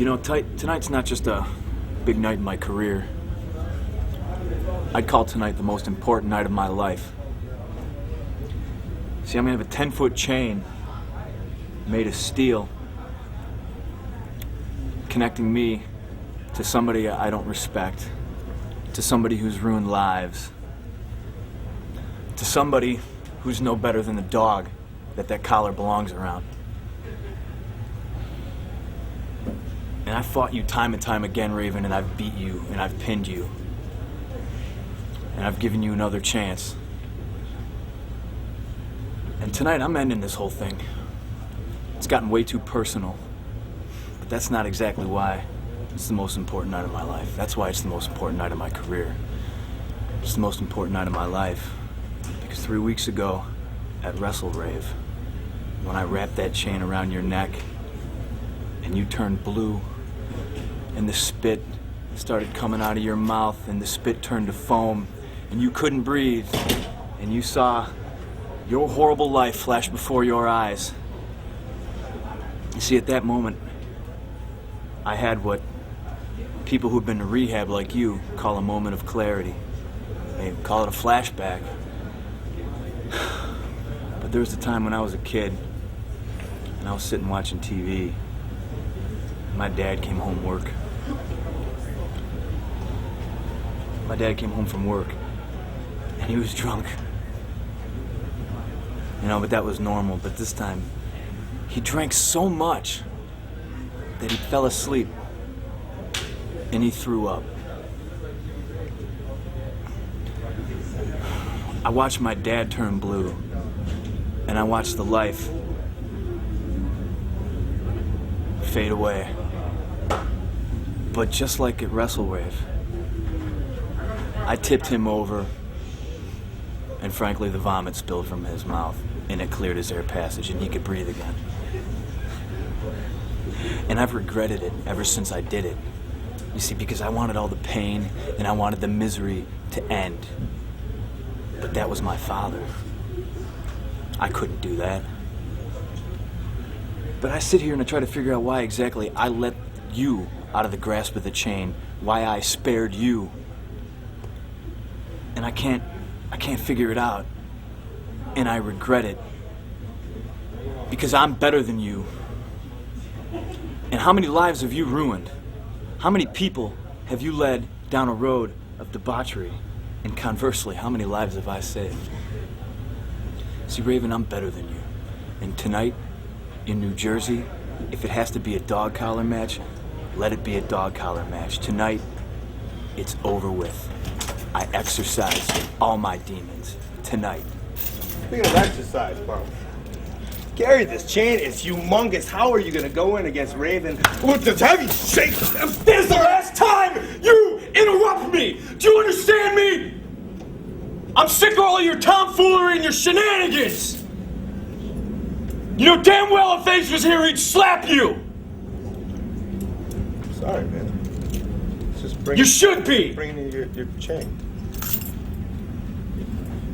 You know, tonight's not just a big night in my career. I'd call tonight the most important night of my life. See, I'm gonna have a 10-foot chain made of steel connecting me to somebody I don't respect, to somebody who's ruined lives, to somebody who's no better than the dog that collar belongs around. And I fought you time and time again, Raven, and I've beat you, and I've pinned you. And I've given you another chance. And tonight I'm ending this whole thing. It's gotten way too personal. But that's not exactly why it's the most important night of my life. That's why it's the most important night of my career. It's the most important night of my life. Because 3 weeks ago, at WrestleRave, when I wrapped that chain around your neck, and you turned blue, and the spit started coming out of your mouth, and the spit turned to foam, and you couldn't breathe, and you saw your horrible life flash before your eyes. You see, at that moment, I had what people who've been to rehab like you call a moment of clarity. They call it a flashback. But there was a time when I was a kid, and I was sitting watching TV. My dad came home from work, and he was drunk. You know, but that was normal. But this time, he drank so much that he fell asleep, and he threw up. I watched my dad turn blue, and I watched the life fade away. But just like at WrestleRave, I tipped him over, and frankly the vomit spilled from his mouth, and it cleared his air passage, and he could breathe again. And I've regretted it ever since I did it. You see, because I wanted all the pain, and I wanted the misery to end. But that was my father. I couldn't do that. But I sit here and I try to figure out why exactly I let you out of the grasp of the chain, why I spared you. And I can't figure it out. And I regret it. Because I'm better than you. And how many lives have you ruined? How many people have you led down a road of debauchery? And conversely, how many lives have I saved? See, Raven, I'm better than you. And tonight, in New Jersey, if it has to be a dog collar match, let it be a dog collar match. Tonight, it's over with. I exercise all my demons. Tonight. Speaking of exercise, bro, Gary, this chain is humongous. How are you gonna go in against Raven with this heavy shake? This is the last time you interrupt me! Do you understand me? I'm sick of all your tomfoolery and your shenanigans! You know damn well if Ace was here, he'd slap you! Sorry, man. It's just you should be! Bringing in your chain.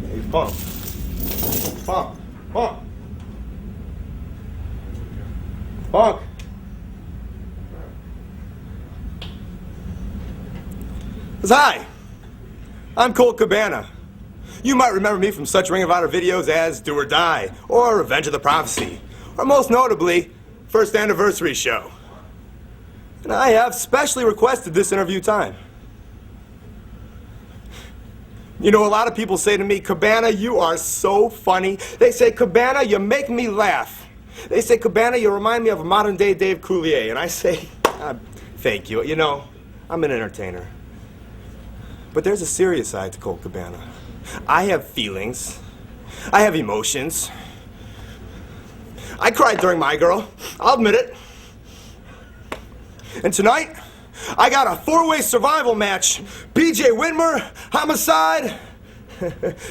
Hey, pump. Pump. Pump. Punk. Hi, I'm Colt Cabana. You might remember me from such Ring of Honor videos as Do or Die, or Revenge of the Prophecy, or most notably, First Anniversary Show. And I have specially requested this interview time. You know, a lot of people say to me, Cabana, you are so funny. They say, Cabana, you make me laugh. They say, Cabana, you remind me of a modern-day Dave Coulier. And I say, thank you. You know, I'm an entertainer. But there's a serious side to Colt Cabana. I have feelings. I have emotions. I cried during My Girl. I'll admit it. And tonight, I got a four-way survival match. BJ Whitmer, Homicide,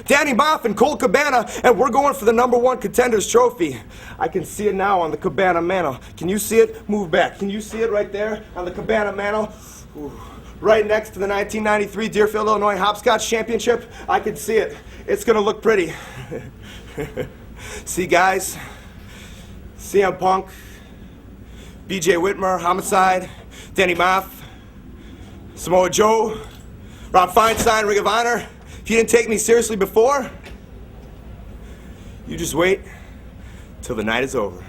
Danny Moff, and Colt Cabana, and we're going for the #1 Contenders Trophy. I can see it now on the Cabana mantle. Can you see it? Move back. Can you see it right there on the Cabana mantle? Ooh. Right next to the 1993 Deerfield, Illinois Hopscotch Championship. I can see it. It's gonna look pretty. See, guys? CM Punk, BJ Whitmer, Homicide, Danny Moff, Samoa Joe, Rob Feinstein, Ring of Honor. If you didn't take me seriously before, you just wait till the night is over.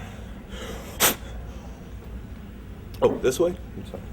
Oh, this way? I'm sorry.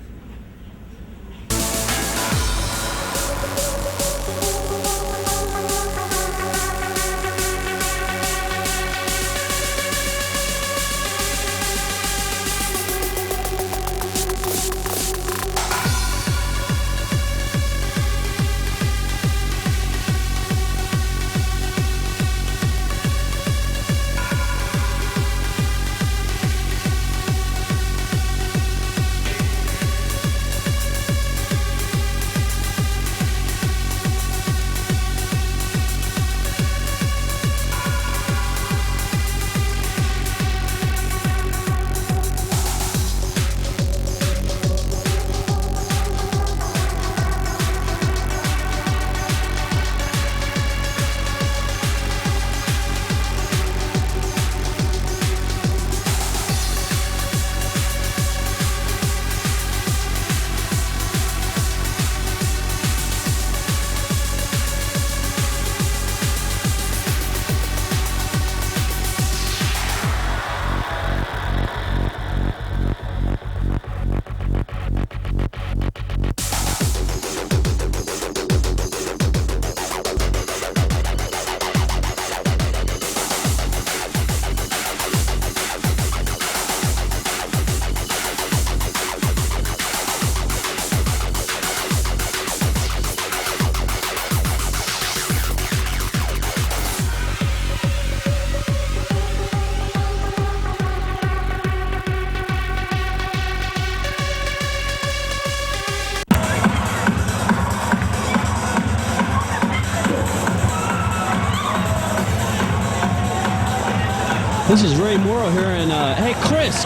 This is Ray Morrow here, and hey, Chris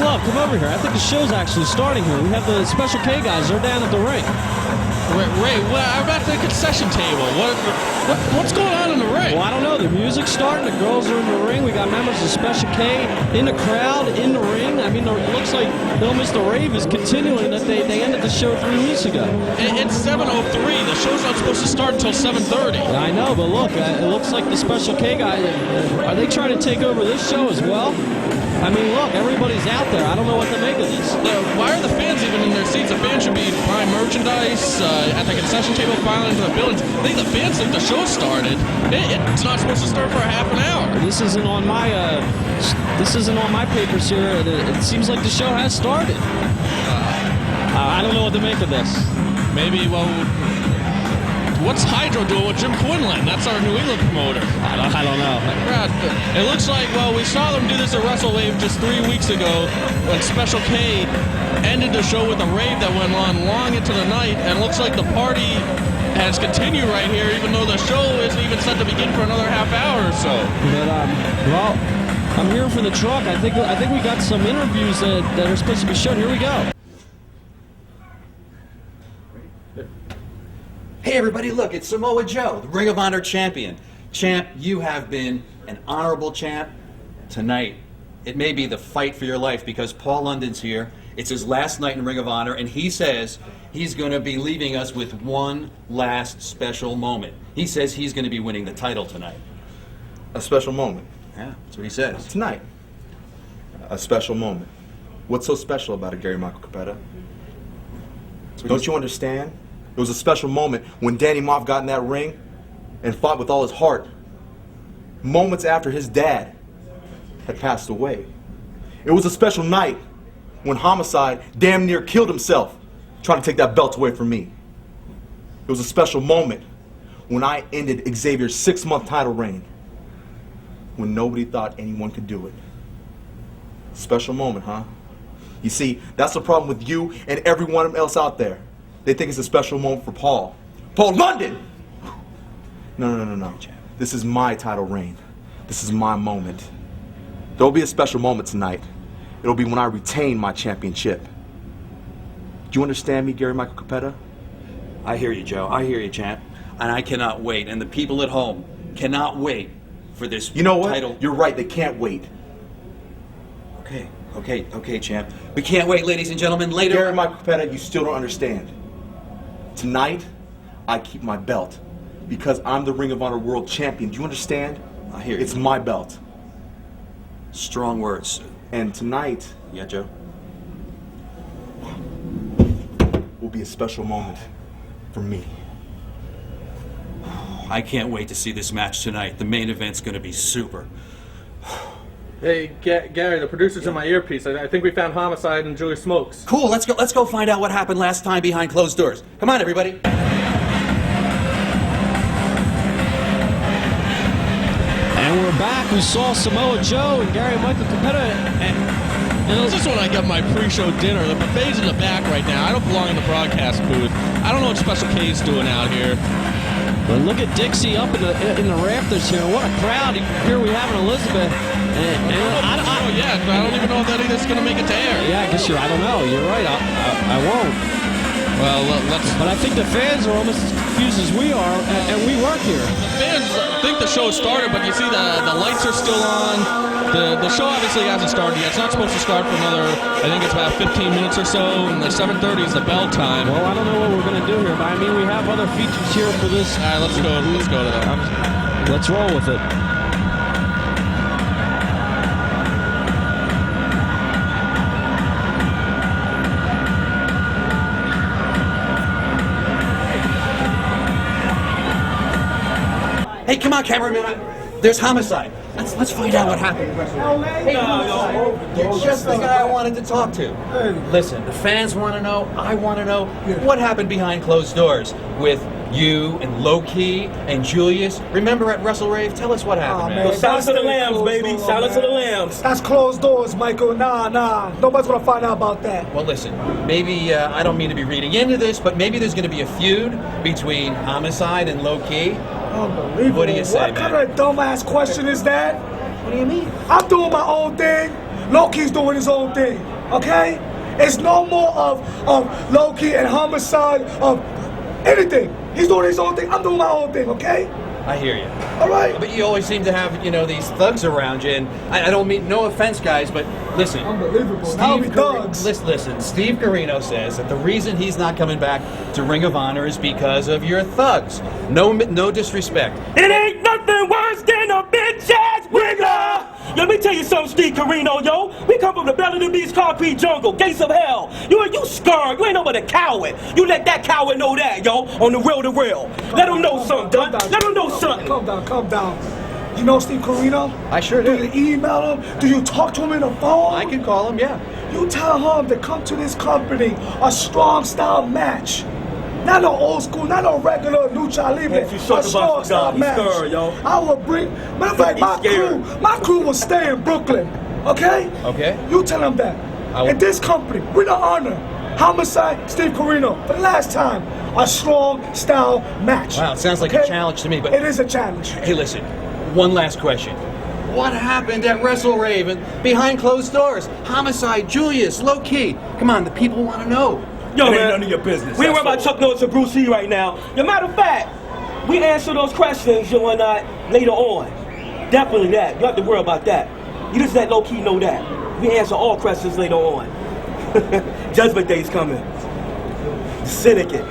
Love, come over here. I think the show's actually starting here. We have the Special K guys. They're down at the ring. Ray, I'm at the concession table. What's going on in the ring? Well, I don't know. The music's starting. The girls are in the ring. We got members of Special K in the crowd, in the ring. I mean, it looks like Little Mr. Rave is continuing. That they ended the show 3 weeks ago. It's 7:03. The show's not supposed to start until 7:30. I know, but look, it looks like the Special K guys, are they trying to take over this show as well? I mean, look, everybody's out there. I don't know what to make of this. Why are the fans even in their seats? The fans should be buying merchandise at the concession table, filing into the buildings. I think the fans think the show started. It's not supposed to start for a half an hour. This isn't on my papers here. It seems like the show has started. I don't know what to make of this. Maybe, well, what's Hydro doing with Jim Quinlan? That's our New England promoter. I don't know. It looks like, well, we saw them do this at WrestleWave just 3 weeks ago when Special K ended the show with a rave that went on long into the night, and it looks like the party has continued right here, even though the show isn't even set to begin for another half hour or so. But, well, I'm here for the truck. I think we got some interviews that are supposed to be shown. Here we go. Hey everybody, look, it's Samoa Joe, the Ring of Honor champion. Champ, you have been an honorable champ. Tonight, it may be the fight for your life because Paul London's here. It's his last night in Ring of Honor, and he says he's going to be leaving us with one last special moment. He says he's going to be winning the title tonight. A special moment. Yeah, that's what he says. Tonight. A special moment. What's so special about it, Gary Michael Capetta? Don't you understand? It was a special moment when Danny Moff got in that ring and fought with all his heart. Moments after his dad had passed away. It was a special night when Homicide damn near killed himself trying to take that belt away from me. It was a special moment when I ended Xavier's 6-month title reign when nobody thought anyone could do it. Special moment, huh? You see, that's the problem with you and everyone else out there. They think it's a special moment for Paul. Paul London! No. This is my title reign. This is my moment. There'll be a special moment tonight. It'll be when I retain my championship. Do you understand me, Gary Michael Capetta? I hear you, Joe. I hear you, champ. And I cannot wait, and the people at home cannot wait for this You know what? title. You're right, they can't wait. Okay, Okay, champ. We can't wait, ladies and gentlemen. Later. Gary Michael Capetta, you still don't understand. Tonight, I keep my belt because I'm the Ring of Honor World Champion. Do you understand? I hear you. It's my belt. Strong words. And tonight Yeah, Joe? will be a special moment for me. I can't wait to see this match tonight. The main event's going to be super. Hey, Gary, the producer's in my earpiece. I think we found Homicide and Julie Smokes. Cool, let's go find out what happened last time behind closed doors. Come on, everybody. And we're back. We saw Samoa Joe and Gary Michael Capetta. And This is when I get my pre-show dinner. The buffet's in the back right now. I don't belong in the broadcast booth. I don't know what Special K's doing out here. but look at Dixie up in the rafters here. What a crowd here we have in Elizabeth. I don't even know if that is going to make it to air. Yeah, I guess I don't know. You're right. I won't. Well, let's. But I think the fans are almost as confused as we are, and we work here. The fans think the show started, but you see the lights are still on. The show obviously hasn't started yet. It's not supposed to start for another, I think it's about 15 minutes or so, and the 7:30 is the bell time. Well, I don't know what we're going to do here, but I mean, we have other features here for this. All right, let's go to that. Let's roll with it. Hey, come on, cameraman. There's Homicide. Let's find out what happened. Hey, you're just the guy I wanted to talk to. Listen, the fans want to know. I want to know what happened behind closed doors with you and Low-Key and Julius. Remember at Wrestle Rave? Tell us what happened, man. Silence of the Lambs, baby. Silence of the Lambs. That's closed doors, Michael. Nah. Nobody's gonna find out about that. Well, listen, maybe, I don't mean to be reading into this, but maybe there's going to be a feud between Homicide and Low-Key. Unbelievable. What do you say, What man? kind of dumbass question is that? What do you mean? I'm doing my own thing. Low-Key's doing his own thing. Okay? It's no more of Low-Key and Homicide of anything. He's doing his own thing. I'm doing my own thing. Okay? I hear you. All right? But you always seem to have, these thugs around you, and I don't mean, no offense, guys, but listen. Unbelievable. Now we thugs. Listen, Steve Carino says that the reason he's not coming back to Ring of Honor is because of your thugs. No disrespect. It ain't nothing worse than a bitch-ass wigger. Let me tell you something, Steve Carino, yo. We come from the belly of the beast, concrete jungle, gates of hell. You scared. You ain't no but a coward. You let that coward know that, yo, on the real to real. Let him know something, done. Let him know something. Calm down. You know Steve Carino? I sure do. Do you email him? Do you talk to him in the phone? I can call him, yeah. You tell him to come to this company, a strong style match. Not no old school, not no regular lucha libre. If you talk a about strong the style dog, match. he's scared, yo. I will bring, matter of fact, He's my crew will stay in Brooklyn. Okay? Okay. You tell him that. In this company, with the honor, Homicide, Steve Carino, for the last time, a strong style match. Wow, it sounds like a challenge to me, but It is a challenge. hey, listen, one last question. What happened at Wrestle Rave and behind closed doors? Homicide, Julius, Low-Key. Come on, the people want to know. Yo, It man. ain't none of your business. We ain't that's worried about all. Chuck Norris and Bruce Lee right now. As a matter of fact, we answer those questions and whatnot later on. Definitely that. You have to worry about that. You just let Low-Key know that. We answer all questions later on. Judgment Day's coming. The Syndicate.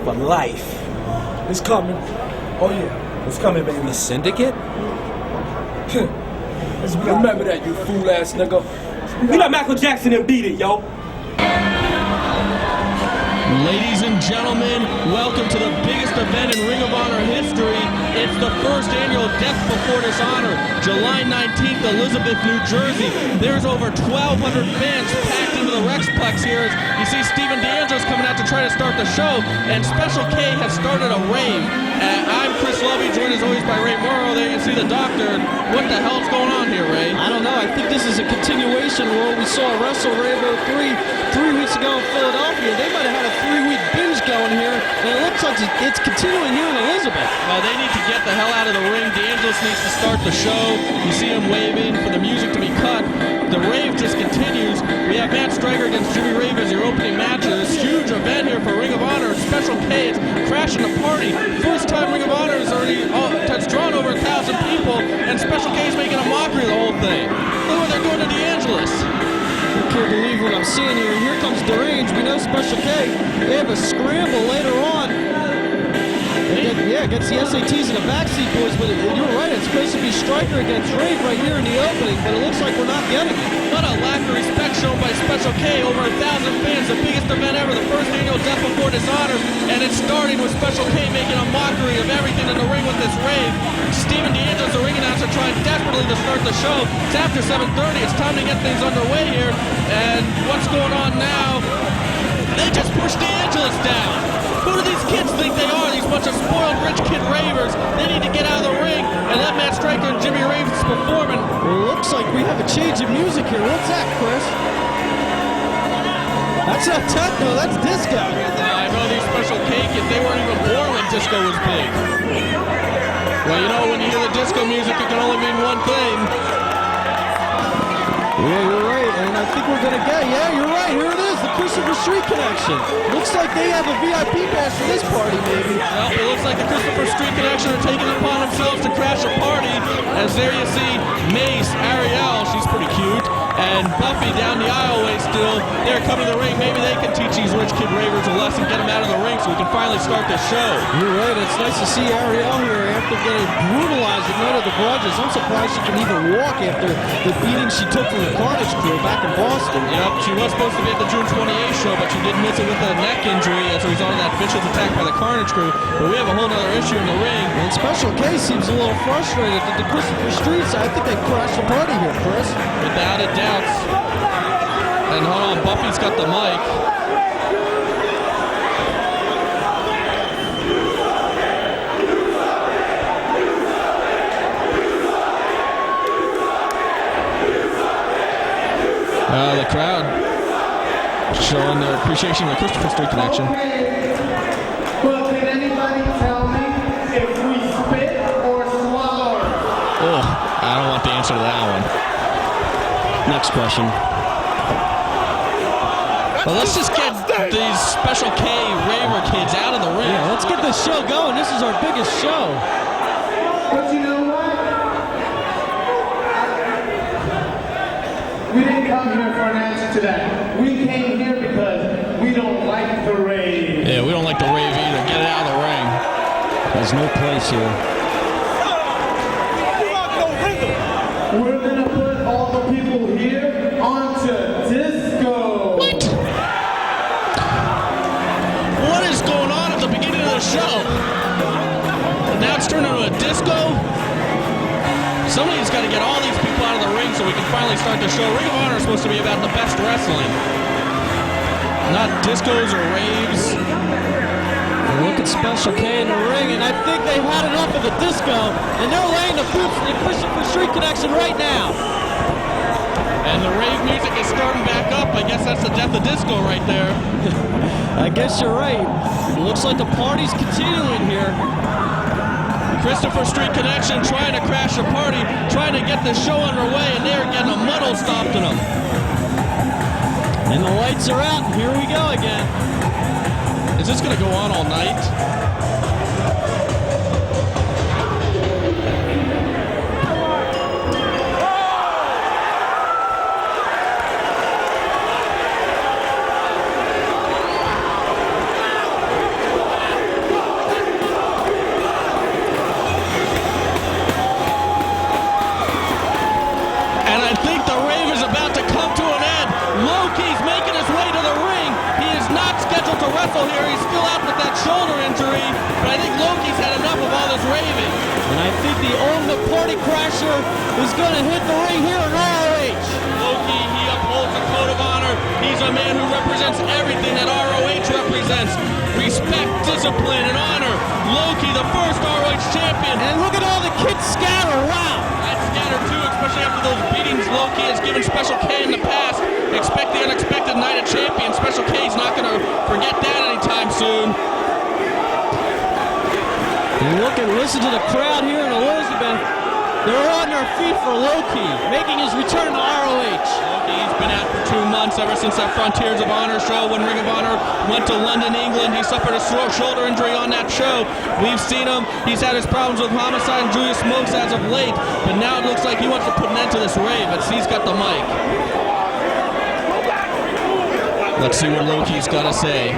For life. It's coming. Oh yeah, it's coming, baby. The Syndicate? Remember that, you fool ass nigga. We let Michael Jackson and beat it, yo. Ladies and gentlemen, welcome to the biggest event in Ring of Honor history. It's the first annual Death Before Dishonor, July 19th, Elizabeth, New Jersey. There's over 1,200 fans packed into the Plex here. You see Steven D'Angelo's coming out to try to start the show, and Special K has started a rave. I'm Chris Lovey, joined as always by Ray Morrow. There you see the doctor. What the hell's going on here, Ray? I don't know. I think this is a continuation of what we saw at Wrestle Rave 3 weeks ago in Philadelphia. They might have had a 3-week binge going here, and it looks like it's continuing here in Elizabeth. Well, they need to get the hell out of the ring. D'Angelos needs to start the show. You see him waving for the music to be cut. The rave just continues. We have Matt Striker against Jimmy Rave as your opening matches. Huge event here for Ring of Honor. Special K is crashing the party. First time Ring of Honor has already drawn over 1,000 people, and Special K is making a mockery of the whole thing. Look what they're doing to D'Angelos. to believe what I'm seeing here. Here comes Deranged. We know Special K. They have a scramble later on. Against the SATs in the backseat, boys, but you're right. It's supposed to be Striker against Rave right here in the opening, but it looks like we're not getting it. What a lack of respect shown by Special K. Over 1,000 fans, the biggest event ever, the first annual Death Before Dishonor, and it's starting with Special K making a mockery of everything in the ring with this Rave. Steven DeAngelis, the ring announcer, trying desperately to start the show. It's after 7:30. It's time to get things underway here. And what's going on now? They just pushed DeAngelis down. Who do these kids think they are? These bunch of spoiled rich kid ravers. They need to get out of the ring and let Matt Striker and Jimmy Raves perform. And well, looks like we have a change of music here. What's that, Chris? That's not techno, that's disco. I know these Special K kids, they weren't even born when disco was big. Well, you know, when you hear the disco music, it can only mean one thing. Yeah, you're right, and I think we're gonna get, yeah, you're right, here it is, the Christopher Street Connection. Looks like they have a VIP pass for this party, maybe. Well, it looks like the Christopher Street Connection are taking it upon themselves to crash a party, as there you see Mace, Ariel, she's pretty cute, and Buffy down the aisleway still. They're coming to the ring, maybe they can teach these rich kid ravers a lesson, get them out of the ring so we can finally start this show. You're right, it's nice to see Ariel here after getting brutalized with none of the grudges. I'm surprised she can even walk after the beating she took from the Carnage crew back in Boston. Yep, she was supposed to be at the June 28th show, but she did miss it with a neck injury as a result of that vicious attack by the Carnage crew. But we have a whole other issue in the ring. And Special K seems a little frustrated that the Christopher Streets, I think they crashed the party here, Chris. Without a doubt. And hold on, Buffy's got the mic. The crowd showing their appreciation of the Christopher Street Connection. Well, can anybody tell me if we spit or swallow? Oh, I don't want the answer to that one. Next question. Well, let's just get these Special K raver kids out of the ring. Yeah, let's get this show going. This is our biggest show. But you know what? We didn't come here for an answer to that. We came here because we don't like the rave. Yeah, we don't like the rave either. Get it out of the ring. There's no place here. We're gonna put all the people here onto disco. What? What is going on at the beginning of the show? Now it's turned into a disco? Somebody's got to get all these people out of the ring so we can finally start the show. Ring of Honor is supposed to be about the best wrestling, not discos or raves. Look at Special K in the ring, and I think they've had enough of the disco, and they're laying the boots in the Christopher Street Connection right now. And the rave music is starting back up. I guess that's the death of disco right there. I guess you're right. It looks like the party's continuing here. Christopher Street Connection trying to crash a party, trying to get the show underway, and they're getting a muddle stopped in them. And the lights are out, and here we go again. Is this going to go on all night? And I think the rave is about to come to an end. Loki's making his way to the ring. He is not scheduled to wrestle here. He's still out with that shoulder injury. But I think Loki's had enough of all this raving. And I think the ultimate party crasher is going to hit the ring here in ROH. Loki, he upholds the code of honor. He's a man who represents everything that ROH represents. Respect, discipline, and honor. Loki, the first ROH champion. And look at all the kids scatter. Wow. I'd scatter too, especially after those beatings Loki has given Special K in the past. Expect the unexpected night of champions. Special K's not going to forget that anytime soon. And look and listen to the crowd here in Elizabeth. They're on their feet for Loki, making his return to ROH. Loki's been out for 2 months, ever since that Frontiers of Honor show when Ring of Honor went to London, England. He suffered a shoulder injury on that show. We've seen him. He's had his problems with Homicide and Julius Smokes as of late. But now it looks like he wants to put an end to this rave. He's got the mic. Let's see what Loki's got to say.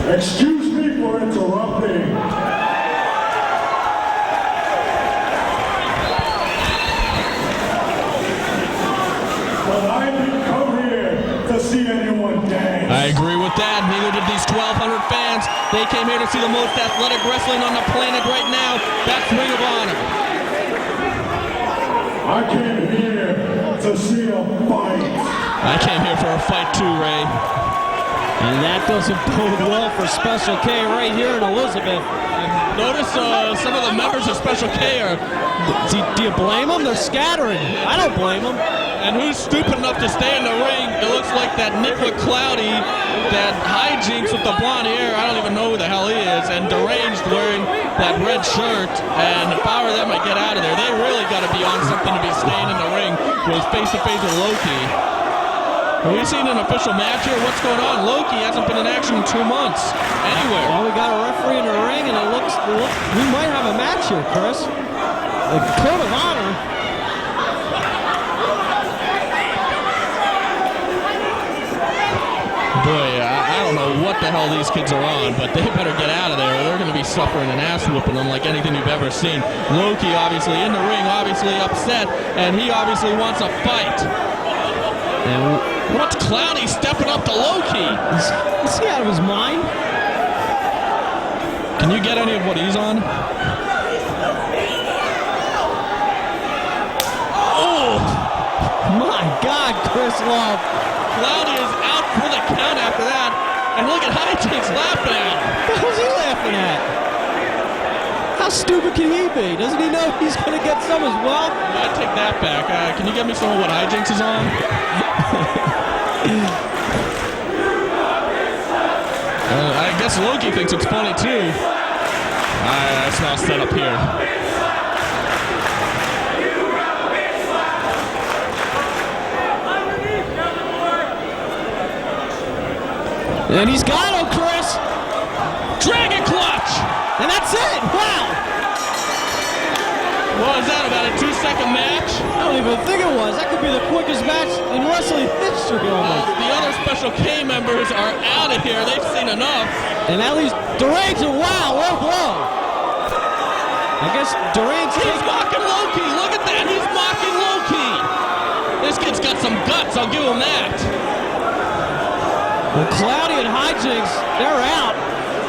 Excuse me for interrupting. But I didn't come here to see anyone dance. I agree with that. Neither did these 1,200 fans. They came here to see the most athletic wrestling on the planet right now. That's Ring of Honor. I came here to see a fight. I came here for a fight too, Ray. And that doesn't bode well for Special K right here in Elizabeth. Notice some of the members of Special K are... Do you blame them? They're scattering. I don't blame them. And who's stupid enough to stay in the ring? It looks like that Nick McCloudy, that hijinks with the blonde hair. I don't even know who the hell he is. And Deranged wearing that red shirt. And if I were them, I'd get out of there. They really got to be on something to be staying in the ring with face-to-face with Loki. Have we seen an official match here? What's going on? Loki hasn't been in action in 2 months. Anywhere. Well, we got a referee in the ring, and it looks we might have a match here, Chris. The Code of Honor. Boy, I don't know what the hell these kids are on, but they better get out of there or they're going to be suffering an ass whooping unlike anything you've ever seen. Loki obviously in the ring, obviously upset, and he obviously wants a fight. And what's Cloudy stepping up to Loki? Is he out of his mind? Can you get any of what he's on? Oh! My God, Chris Love. Cloudy is out for the count after that. And look at Hijinks laughing at him. What the hell's he laughing at? How stupid can he be? Doesn't he know he's going to get some as well? I take that back. Can you get me some of what Hijinks is on? I guess Loki thinks it's funny too. That's now set up here. And he's got him, Chris. Dragon clutch. And that's it. Wow. What was that, about a 2-second match? I don't even think it was. That could be the quickest match in wrestling history almost. The other Special K members are out of here. They've seen enough. And at least Deranged, wow, low blow. I guess Deranged... He's mocking Loki. Look at that. He's mocking Loki. This kid's got some guts. I'll give him that. Well, Cloudy and Hijinks, they're out.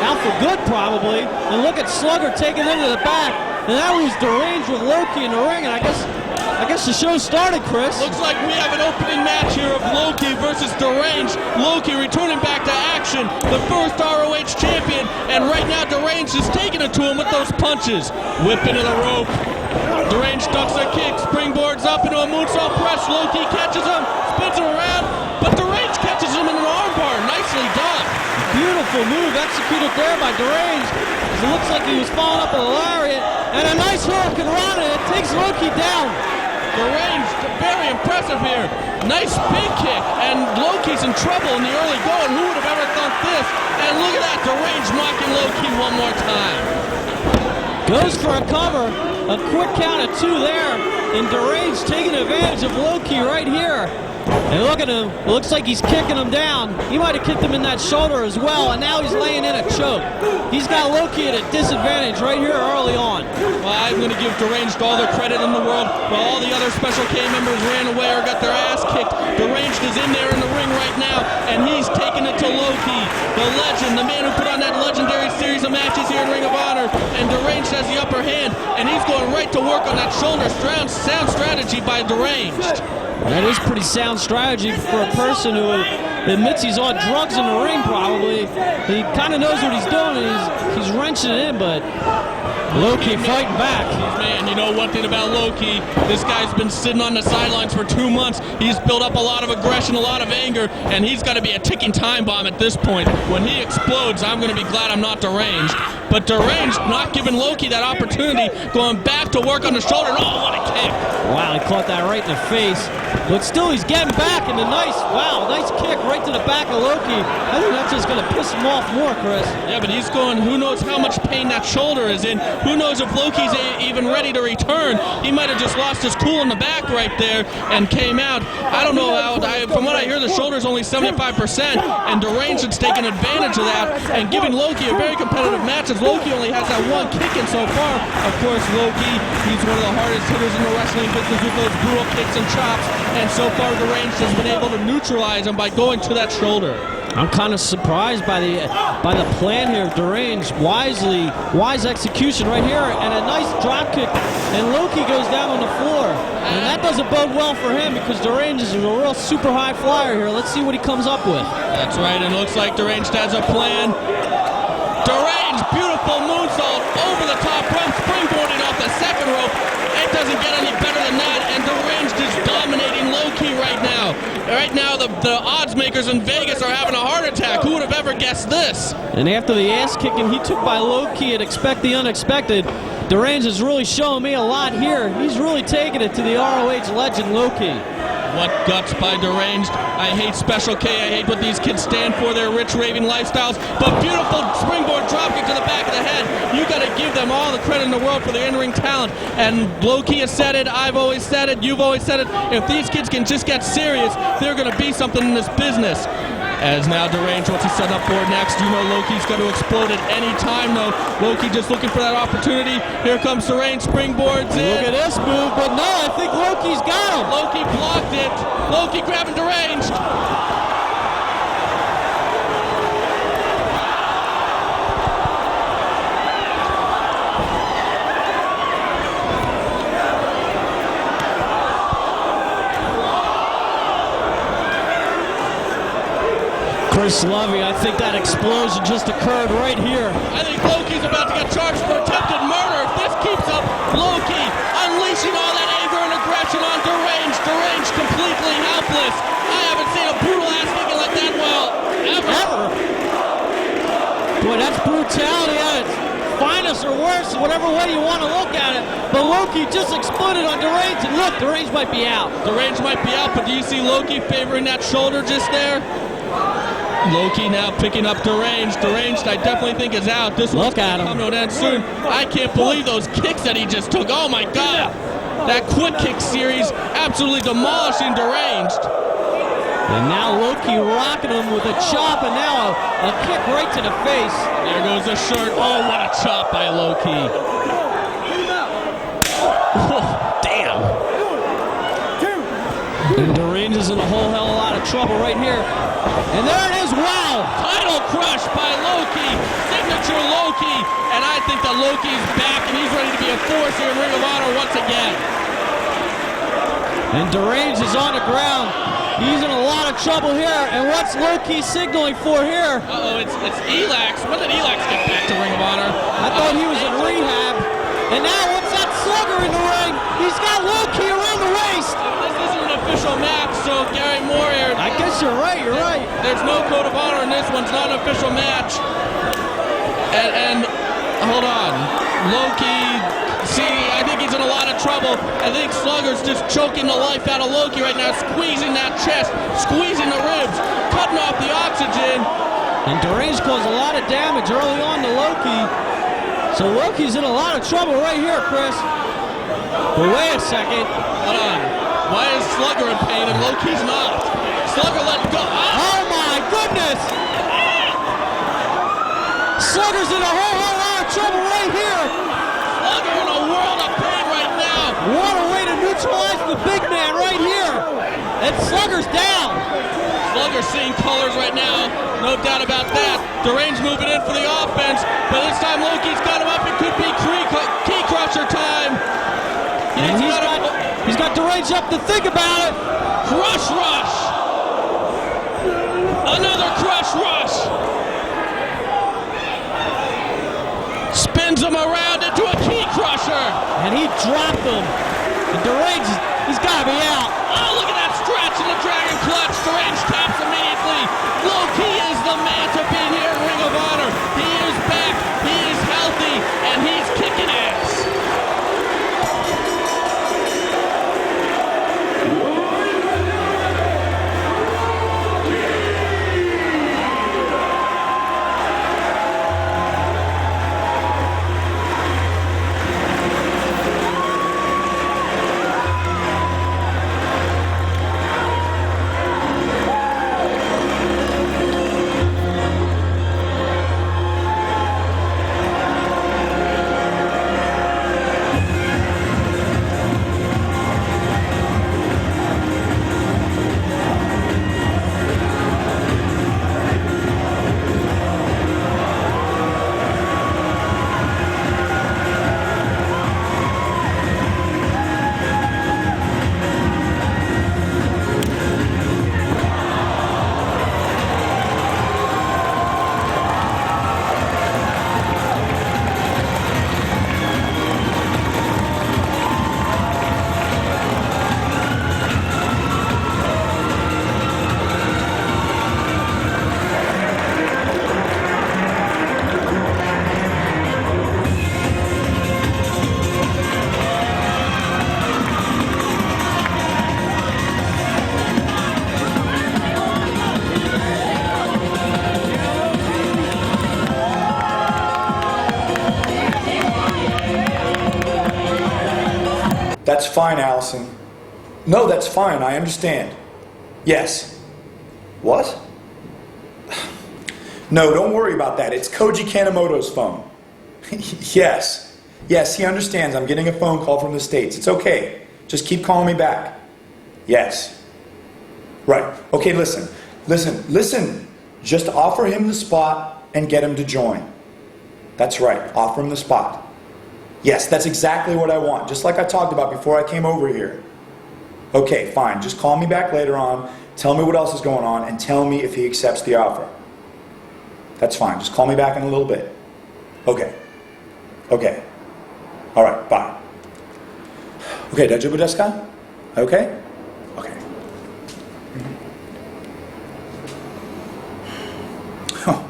Out for good, probably. And look at Slugger taking them to the back. And that was Deranged with Loki in the ring, and I guess the show started, Chris. Looks like we have an opening match here of Loki versus Deranged. Loki returning back to action, the first ROH champion, and right now Deranged is taking it to him with those punches. Whip into the rope. Deranged ducks a kick, springboards up into a moonsault press. Loki catches him, spins him around, but Deranged catches him in an armbar. Nicely done. Beautiful move executed there by Deranged. It looks like he was following up with a lariat. And a nice Hurricane Rana. It takes Loki down. Deranged, very impressive here. Nice spin kick. And Loki's in trouble in the early going. Who would have ever thought this? And look at that. Deranged mocking Loki one more time. Goes for a cover. A quick count of 2 there. And Deranged taking advantage of Loki right here. And look at him. It looks like he's kicking him down. He might have kicked him in that shoulder as well, and now he's laying in a choke. He's got Loki at a disadvantage right here early on. Well, I'm going to give Deranged all the credit in the world. While all the other Special K members ran away or got their ass kicked, Deranged is in there in the ring right now, and he's taking it to Loki, the legend, the man who put on that legendary series of matches here in Ring of Honor. And Deranged has the upper hand, and he's going right to work on that shoulder. Sound strategy by Deranged. That is pretty sound strategy for a person who admits he's on drugs in the ring, probably. He kind of knows what he's doing, and he's wrenching it in, but Loki fighting back. Man, you know one thing about Loki, this guy's been sitting on the sidelines for 2 months. He's built up a lot of aggression, a lot of anger, and he's got to be a ticking time bomb at this point. When he explodes, I'm going to be glad I'm not Deranged. But but Deranged not giving Loki that opportunity, going back to work on the shoulder. Oh, what a kick! Wow, he caught that right in the face. But still, he's getting back, and a nice kick right to the back of Loki. I think that's just going to piss him off more, Chris. Yeah, but he's going, who knows how much pain that shoulder is in. Who knows if Loki's even ready to return. He might have just lost his cool in the back right there and came out. I don't know how, from what I hear, the shoulder's only 75%, and Deranged is taking advantage of that and giving Loki a very competitive match, as Loki only has that one kick in so far. Of course, Loki, he's one of the hardest hitters in the wrestling business with those brutal kicks and chops, and so far Deranged has been able to neutralize him by going to that shoulder. I'm kind of surprised by the plan here of Deranged. Wise execution right here, and a nice drop kick, and Loki goes down on the floor. And that doesn't bode well for him, because Deranged is a real super high flyer here. Let's see what he comes up with. That's right, and it looks like Deranged has a plan. Deranged, beautiful moonsault over the top rope, springboarding off the second rope. It doesn't get any better than that, and Deranged is dominating Loki right now. Right now, the odds makers in Vegas are having a heart attack. Who would have ever guessed this? And after the ass kicking he took by Loki and expect the unexpected, Deranged is really showing me a lot here. He's really taking it to the ROH legend Loki. What guts by Deranged. I hate Special K. I hate what these kids stand for, their rich, raving lifestyles. But beautiful springboard dropkick to the back of the head. You got to give them all the credit in the world for their in-ring talent. And Loki has said it, I've always said it, you've always said it. If these kids can just get serious, they're going to be something in this business. As now Deranged, what's he set up for next? You know Loki's going to explode at any time, though. Loki just looking for that opportunity. Here comes Deranged, springboards in. Look at this move, but no, I think Loki's got him. Loki blocked it. Loki grabbing Deranged. Chris Lovey, I think that explosion just occurred right here. I think Loki's about to get charged for attempted murder. If this keeps up, Loki unleashing all that anger and aggression on Deranged. Deranged completely helpless. I haven't seen a brutal ass kicking like that, well, ever. Boy, that's brutality at its finest or worse, whatever way you want to look at it. But Loki just exploded on Deranged, and look, Deranged might be out. Deranged might be out, but do you see Loki favoring that shoulder just there? Loki now picking up Deranged. Deranged, I definitely think, is out. This one's going to come to an end soon. I can't believe those kicks that he just took. Oh, my God. That quick kick series absolutely demolishing Deranged. And now Loki rocking him with a chop, and now a kick right to the face. There goes the shirt. Oh, what a chop by Loki. Oh, damn. And Deranged is in a whole hell of a lot of trouble right here. And there it is, wow! Title crush by Loki, signature Loki, and I think that Loki's back and he's ready to be a force here in Ring of Honor once again. And Deranged is on the ground. He's in a lot of trouble here, and what's Loki signaling for here? Uh-oh, it's Elax. When did Elax get back to Ring of Honor? I thought he was in rehab. And now what's that slugger in the ring? He's got Loki around the waist. This isn't an official match, so Gary Moore here. I guess you're right, There's no code of honor in this one. It's not an official match. And hold on. Loki, see, I think he's in a lot of trouble. I think Slugger's just choking the life out of Loki right now, squeezing that chest, squeezing the ribs, cutting off the oxygen. And Deranged caused a lot of damage early on to Loki. So Loki's in a lot of trouble right here, Chris. But wait a second. Hold on. Why is Slugger in pain and Loki's not? Slugger let go. Oh my goodness! Slugger's in a whole lot of trouble right here. Slugger in a world of pain right now. What a way to neutralize the big man right here. And Slugger's down. Slugger's seeing colors right now. No doubt about that. Deranged moving in for the offense. But this time Loki's got him up. It could be key crusher time. And he's got Deranged up to think about it. Crush rush. Another crush rush. Spins him around into a key crusher. And he dropped him. And Deranged, he's got to be out. Oh, look at that stretch and the dragon clutch. Deranged taps immediately. Loki is the man to beat here in Ring of Honor. He is back. He is healthy. That's fine, Allison. No, that's fine. I understand. Yes. What? No, don't worry about that. It's Koji Kanemoto's phone. Yes. Yes, he understands. I'm getting a phone call from the States. It's okay. Just keep calling me back. Yes. Right. Okay, listen. Listen. Just offer him the spot and get him to join. That's right. Offer him the spot. Yes, that's exactly what I want. Just like I talked about before I came over here. Okay, fine. Just call me back later on. Tell me what else is going on and tell me if he accepts the offer. That's fine. Just call me back in a little bit. Okay. Okay. All right. Bye. Okay. Daijoubu desu ka? Okay? Okay. Huh.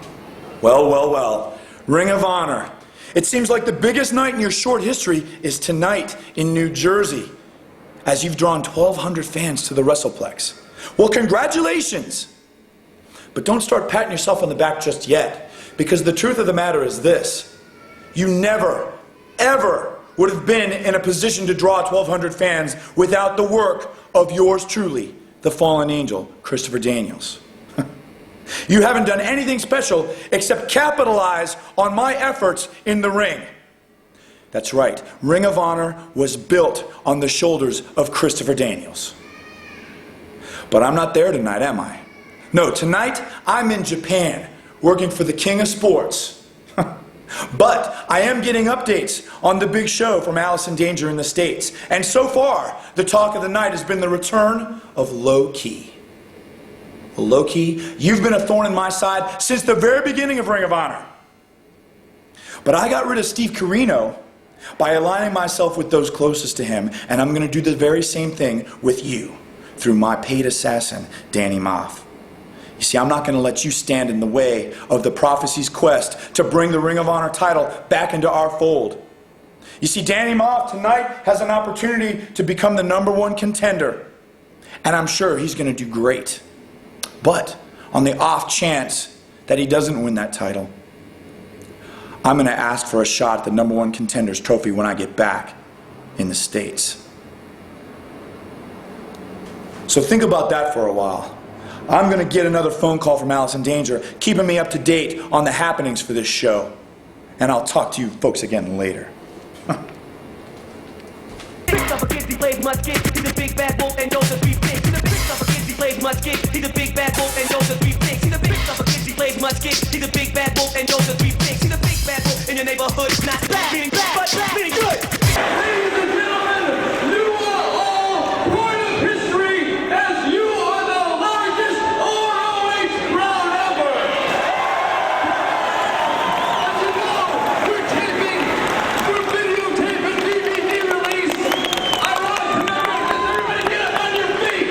Well. Ring of Honor. It seems like the biggest night in your short history is tonight in New Jersey, as you've drawn 1,200 fans to the WrestlePlex. Well, congratulations! But don't start patting yourself on the back just yet, because the truth of the matter is this. You never, ever would have been in a position to draw 1,200 fans without the work of yours truly, the fallen angel, Christopher Daniels. You haven't done anything special except capitalize on my efforts in the ring. That's right, Ring of Honor was built on the shoulders of Christopher Daniels. But I'm not there tonight, am I? No, tonight I'm in Japan, working for the King of Sports. But I am getting updates on the big show from Alice in Danger in the States. And so far, the talk of the night has been the return of Low Ki. Low Ki, you've been a thorn in my side since the very beginning of Ring of Honor. But I got rid of Steve Corino by aligning myself with those closest to him, and I'm going to do the very same thing with you through my paid assassin, Danny Moff. You see, I'm not going to let you stand in the way of the Prophecy's quest to bring the Ring of Honor title back into our fold. You see, Danny Moff tonight has an opportunity to become the #1 contender, and I'm sure he's going to do great. But on the off chance that he doesn't win that title, I'm going to ask for a shot at the #1 contender's trophy when I get back in the States. So think about that for a while. I'm going to get another phone call from Alice in Danger, keeping me up to date on the happenings for this show. And I'll talk to you folks again later. In your neighborhood, not being bad, but being good. Ladies and gentlemen, you are all part of history as you are the largest ROH crowd ever. As you know, we're videotaping DVD release. Ironic commemoration, everybody get up on your feet.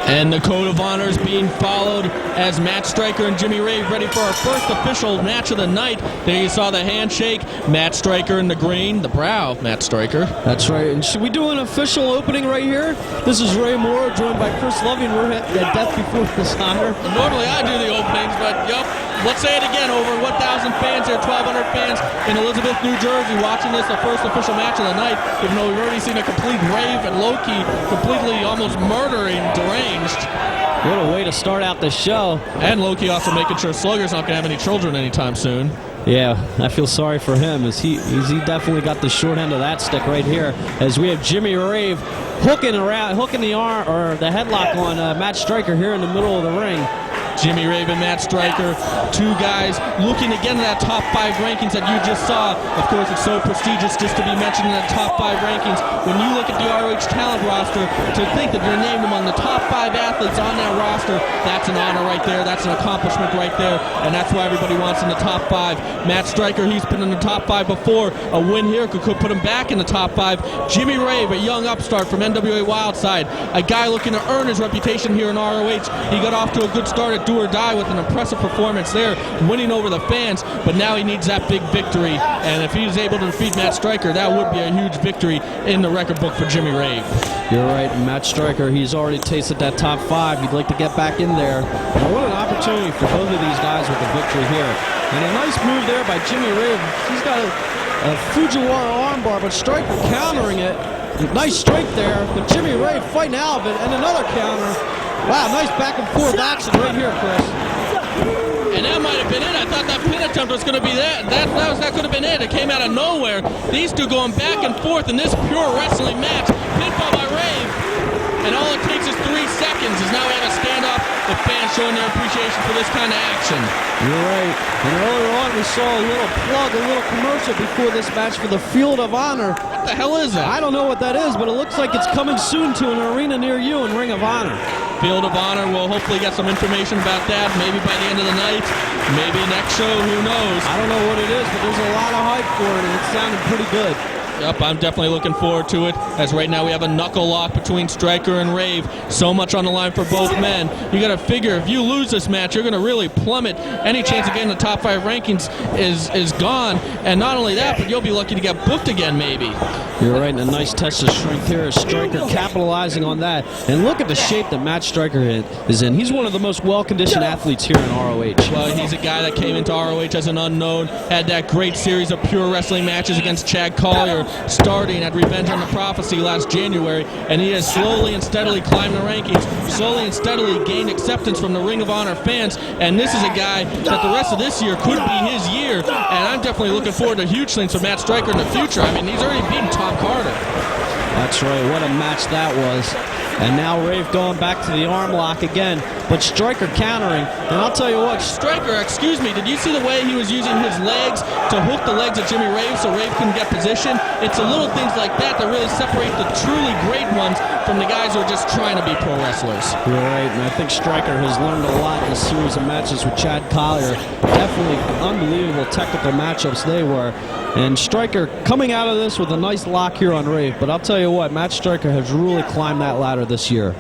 And the code of honor is being followed as Matt Striker and Jimmy Rave ready for our first official match of the night. There you saw the handshake. Matt Striker in the green, the brow of Matt Striker. That's right. And should we do an official opening right here? This is Ray Moore, joined by Chris Loving. We're at Death Before Dishonor. Normally I do the openings, but yep. Let's say it again. Over 1,000 fans here, 1,200 fans in Elizabeth, New Jersey, watching this, the first official match of the night. Even though we've already seen a complete Rave and Loki completely almost murdering Deranged. What a way to start out the show. And Loki also making sure Slugger's not going to have any children anytime soon. Yeah, I feel sorry for him as he definitely got the short end of that stick right here. As we have Jimmy Rave hooking the arm or the headlock on Matt Striker here in the middle of the ring. Jimmy Rave and Matt Striker, two guys looking again at that top 5 rankings that you just saw. Of course, it's so prestigious just to be mentioned in the top 5 rankings. When you look at the ROH talent roster, to think that you're named among the top 5 athletes on that roster, that's an honor right there. That's an accomplishment right there, and that's why everybody wants in the top 5. Matt Striker, he's been in the top 5 before. A win here could put him back in the top 5. Jimmy Rave, a young upstart from NWA Wildside, a guy looking to earn his reputation here in ROH. He got off to a good start at Do or Die with an impressive performance there, winning over the fans, but now he needs that big victory, and if he's able to defeat Matt Striker, that would be a huge victory in the record book for Jimmy Rave. You're right, Matt Striker, he's already tasted that top 5. He'd like to get back in there. And what an opportunity for both of these guys with a victory here. And a nice move there by Jimmy Rave. He's got a Fujiwara armbar, but Striker countering it. Nice strength there, but Jimmy Rave fighting out of it, and another counter. Wow, nice back and forth action right here, Chris. And that might have been it. I thought that pin attempt was going to be that. That could have been it. It came out of nowhere. These two going back and forth in this pure wrestling match. Pinfall by Rave. And all it takes is 3 seconds. Is now we have a standoff. The fans showing their appreciation for this kind of action. You're right. And earlier on we saw a little plug, a little commercial before this match for the Field of Honor. What the hell is that? I don't know what that is, but it looks like it's coming soon to an arena near you in Ring of Honor. Field of Honor, we'll hopefully get some information about that, maybe by the end of the night, maybe next show, who knows. I don't know what it is, but there's a lot of hype for it, and it sounded pretty good. Yep, I'm definitely looking forward to it, as right now we have a knuckle lock between Striker and Rave. So much on the line for both men. You got to figure, if you lose this match, you're going to really plummet. Any chance of getting the top 5 rankings is gone. And not only that, but you'll be lucky to get booked again, maybe. You're right, and a nice test of strength here as Striker capitalizing on that. And look at the shape that Matt Striker is in. He's one of the most well-conditioned athletes here in ROH. Well, he's a guy that came into ROH as an unknown, had that great series of pure wrestling matches against Chad Collier, starting at Revenge on the Prophecy last January, and he has slowly and steadily climbed the rankings, slowly and steadily gained acceptance from the Ring of Honor fans, and this is a guy that the rest of this year could be his year, and I'm definitely looking forward to huge things for Matt Striker in the future. I mean, he's already beaten Tom Carter. That's right, what a match that was. And now Rave going back to the arm lock again, but Striker countering. And I'll tell you what, Striker, excuse me, did you see the way he was using his legs to hook the legs of Jimmy Rave so Rave couldn't get position? It's the little things like that that really separate the truly great ones from the guys who are just trying to be pro wrestlers. You're right, and I think Striker has learned a lot in a series of matches with Chad Collier. Definitely unbelievable technical matchups they were. And Striker coming out of this with a nice lock here on Rave. But I'll tell you what, Matt Striker has really climbed that ladder this year.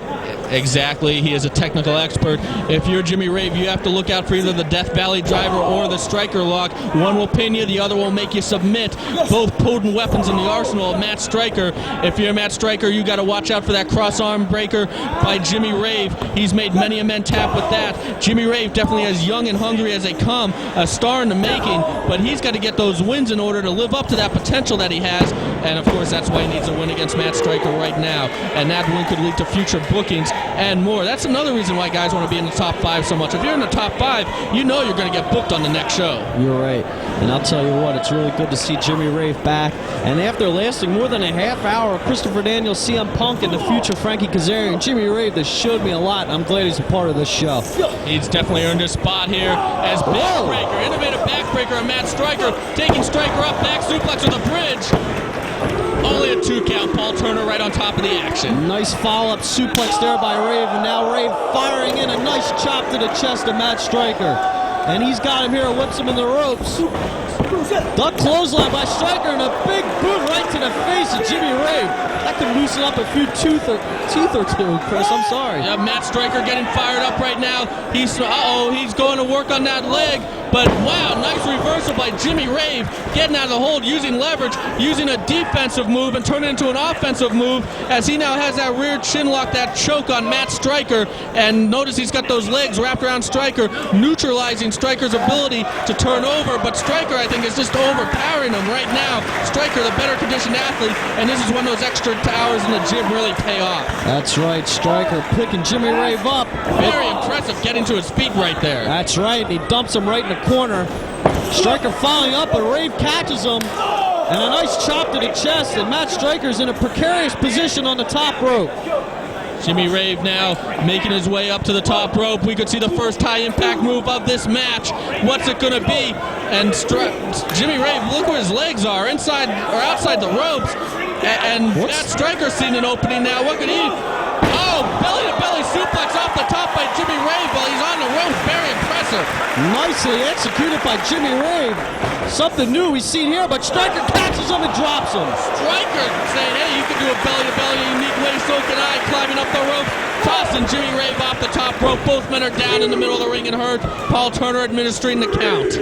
Exactly, he is a technical expert. If you're Jimmy Rave, you have to look out for either the Death Valley Driver or the Striker Lock. One will pin you, the other will make you submit. Both potent weapons in the arsenal of Matt Striker. If you're Matt Striker, you got to watch out for that cross-arm breaker by Jimmy Rave. He's made many a men tap with that. Jimmy Rave definitely as young and hungry as they come, a star in the making, but he's got to get those wins in order to live up to that potential that he has, and of course that's why he needs a win against Matt Striker right now, and that win could lead to future bookings and more. That's another reason why guys want to be in the top 5 so much. If you're in the top 5, you know you're going to get booked on the next show. You're right. And I'll tell you what, it's really good to see Jimmy Rave back. And after lasting more than a half hour, Christopher Daniels, CM Punk, and the future Frankie Kazarian, Jimmy Rave, this showed me a lot. I'm glad he's a part of this show. He's definitely earned his spot here as backbreaker, innovative backbreaker of Matt Striker, taking Striker up, back suplex with a bridge. Only a 2 count. Paul Turner right on top of the action. Nice follow-up suplex there by Rave, and now Rave firing in a nice chop to the chest of Matt Striker. and he's got him here, whips him in the ropes. Duck clothesline by Striker and a big boot right to the face of Jimmy Rave. That could loosen up a few teeth or two, Chris. I'm sorry. Yeah, Matt Striker getting fired up right now. He's going to work on that leg. But wow, nice reversal by Jimmy Rave, getting out of the hold, using leverage, using a defensive move and turning it into an offensive move as he now has that rear chin lock, that choke on Matt Striker. And notice he's got those legs wrapped around Striker, neutralizing Striker's ability to turn over. But Striker, I think, is just overpowering him right now. Striker, the better conditioned athlete, and this is when those extra hours in the gym really pay off. That's right, Striker picking Jimmy Rave up. Very impressive getting to his feet right there. That's right, he dumps him right in the corner. Striker following up, but Rave catches him. And a nice chop to the chest, and Matt Striker's in a precarious position on the top rope. Jimmy Rave now making his way up to the top rope. We could see the first high impact move of this match. What's it gonna be? And Jimmy Rave, look where his legs are, inside or outside the ropes. And Matt Striker's seen an opening now. What could he? Oh, belly to belly suplex off the top by Jimmy Rave while he's on the ropes. Very impressive. Nicely executed by Jimmy Rave. Something new we've seen here, but Striker catches him and drops him. Striker saying, hey, you can do a belly to belly in a unique way, so can I. Climbing up the rope, tossing Jimmy Rave off the top rope. Both men are down in the middle of the ring and hurt. Paul Turner administering the count.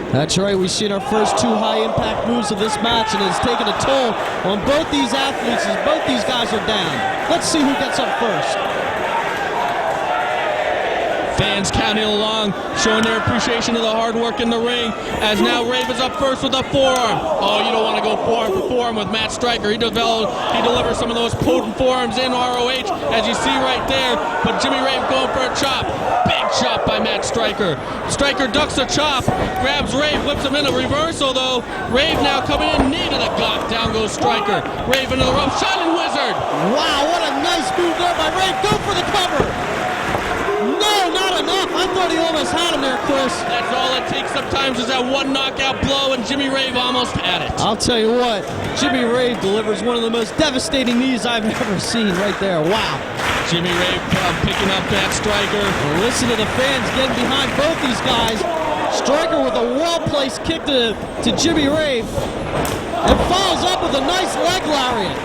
That's right, we've seen our first two high-impact moves of this match, and it's taken a toll on both these athletes as both these guys are down. Let's see who gets up first. Fans counting along, showing their appreciation of the hard work in the ring, as now Rave is up first with a forearm. Oh, you don't want to go forearm for forearm with Matt Striker. He delivers some of those potent forearms in ROH, as you see right there, but Jimmy Rave going for a chop. Big chop by Matt Striker. Striker ducks a chop, grabs Rave, whips him in a reversal though. Rave now coming in, knee to the gut. Down goes Striker. Rave into the rope, Shining Wizard. Wow, what a nice move there by Rave. Go for the cover. No, not enough. I thought he almost had him there, Chris. That's all it takes sometimes is that one knockout blow, and Jimmy Rave almost had it. I'll tell you what, Jimmy Rave delivers one of the most devastating knees I've ever seen right there. Wow. Jimmy Rave picking up that Striker. Well, listen to the fans getting behind both these guys. Striker with a well-placed kick to Jimmy Rave. And follows up with a nice leg lariat.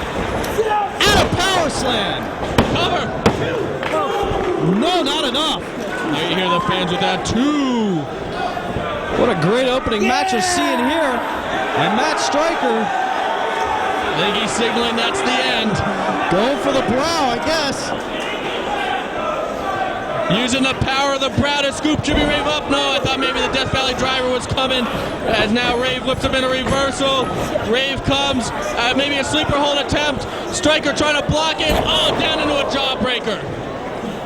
And a power slam. Cover. No, not enough. There you hear the fans with that too. What a great opening match we're seeing here. And Matt Striker. I think he's signaling that's the end. Going for the brow, I guess. Using the power of the brow to scoop Jimmy Rave up. No, I thought maybe the Death Valley driver was coming. As now Rave whips him in a reversal. Rave comes, maybe a sleeper hold attempt. Striker trying to block it. Oh, down into a jawbreaker.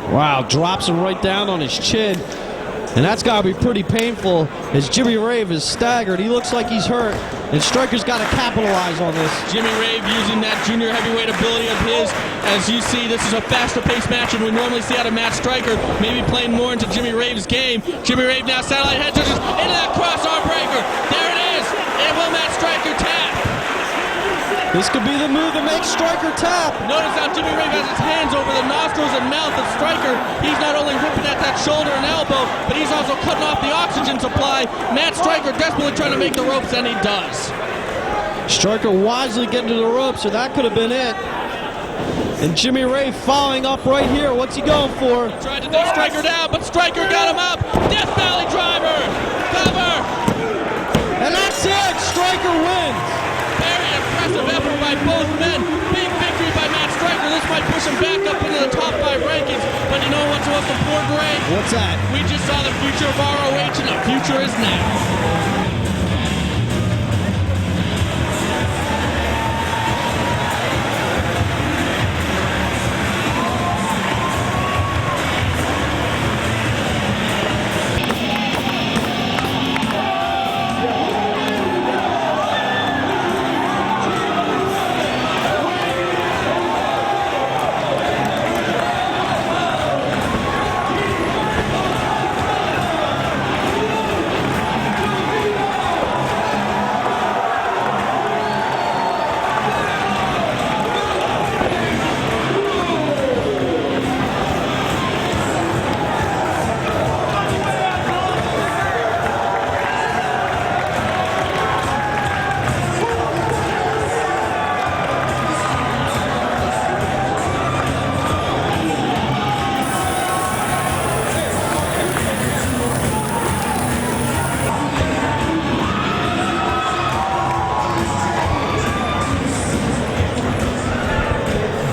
Wow, drops him right down on his chin. And that's got to be pretty painful as Jimmy Rave is staggered. He looks like he's hurt. And Striker's got to capitalize on this. Jimmy Rave using that junior heavyweight ability of his. As you see, this is a faster paced match than we normally see out of Matt Striker. Maybe playing more into Jimmy Rave's game. Jimmy Rave now satellite head touches into that crossarm breaker. There it is. And will Matt Striker tap? This could be the move that makes Striker tap. Notice how Jimmy Rave has his hands over the nostrils and mouth of Striker. He's not only ripping at that shoulder and elbow, but he's also cutting off the oxygen supply. Matt Striker desperately trying to make the ropes, and he does. Striker wisely getting to the ropes, so that could have been it. And Jimmy Rave following up right here. What's he going for? He tried to take Striker down, but Striker got him up. Death Valley driver. Cover. And that's it. Striker wins. Very impressive effort by both men. Big victory by Matt Striker. This might push him back up into the top 5 rankings. But you know what's most important, Ray? What's that? We just saw the future of ROH, and the future is now.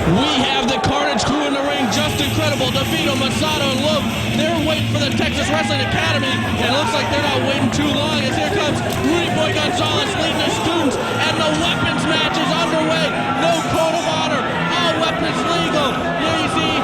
We have the Carnage crew in the ring. Just incredible. DeVito, Masato, and Loeb. They're waiting for the Texas Wrestling Academy. And it looks like they're not waiting too long as here comes Rudy Boy Gonzalez leading his students. And the weapons match is underway. No code of honor. All weapons legal. Here you see,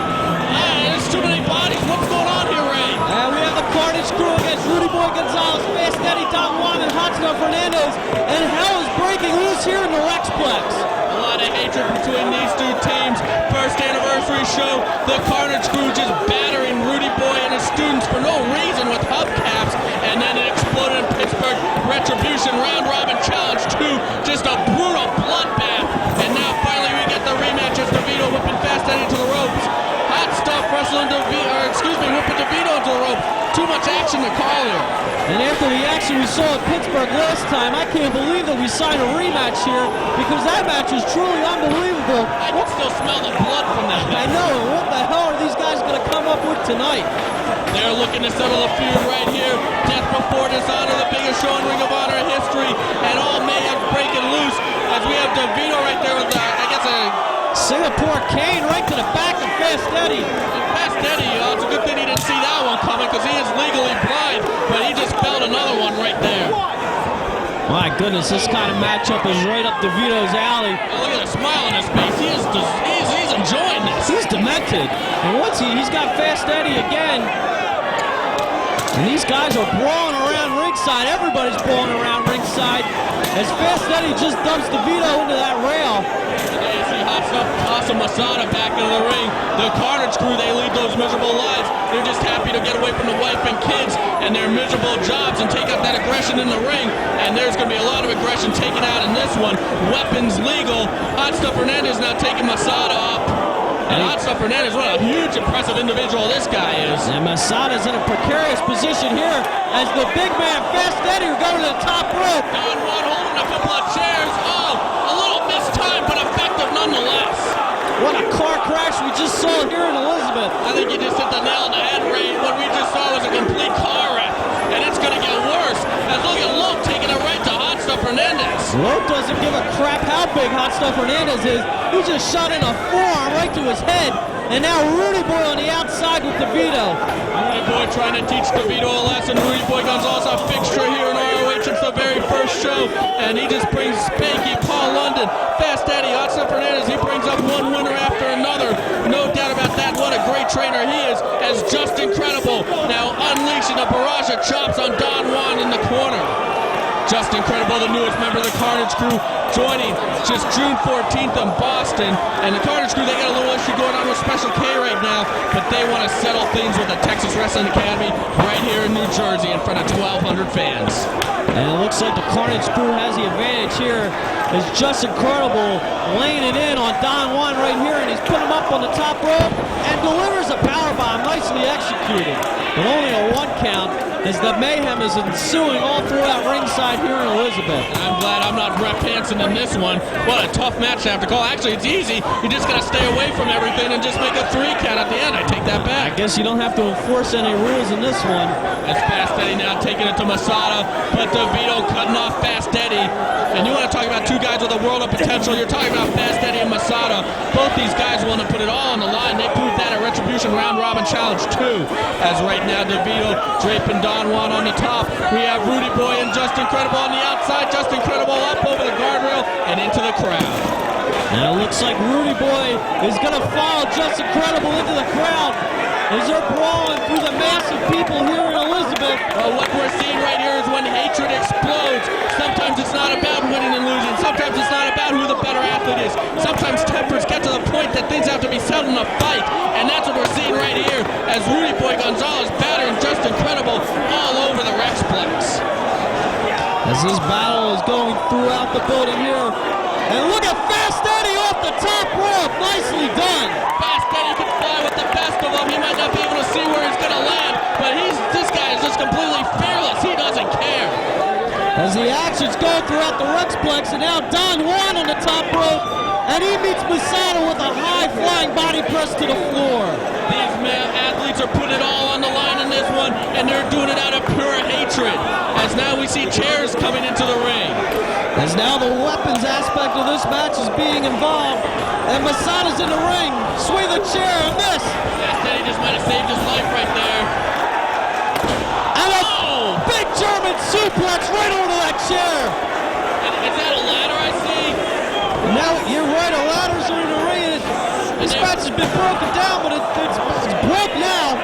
there's too many bodies. What's going on here, Ray? And we have the Carnage crew against Rudy Boy Gonzalez, Fast Eddie, Don Juan, and Hot Stuff Fernandez. And hell is breaking loose here in the Rexplex. A lot of hatred between these two teams. First anniversary show, the Carnage crew just battering Rudy Boy and his students for no reason with hubcaps, and then it exploded in Pittsburgh. Retribution round robin challenge 2, just a brutal bloodbath. And now finally we get the rematch as DeVito whipping Fast Eddie to the ropes. Hot Stuff wrestling whipping DeVito into the ropes. Too much action to call here. And after the action we saw at Pittsburgh last time, I can't believe that we signed a rematch here because that match was truly unbelievable. I can still smell the blood from that match. I know, and what the hell are these guys going to come up with tonight? They're looking to settle a feud right here. Death before Dishonor, the biggest show in Ring of Honor history, and all mayhem's breaking loose as we have DeVito right there with, I guess, a Singapore cane right to the back of Fast Eddie. Fast Eddie, it's a good thing he didn't see that one coming because he is legally blind, but he just felt another one right there. My goodness, this kind of matchup is right up DeVito's alley. Oh, look at the smile on his face. He's enjoying this. He's demented. And once he's got Fast Eddie again. And these guys are brawling around ringside. Everybody's brawling around ringside as Fast Eddie just dumps DeVito into that rail. Today you see Hot Stuff tossing Masada back into the ring. The Carnage crew, they lead those miserable lives. They're just happy to get away from the wife and kids and their miserable jobs and take out that aggression in the ring. And there's going to be a lot of aggression taken out in this one. Weapons legal. Hot Stuff Fernandez now taking Masada up. And Hot Stuff Fernandez, what a huge, impressive individual this guy is. And Masada's in a precarious position here as the big man, Fast Eddie, are going to the top rope. Don Juan holding a couple of chairs. Oh, a little mistimed, but effective nonetheless. What a car crash we just saw here in Elizabeth. I think you just hit the nail on the head, Ray. What we just saw was a complete car wreck, and it's going to get worse. And look at Loeb taking it right to Hot Stuff Fernandez. Loeb doesn't give a crap how big Hot Stuff Fernandez is. He just shot in a forearm right to his head. And now Rudy Boy on the outside with DeVito. Rudy Boy trying to teach DeVito a lesson. Rudy Boy Gonzalez a fixture here in ROH. It's the very first show. And he just brings Spanky, Paul London, Fast Eddie, Hot Stuff Fernandez. He brings up one winner after another. No doubt about that. What a great trainer he is. As Just Incredible now unleashing a barrage of chops on Don Juan in the corner. Just Incredible, the newest member of the Carnage crew, joining just June 14th in Boston. And the Carnage crew, they got a little issue going on with Special K right now, but they want to settle things with the Texas Wrestling Academy right here in New Jersey in front of 1,200 fans. And it looks like the Carnage crew has the advantage here. It's Just Incredible laying it in on Don Juan right here, and he's put him up on the top rope and delivers a powerbomb, nicely executed. But only a 1 count as the mayhem is ensuing all throughout ringside here in Elizabeth. I'm glad I'm not Brett Hansen in this one. What a tough match to have to call. Actually, it's easy. You just got to stay away from everything and just make a 3 count at the end. I take that back. I guess you don't have to enforce any rules in this one. That's Fast Eddie now taking it to Masada, but DeVito cutting off Fast Eddie. And you want to talk about two guys with a world of potential. You're talking about Fast Eddie and Masada. Both these guys want to put it all on the line. They proved that at Retribution Round Robin Challenge 2. As right now, DeVito draping Don Juan on the top. We have Rudy Boy and Just Incredible on the outside. Just Incredible up over the guardrail and into the crowd. Now it looks like Rudy Boy is going to follow Just Incredible into the crowd as they're brawling through the massive people here in Elizabeth. Well, what we're seeing right here is when hatred explodes. Sometimes it's not about winning and losing. Sometimes it's not about who the better athlete is. Sometimes tempers get to the point that things have to be settled in a fight. And that's what we're seeing right here as Rudy Boy Gonzalez battering Just Incredible all over the Rexplex. As this battle is going throughout the building here. And look at Fast Eddie off the top rope. Nicely done. Fast Eddie can fly with the best of them. He might not be able to see where he's going to land, but this guy is just completely fearless. He doesn't care. As the actions go throughout the Rexplex, and now Don Juan on the top rope, and he meets Masada with a high-flying body press to the floor. These athletes are putting it all on the line in this one, and they're doing it out of pure hatred. As now we see chairs coming into the ring. As now the weapons aspect of this match is being involved. And Masada's in the ring. Swing the chair and this. He just might have saved his life right there. And a big German suplex right over that chair. Is that a ladder I see? Now, you're right, a ladder's in the ring. And this match has been broken down, but it's broke now.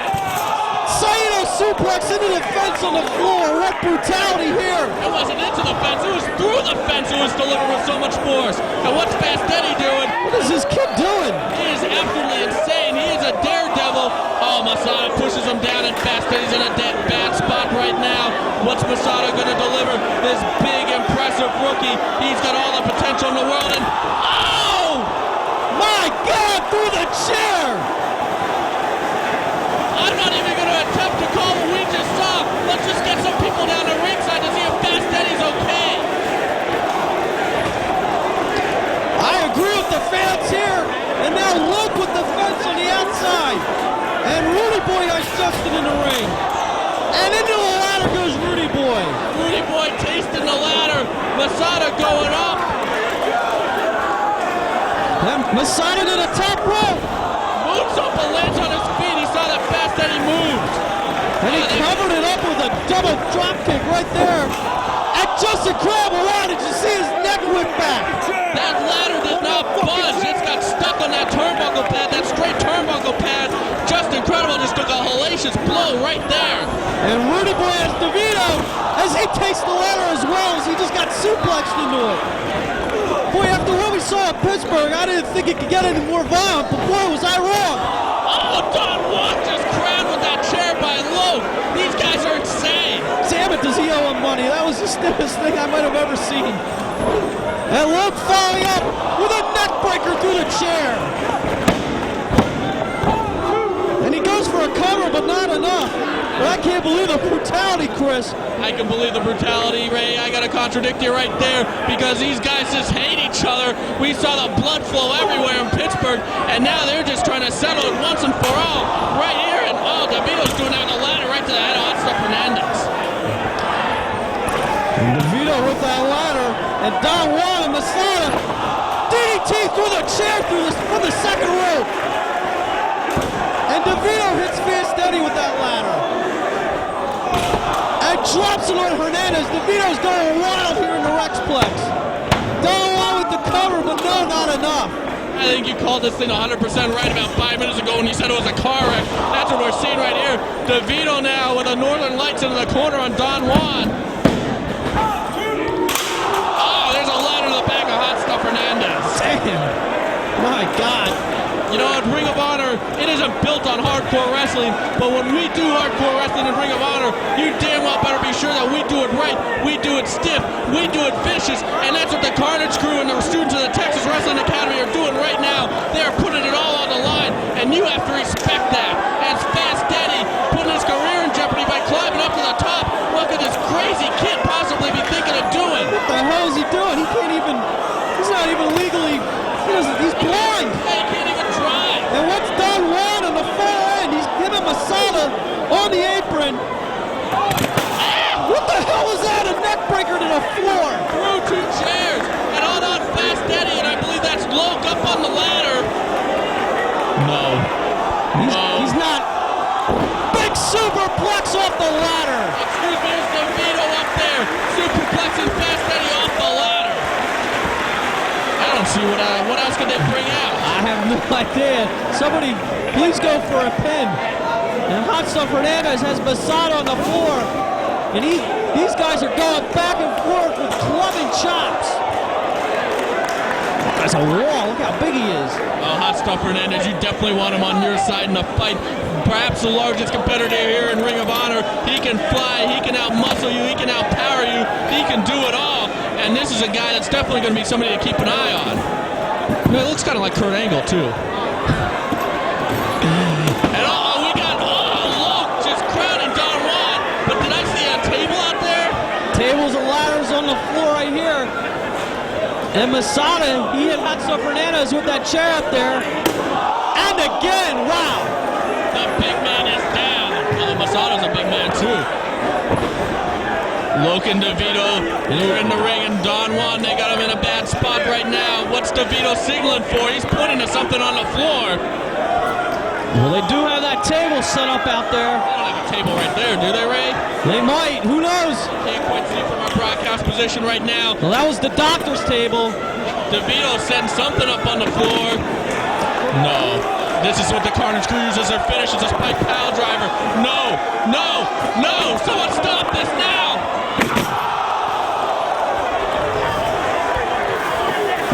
Saito suplex into the fence on the floor. What brutality here. It wasn't into the fence, it was through the fence. It was delivered with so much force. And what's Fast Eddie doing? What is this kid doing? He is absolutely insane. He is a daredevil. Oh, Masada pushes him down, and Fast Eddie's in a bad spot right now. What's Masada going to deliver? This big, impressive rookie. He's got all the potential in the world, and oh! My God, through the chair! I'm not even going to attempt to call what we just saw. Let's just get some people down the ringside to see if Fast Eddie's okay. I agree with the fans here. And now Luke with the fence on the outside. And Rudy Boy has Justin in the ring. And into the ladder goes Rudy Boy. Rudy Boy tasting the ladder. Masada going up. And Masada to the top rope. Moves up and lands on his feet. He saw that Fast Eddie moved. And he covered it up with a double drop kick right there. And Justin grabbed around. Did you see his neck whip back? That ladder did not budge. It's got stuck on that turnbuckle pad, that straight turnbuckle pad. Just incredible. Just took a hellacious blow right there. And Rudy Boy has DeVito as he takes the ladder as well as he just got suplexed into it. Boy, after what we saw at Pittsburgh, I didn't think it could get any more violent, but boy, was I wrong. Oh, Don Juan just grabbed with that chair by Luke. These guys are insane. Damn it, does he owe him money? That was the stiffest thing I might have ever seen. And Luke following up with a neck breaker through the chair. And he goes for a cover, but not enough. But I can't believe the brutality, Chris. I can believe the brutality, Ray. I gotta contradict you right there because these guys just hate each other. We saw the blood flow everywhere in Pittsburgh, and now they're just trying to settle it once and for all. Right here, and oh, DeVito's doing that on the ladder right to the head of Hot Stuff Hernandez. And DeVito with that ladder, and Don Juan and Masada DDT through the chair from the second rope. And DeVito hits Fast Eddie with that ladder. And drops it on Hernandez. DeVito's going wild here in the Rexplex. Don Juan with the cover, but no, not enough. I think you called this thing 100% right about 5 minutes ago when you said it was a car wreck. That's what we're seeing right here. DeVito now with the Northern Lights into the corner on Don Juan. Oh, there's a ladder to the back of Hot Stuff Hernandez. Damn. My God. You know, at Ring of Honor, it isn't built on hardcore wrestling, but when we do hardcore wrestling in Ring of Honor, you damn well better be sure that we do it right, we do it stiff, we do it vicious, and that's what the Carnage crew and the students of the Texas Wrestling Academy are doing right now. They are putting it all on the line, and you have to respect that. As Fast Eddie putting his career in jeopardy by climbing up to the top, what could this crazy kid possibly be thinking of doing? What the hell is he doing? He can't even, he's not even legally, he's blind. He can't even drive. And what's Don Juan on the far end? He's giving Masada on the apron. What the hell was that? A neck breaker to the floor. Through two chairs. And on Fast Eddie, and I believe that's Luke up on the ladder. No. He's not. Big superplex off the ladder. Excuse me, there's DeVito up there. Superplexing Fast Eddie off the ladder. I don't see what else could they bring out. I have no idea. Somebody, please go for a pin. And Hot Stuff Hernandez has Masada on the floor. And these guys are going back and forth with clubbing chops. That's a wall. Look how big he is. Oh, Hot Stuff Hernandez, you definitely want him on your side in the fight. Perhaps the largest competitor here in Ring of Honor. He can fly, he can out-muscle you, he can out-power you, he can do it all. And this is a guy that's definitely going to be somebody to keep an eye on. You know, it looks kind of like Kurt Angle, too. And we got Luke just crowding Don Juan. But did I see a table out there? Tables and ladders on the floor right here. And Masada, he hit Hot Stuff Hernandez with that chair up there. And again, wow. The big man is down. Well, Masada's a big man, too. Choking DeVito, and we're in the ring, and Don Juan, they got him in a bad spot right now. What's DeVito signaling for? He's pointing to something on the floor. Well, they do have that table set up out there. They don't have a table right there, do they, Ray? They might. Who knows? Can't quite see from our broadcast position right now. Well, that was the doctor's table. DeVito setting something up on the floor. No. This is what the Carnage Crew uses their finish. It's a spike pile driver. No, no, no! Someone stop this now!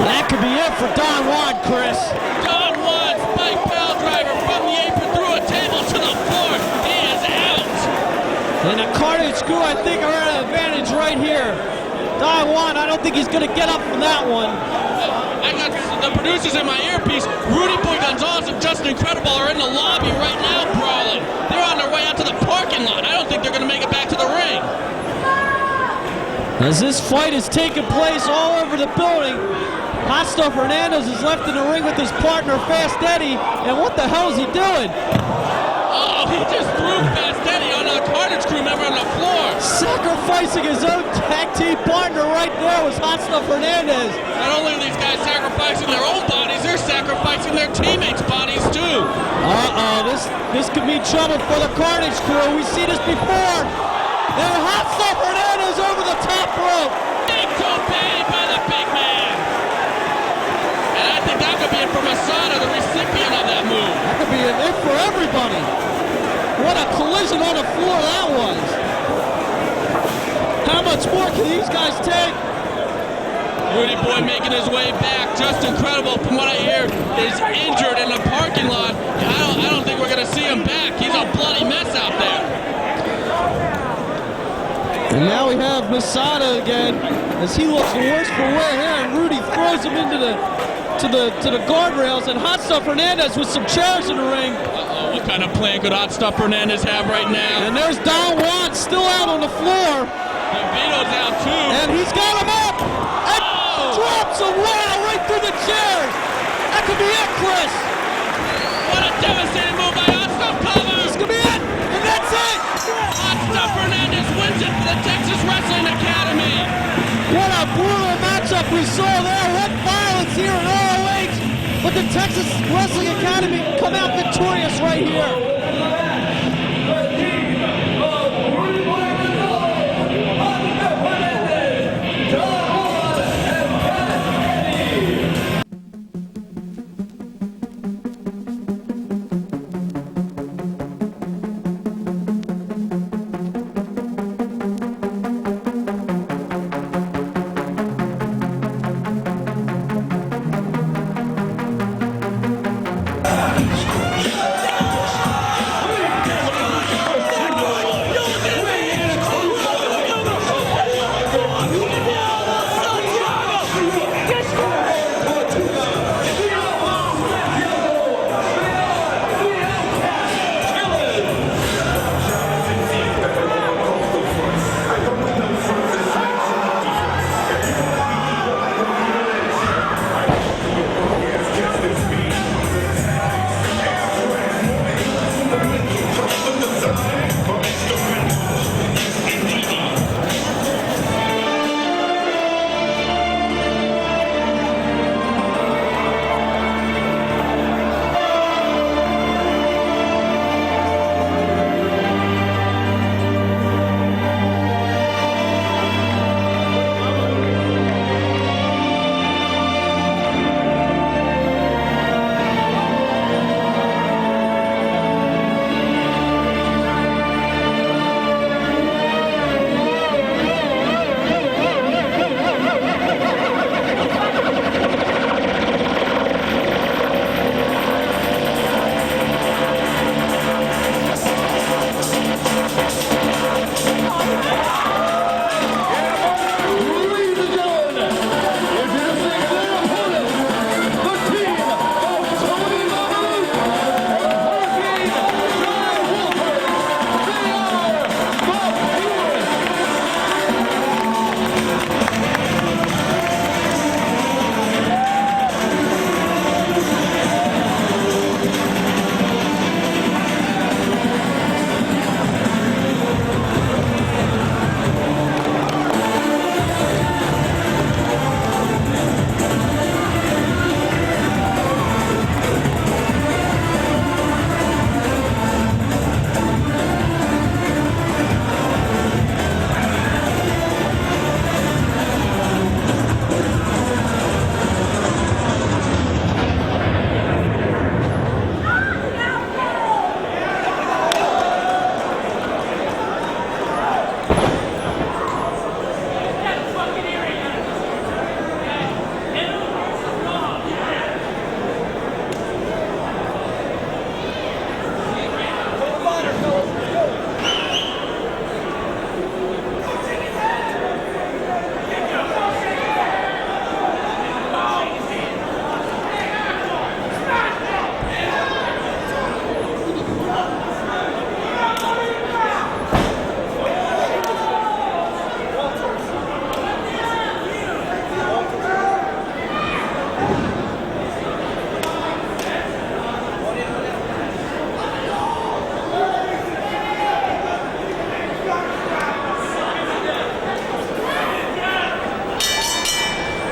That could be it for Don Juan, Chris. Don Juan, spike pile driver from the apron through a table to the floor. He is out. And the Carnage Crew, I think, are at an advantage right here. Don Juan, I don't think he's going to get up from that one. I got the producers in my earpiece. Rudy Boy Gonzalez and Justin Incredible are in the lobby right now brawling. They're on their way out to the parking lot. I don't think they're going to make it back to the ring. As this fight is taking place all over the building, Hot Stuff Hernandez is left in the ring with his partner, Fast Eddie. And what the hell is he doing? Oh, he just threw Fast Eddie on a Carnage Crew member on the floor. Sacrificing his own tag team partner right there was Hot Stuff Hernandez. Not only are these guys sacrificing their own bodies, they're sacrificing their teammates' bodies too. This could be trouble for the Carnage Crew. We've seen this before. And Hot Stuff Hernandez over the top rope. Big toe by the big man. And I think that could be it for Masada, the recipient of that move. That could be an it for everybody. What a collision on the floor that was. How much more can these guys take? Rudy Boy making his way back. Just Incredible, from what I hear, is injured in the parking lot. I don't think we're going to see him back. He's a bloody mess out there. And now we have Masada again, as he looks worse for wear here, and Rudy throws him into the guardrails, and Hot Stuff Hernandez with some chairs in the ring. Uh-oh, what kind of plan could Hot Stuff Hernandez have right now? And there's Don Juan still out on the floor. DeVito's out too. And he's got him up! And drops him right through the chairs! That could be it, Chris! What a devastating move by Hot Stuff Cover! This could be it! And that's it! Hot Stuff Hernandez wins it for the Texas Wrestling Academy! What a brutal matchup we saw there! What violence here in ROH! But the Texas Wrestling Academy come out victorious right here!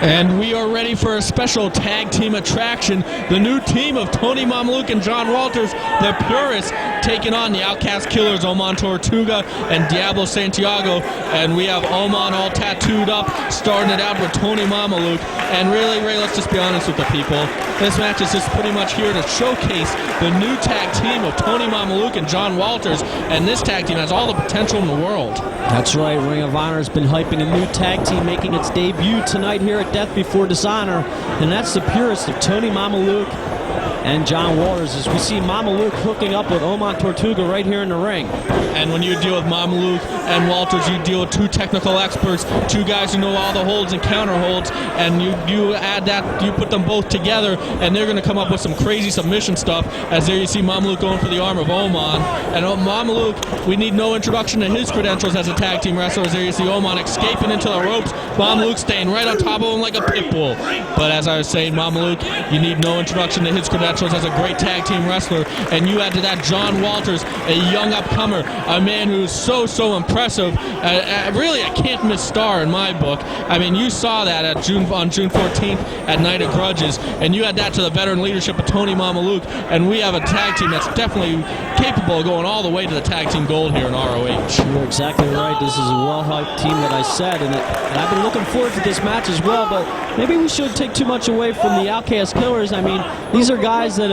And we are ready for a special tag team attraction. The new team of Tony Mamaluke and John Walters, the Purists, taking on the Outcast Killers, Oman Tortuga and Diablo Santiago. And we have Oman all tattooed up, starting it out with Tony Mamaluke. And really, Ray, let's just be honest with the people. This match is just pretty much here to showcase the new tag team of Tony Mamaluke and John Walters. And this tag team has all the potential in the world. That's right. Ring of Honor has been hyping a new tag team making its debut tonight here at Death Before Dishonor, and that's the Purist of Tony Mamaluke and John Walters, as we see Mamaluke hooking up with Oman Tortuga right here in the ring. And when you deal with Mamaluke and Walters, you deal with two technical experts, two guys who know all the holds and counter holds, and you add that, you put them both together, and they're going to come up with some crazy submission stuff. As there you see Mamaluke going for the arm of Oman. And Mamaluke, we need no introduction to his credentials as a tag team wrestler. As there you see Oman escaping into the ropes, Mamaluke staying right on top of him like a pit bull. But as I was saying, Mamaluke, you need no introduction to his credentials as a great tag team wrestler. And you add to that John Walters, a young upcomer, a man who's so impressive, really a can't miss star in my book. I mean, you saw that on June 14th at Night of Grudges, and you add that to the veteran leadership of Tony Mamaluke, and we have a tag team that's definitely capable of going all the way to the tag team gold here in ROH. You're exactly right. This is a well-hyped team that I said, and I've been looking forward to this match as well, but maybe we shouldn't take too much away from the Outcast Killers. I mean, these are guys that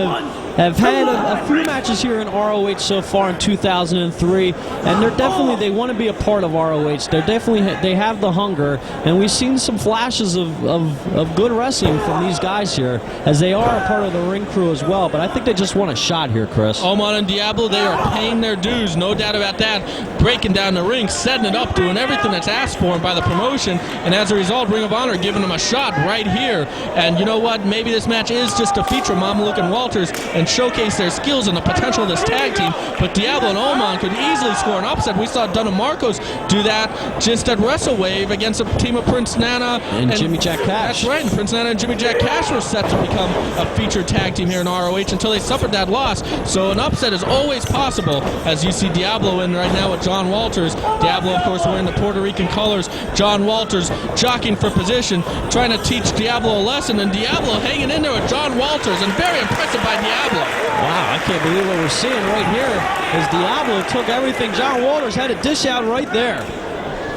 have had a few matches here in ROH so far in 2003, and they want to be a part of ROH. They have the hunger, and we've seen some flashes of good wrestling from these guys here, as they are a part of the ring crew as well, but I think they just want a shot here, Chris. Oman and Diablo, they are paying their dues, no doubt about that, breaking down the ring, setting it up, doing everything that's asked for by the promotion, and as a result, Ring of Honor giving them a shot right here. And you know what, maybe this match is just to feature Mamaluke and Walters and showcase their skills and the potential of this tag team, but Diablo and Oman could easily score an upset. We saw Dunham Marcos do that just at WrestleWave against a team of Prince Nana and Jimmy Jack Cash. That's right, and Prince Nana and Jimmy Jack Cash were set to become a featured tag team here in ROH until they suffered that loss. So an upset is always possible, as you see Diablo in right now with John Walters. Diablo, of course, wearing the Puerto Rican colors. John Walters jockeying for position, trying to teach Diablo a lesson, and Diablo hanging in there with John Walters, and very impressive by Diablo. Wow, I can't believe what we're seeing right here, as Diablo took everything John Walters had to dish out right there.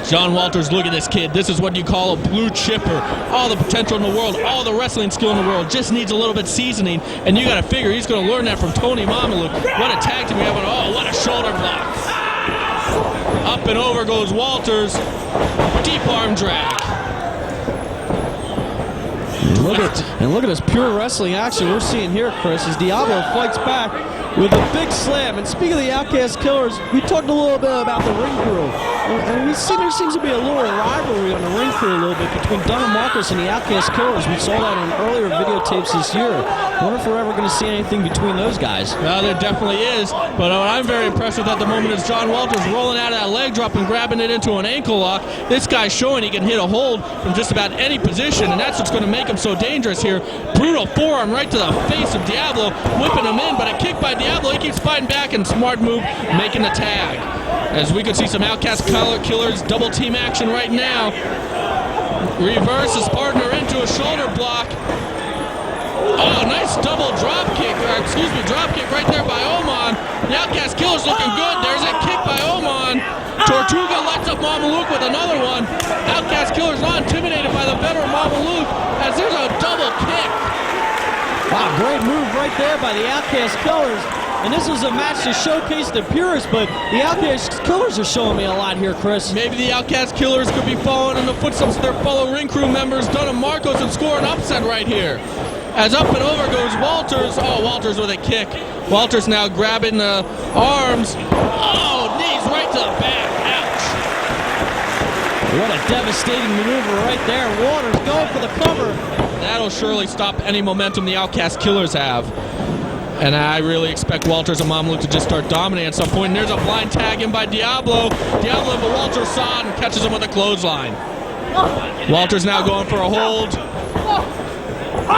John Walters, look at this kid. This is what you call a blue chipper. All the potential in the world, all the wrestling skill in the world, just needs a little bit seasoning, and you got to figure he's going to learn that from Tony Mamaluke. What a tag team we have. Oh, what a shoulder block. Up and over goes Walters. Deep arm drag. Look at this pure wrestling action we're seeing here, Chris, as Diablo fights back with a big slam. And speaking of the Outcast Killers, we talked a little bit about the ring crew, and we see there seems to be a little rivalry on the ring crew a little bit between Dunham Marcos and the Outcast Killers. We saw that in earlier videotapes this year. I wonder if we're ever going to see anything between those guys. Well, there definitely is, but what I'm very impressed with at the moment is John Walters rolling out of that leg drop and grabbing it into an ankle lock. This guy's showing he can hit a hold from just about any position, and that's what's going to make him so dangerous here. Brutal forearm right to the face of Diablo, whipping him in, but a kick by Diablo. He keeps fighting back, and smart move, making the tag. As we could see some Outcast Killers double team action right now. Reverse his partner into a shoulder block. Oh, nice double drop kick, drop kick right there by Oman. The Outcast Killers looking good. There's a kick by Oman. Tortuga lights up Mamaluke with another one. Outcast Killers not intimidated by the veteran Mamaluke, as there's a double kick. Wow, great move right there by the Outcast Killers. And this was a match to showcase the Purists, but the Outcast Killers are showing me a lot here, Chris. Maybe the Outcast Killers could be following in the footsteps of their fellow ring crew members, Dunham Marcos, and score an upset right here. As up and over goes Walters. Oh, Walters with a kick. Walters now grabbing the arms. Oh, knees right to the back. Ouch. What a devastating maneuver right there. Walters going for the cover. That'll surely stop any momentum the Outcast Killers have. And I really expect Walters and Mamaluke to just start dominating at some point. And there's a blind tag in by Diablo. Diablo, but Walters saw it and catches him with a clothesline. Walters now going for a hold.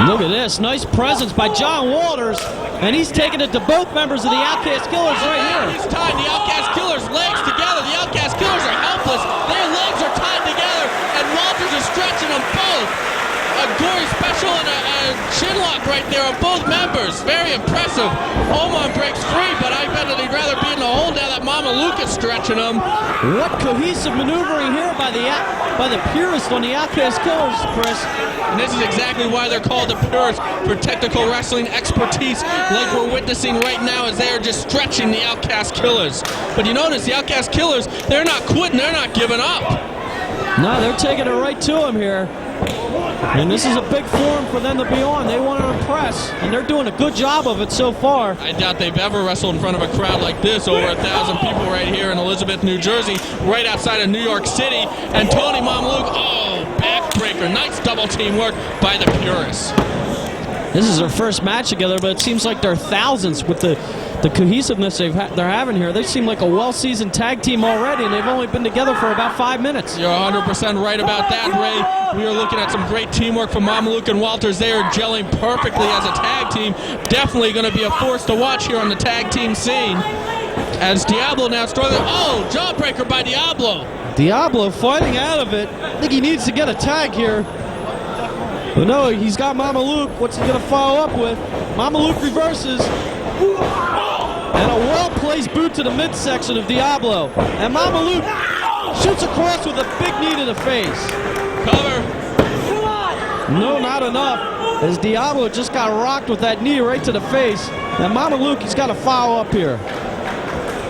Look at this. Nice presence by John Walters. And he's taking it to both members of the Outcast Killers right here. He's tying the Outcast Killers' legs together. The Outcast Killers are helpless. Their legs are tied together. And Walters is stretching them both. Enzuigiri special and a chin lock right there on both members. Very impressive. Oman breaks free, but I bet that he'd rather be in the hole now that Mama Luke is stretching him. What cohesive maneuvering here by the purists on the Outcast Killers, Chris. And this is exactly why they're called the purists, for technical wrestling expertise, like we're witnessing right now as they are just stretching the Outcast Killers. But you notice the Outcast Killers, they're not quitting, they're not giving up. No, they're taking it right to him here. And this is a big forum for them to be on. They want to impress, and they're doing a good job of it so far. I doubt they've ever wrestled in front of a crowd like this. Over 1,000 people right here in Elizabeth, New Jersey, right outside of New York City. And Tony Mamluke, oh, backbreaker. Nice double team work by the purists. This is their first match together, but it seems like they're thousands with the cohesiveness they're having here. They seem like a well-seasoned tag team already, and they've only been together for about 5 minutes. You're 100% right about that, Ray. We are looking at some great teamwork from Mamluke and Walters. They are gelling perfectly as a tag team. Definitely going to be a force to watch here on the tag team scene. As Diablo now struggling. Oh, jawbreaker by Diablo. Diablo fighting out of it. I think he needs to get a tag here. But no, he's got Mamluke. What's he going to follow up with? Mamluke reverses. And a well-placed boot to the midsection of Diablo. And Mamluke shoots across with a big knee to the face. Cover. No, not enough. As Diablo just got rocked with that knee right to the face. And Mamluke, he's got to follow up here.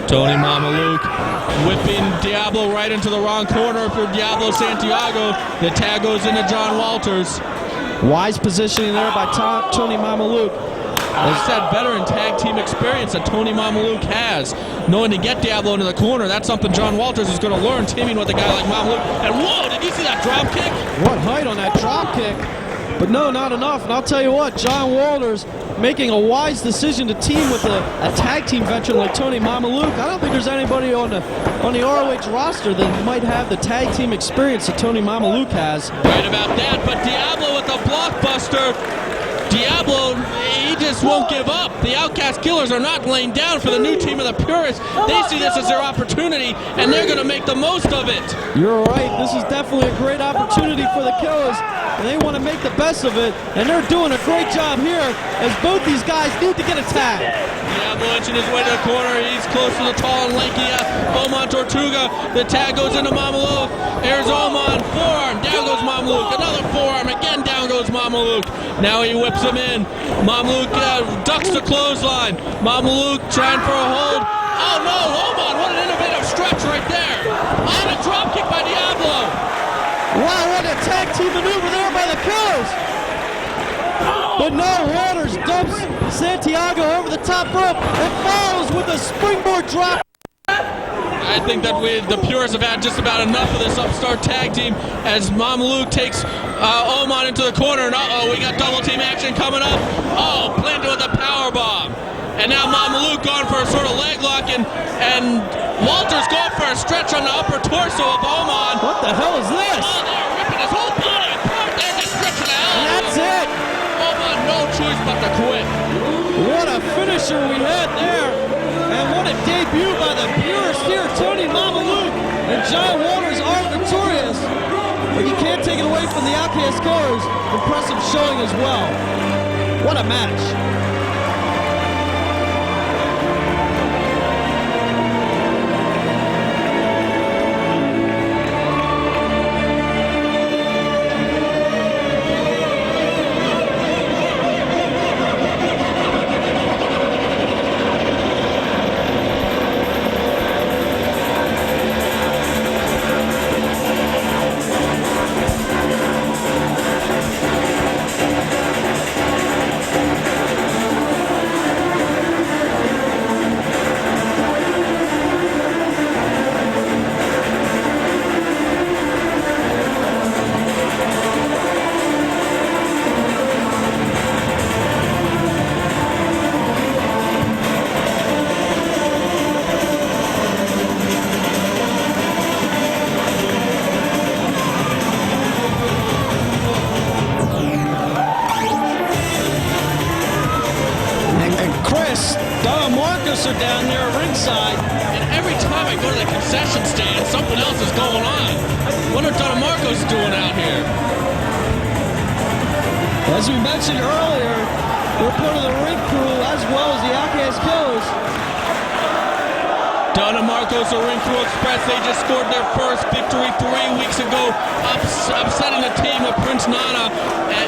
Tony Mamluke whipping Diablo right into the wrong corner for Diablo Santiago. The tag goes into John Walters. Wise positioning there by Tony Mamluke. As I said, veteran tag team experience that Tony Mamluke has. Knowing to get Diablo into the corner, that's something John Walters is going to learn, teaming with a guy like Mamluke. And whoa, did you see that drop kick? What height on that drop kick. But no, not enough. And I'll tell you what, John Walters making a wise decision to team with a tag team veteran like Tony Mamluke. I don't think there's anybody on the ROH roster that might have the tag team experience that Tony Mamluke has. Right about that, but Diablo with the blockbuster. Diablo, he just won't give up. The Outcast Killers are not laying down for the new team of the Purists. They see this as their opportunity, and they're going to make the most of it. You're right. This is definitely a great opportunity for the Killers, and they want to make the best of it, and they're doing a great job here as both these guys need to get a tag. Diablo inching his way to the corner. He's close to the tall and lanky Oman Tortuga. The tag goes into Mamluke. Here's Oman. Forearm. Down goes Mamluke. Another forearm. Again, down goes Mamluke. Now he whips him in. Mamluke ducks the clothesline. Mamluke trying for a hold. Oh no, Oman, what an innovative stretch right there. On a drop kick by Diablo. Wow, what a tag team maneuver there by the Killers. But no, Walters dumps Santiago over the top rope and follows with a springboard drop. I think that the Purists have had just about enough of this upstart tag team as Mamluke takes Oman into the corner. And uh-oh, we got double team action coming up. Oh, planted with a power bomb. And now Mamluke going for a sort of leg lock, and Walters going for a stretch on the upper torso of Oman. What the hell is this? Oh, they're ripping his whole body apart. They're just stretching it out. And that's it. Oman, no choice but to quit. What a finisher we had there. And what a debut by the purist here. Tony Mamluke and John Walters are victorious. But you can't take it away from the Outcast Killers. Impressive showing as well. What a match. Are down there ringside, and every time I go to the concession stand, something else is going on. What are Don Marcos doing out here? As we mentioned earlier, they're part of the ring crew as well as the Outcast Killers. Don and Marcos, the Ring Crew Express, they just scored their first victory 3 weeks ago, upsetting the team of Prince Nana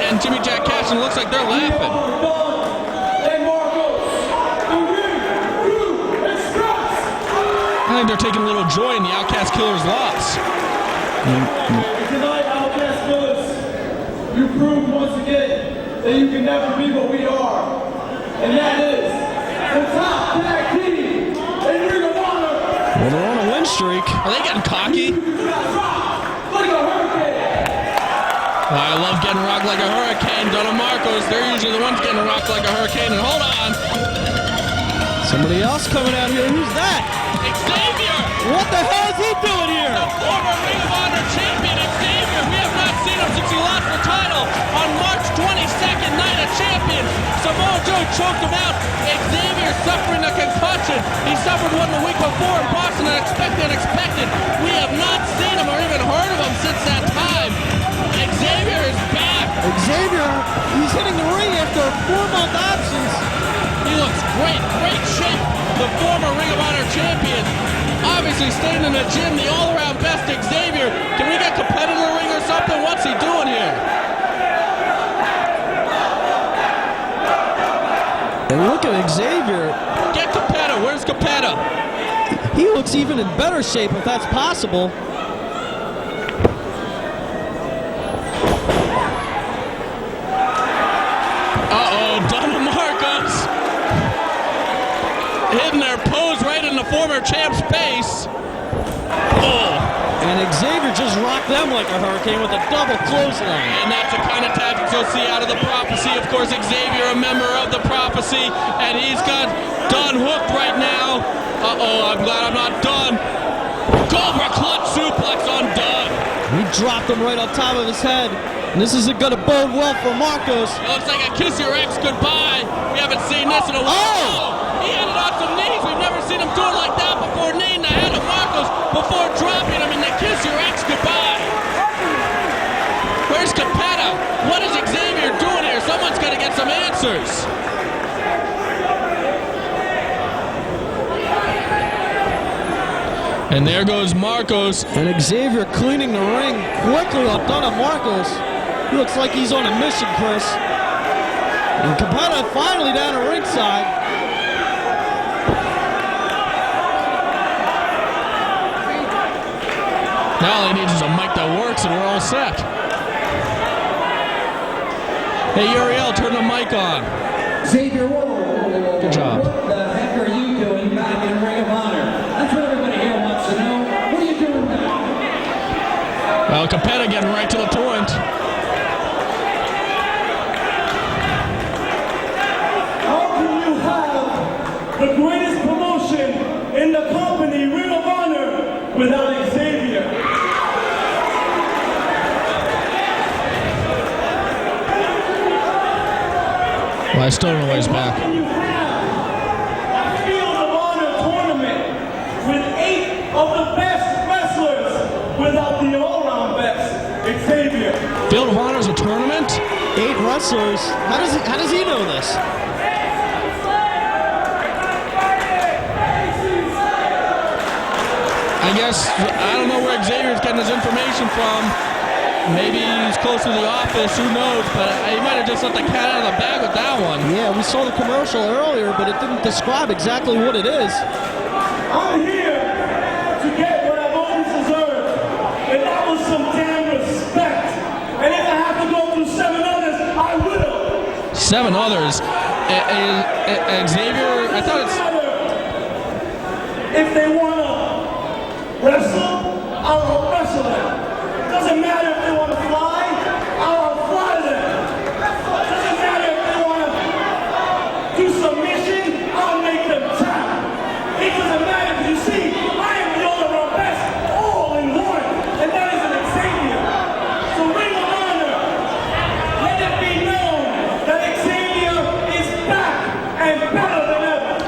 and Jimmy Jack Cash, and it looks like they're laughing. I think they're taking a little joy in the Outcast Killers' loss. Tonight, Outcast Killers, you proved once again that you can never be what we are. And that is the top tag team in Ring of Honor. Well, they're on a win streak. Are they getting cocky? Like a hurricane. I love getting rocked like a hurricane. Don and Marcos, they're usually the ones getting rocked like a hurricane. And hold on. Somebody else coming out here. Who's that? Xavier! What the hell is he doing here? The former Ring of Honor champion, Xavier. We have not seen him since he lost the title on March 22nd, Night of Champions. Samoa Joe choked him out. Xavier suffering a concussion. He suffered one the week before in Boston, unexpected. We have not seen him or even heard of him since that time. Xavier is back. Xavier, he's hitting the ring after a 4-month absence. He looks great shape. The former Ring of Honor champion. Obviously staying in the gym, the all-around best Xavier. Can we get competitor ring or something? What's he doing here? And look at Xavier. Get Capetta. Where's Capetta? He looks even in better shape if that's possible. Don Marcos hitting their pose right in the former champ's face. And Xavier just rocked them like a hurricane with a double clothesline. And that's the kind of tactics you'll see out of the Prophecy. Of course, Xavier, a member of the Prophecy, and he's got Don hooked right now. I'm glad I'm not done. Cobra clutch suplex on Don. He dropped him right on top of his head. And this isn't going to bode well for Marcos. It looks like a kiss your ex goodbye. We haven't seen this in a while. He ended on some knees. We've never seen him do it like that before. Kneeing the head of Marcos before dropping him in the kiss your ex goodbye. Where's Capetta? What is Xavier doing here? Someone's got to get some answers. And there goes Marcos. And Xavier cleaning the ring quickly up Don Marcos. He looks like he's on a mission, Chris. And Capetta finally down at ringside. Now all he needs is a mic that works and we're all set. Hey, Uriel, turn the mic on. Xavier, whoa. Good job. What the heck are you doing back in Ring of Honor? That's what everybody here wants to know. What are you doing now? Well, Capetta getting right to the point. How can you have the greatest promotion in the company, Ring of Honor, without Xavier? Well, I still don't know why he's back. How can you have a Field of Honor tournament with 8 of the best wrestlers without the all-around best, Xavier? Field of Honor is a tournament? 8 wrestlers. How does he know this? I guess, I don't know where Xavier's getting his information from. Maybe he's close to the office, who knows, but he might have just let the cat out of the bag with that one. Yeah, we saw the commercial earlier, but it didn't describe exactly what it is. I'm here to get what I've always deserved, and that was some damn respect. And if I have to go through 7 others, I will. 7 others. Xavier, I thought it's... If they want to wrestle, I'll wrestle them. Doesn't matter if they want to fly, I'll fly them. Doesn't matter if they want to do submission, I'll make them tap. It doesn't matter because you see, I am the all-around best, all in one, and that is an Xavier. So Ring of Honor, let it be known that Xavier is back and better than ever.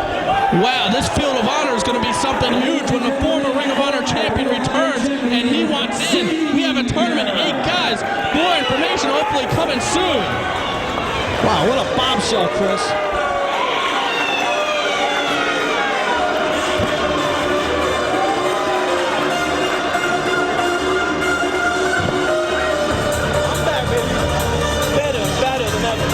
Wow, this Field of Honor is going to be something huge when the former Ring of Honor champion returns and he wants in. We have a tournament, 8 guys. More information hopefully coming soon. Wow, what a bombshell, Chris. I'm back, baby. Better than ever.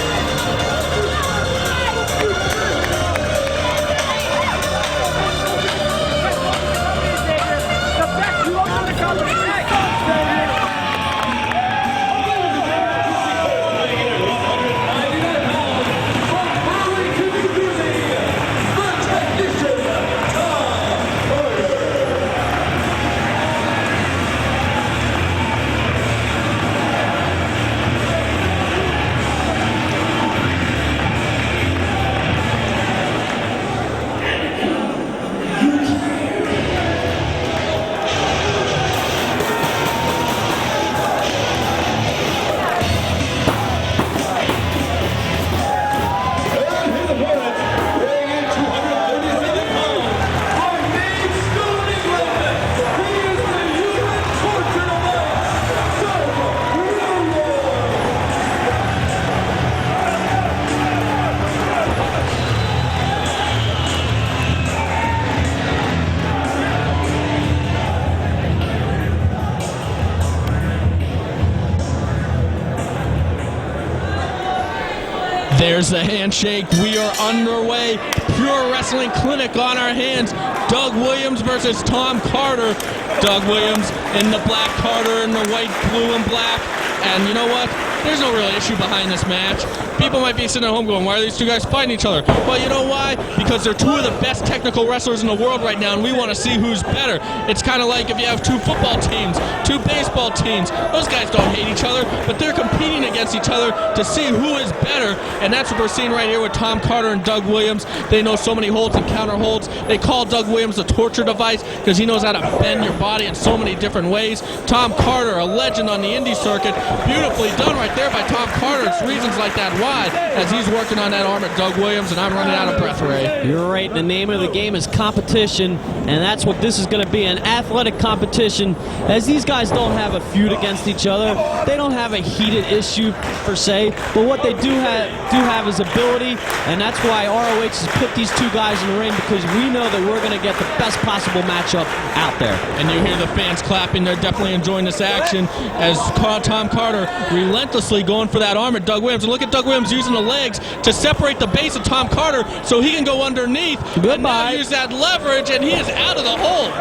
There's the handshake. We are underway. Pure Wrestling Clinic on our hands. Doug Williams versus Tom Carter. Doug Williams in the black, Carter in the white, blue, and black. And you know what? There's no real issue behind this match. People might be sitting at home going, why are these two guys fighting each other? Well, you know why? Because they're two of the best technical wrestlers in the world right now, and we want to see who's better. It's kind of like if you have two football teams, two baseball teams. Those guys don't hate each other, but they're competing against each other to see who is better, and that's what we're seeing right here with Tom Carter and Doug Williams. They know so many holds and counter holds. They call Doug Williams the torture device because he knows how to bend your body in so many different ways. Tom Carter, a legend on the indie circuit. Beautifully done right there by Tom Carter. It's reasons like that why, as he's working on that arm at Doug Williams, and I'm running out of breath, Ray. You're right. The name of the game is competition, and that's what this is going to be, an athletic competition, as these guys don't have a feud against each other. They don't have a heated issue, per se, but what they do have is ability, and that's why ROH has put these two guys in the ring, because we know that we're going to get the best possible matchup out there. And you hear the fans clapping. They're definitely enjoying this action as Tom Carter relentlessly going for that arm at Doug Williams. And look at Doug Williams using the legs to separate the base of Tom Carter so he can go underneath. Goodbye. And now use that leverage, and he is out of the hold.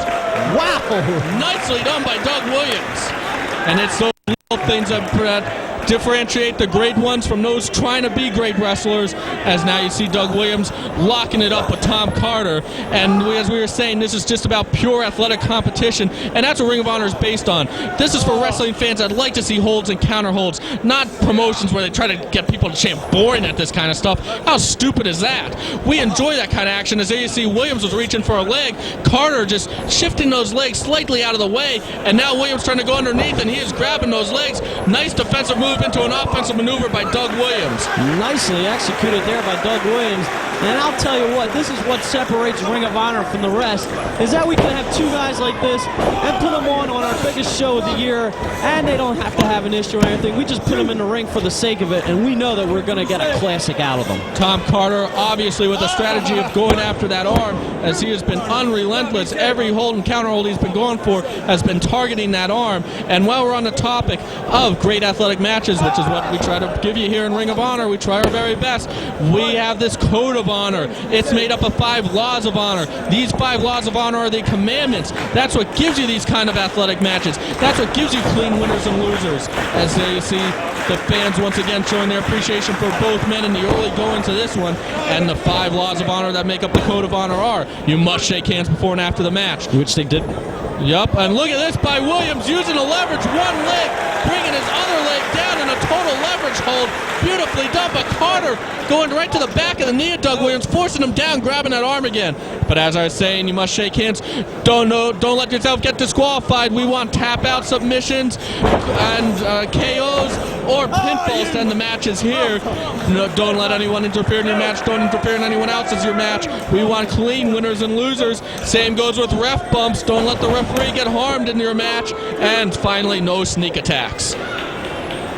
Wow! Nicely done by Doug Williams. And it's those little things that differentiate the great ones from those trying to be great wrestlers, as now you see Doug Williams locking it up with Tom Carter. And as we were saying, this is just about pure athletic competition, and that's what Ring of Honor is based on. This is for wrestling fans that like to see holds and counter holds, not promotions where they try to get people to chant boring at this kind of stuff. How stupid is that? We enjoy that kind of action, as there you see Williams was reaching for a leg, Carter just shifting those legs slightly out of the way, and now Williams trying to go underneath, and he is grabbing those legs. Nice defensive move into an offensive maneuver by Doug Williams. Nicely executed there by Doug Williams. And I'll tell you what, this is what separates Ring of Honor from the rest, is that we can have two guys like this and put them on our biggest show of the year, and they don't have to have an issue or anything. We just put them in the ring for the sake of it, and we know that we're going to get a classic out of them. Tom Carter, obviously with a strategy of going after that arm, as he has been unrelentless. Every hold and counter hold he's been going for has been targeting that arm. And while we're on the topic of great athletic matches, which is what we try to give you here in Ring of Honor, we try our very best. We have this code of honor. It's made up of 5 laws of honor. These 5 laws of honor are the commandments. That's what gives you these kind of athletic matches. That's what gives you clean winners and losers. As you see the fans once again showing their appreciation for both men in the early going to this one. And the 5 laws of honor that make up the code of honor are: you must shake hands before and after the match. Which they did. Yup, and look at this by Williams using the leverage, one leg, bringing his other leg down in a total leverage hold. Beautifully done, but Carter going right to the back of the knee of Doug Williams, forcing him down, grabbing that arm again. But as I was saying, you must shake hands. Don't let yourself get disqualified. We want tap-out submissions and KOs or pinfalls to end the matches here. No, don't let anyone interfere in your match. Don't interfere in anyone else's your match. We want clean winners and losers. Same goes with ref bumps. Don't let the referee get harmed in your match. And finally, no sneak attacks.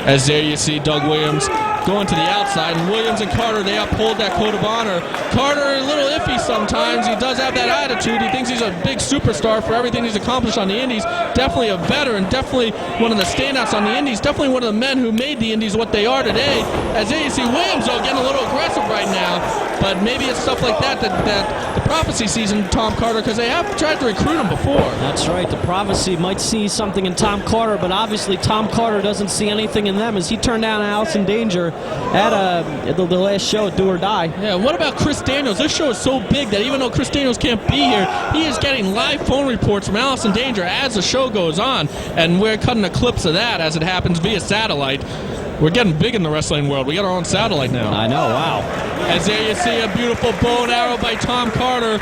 As there you see Doug Williams going to the outside. And Williams and Carter, they uphold that code of honor. Carter, a little iffy sometimes. He does have that attitude. He thinks he's a big superstar for everything he's accomplished on the Indies. Definitely a veteran. Definitely one of the standouts on the Indies. Definitely one of the men who made the Indies what they are today. As there you see Williams, though, getting a little aggressive right now. But maybe it's stuff like that the prophecy sees in Tom Carter, because they have tried to recruit him before. That's right. The prophecy might see something in Tom Carter, but obviously Tom Carter doesn't see anything in them, as he turned down Allison Danger at the last show at Do or Die. Yeah, what about Chris Daniels? This show is so big that even though Chris Daniels can't be here, he is getting live phone reports from Allison Danger as the show goes on, and we're cutting a clips of that as it happens via satellite. We're getting big in the wrestling world. We got our own satellite now. I know, wow. As there you see a beautiful bow and arrow by Tom Carter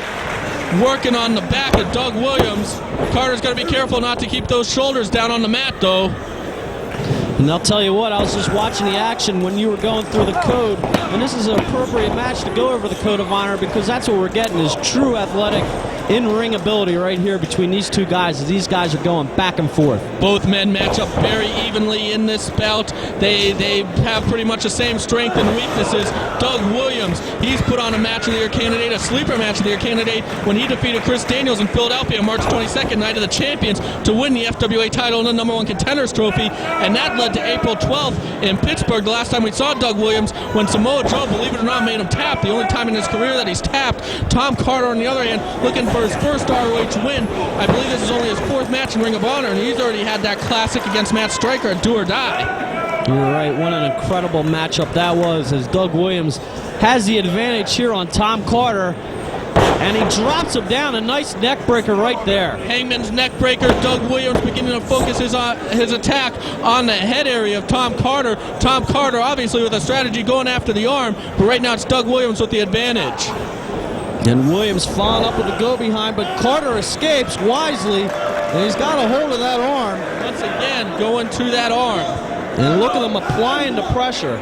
working on the back of Doug Williams. Carter's got to be careful not to keep those shoulders down on the mat, though. And I'll tell you what, I was just watching the action when you were going through the code, and this is an appropriate match to go over the code of honor, because that's what we're getting is true athletic in-ring ability right here between these two guys, as these guys are going back and forth. Both men match up very evenly in this bout. They have pretty much the same strength and weaknesses. Doug Williams, he's put on a match of the year candidate, a sleeper match of the year candidate, when he defeated Chris Daniels in Philadelphia on March 22nd, night of the champions, to win the FWA title and the #1 contenders trophy. And that led to April 12th in Pittsburgh, the last time we saw Doug Williams, when Samoa Joe, believe it or not, made him tap. The only time in his career that he's tapped. Tom Carter, on the other hand, looking for his first ROH win. I believe this is only his 4th match in Ring of Honor, and he's already had that classic against Matt Striker at Do or Die. You're right. What an incredible matchup that was, as Doug Williams has the advantage here on Tom Carter, and he drops him down. A nice neck breaker right there. Hangman's neck breaker. Doug Williams beginning to focus his attack on the head area of Tom Carter. Tom Carter obviously with a strategy going after the arm, but right now it's Doug Williams with the advantage. And Williams following up with the go-behind, but Carter escapes wisely, and he's got a hold of that arm. Once again, going to that arm. And look at him applying the pressure.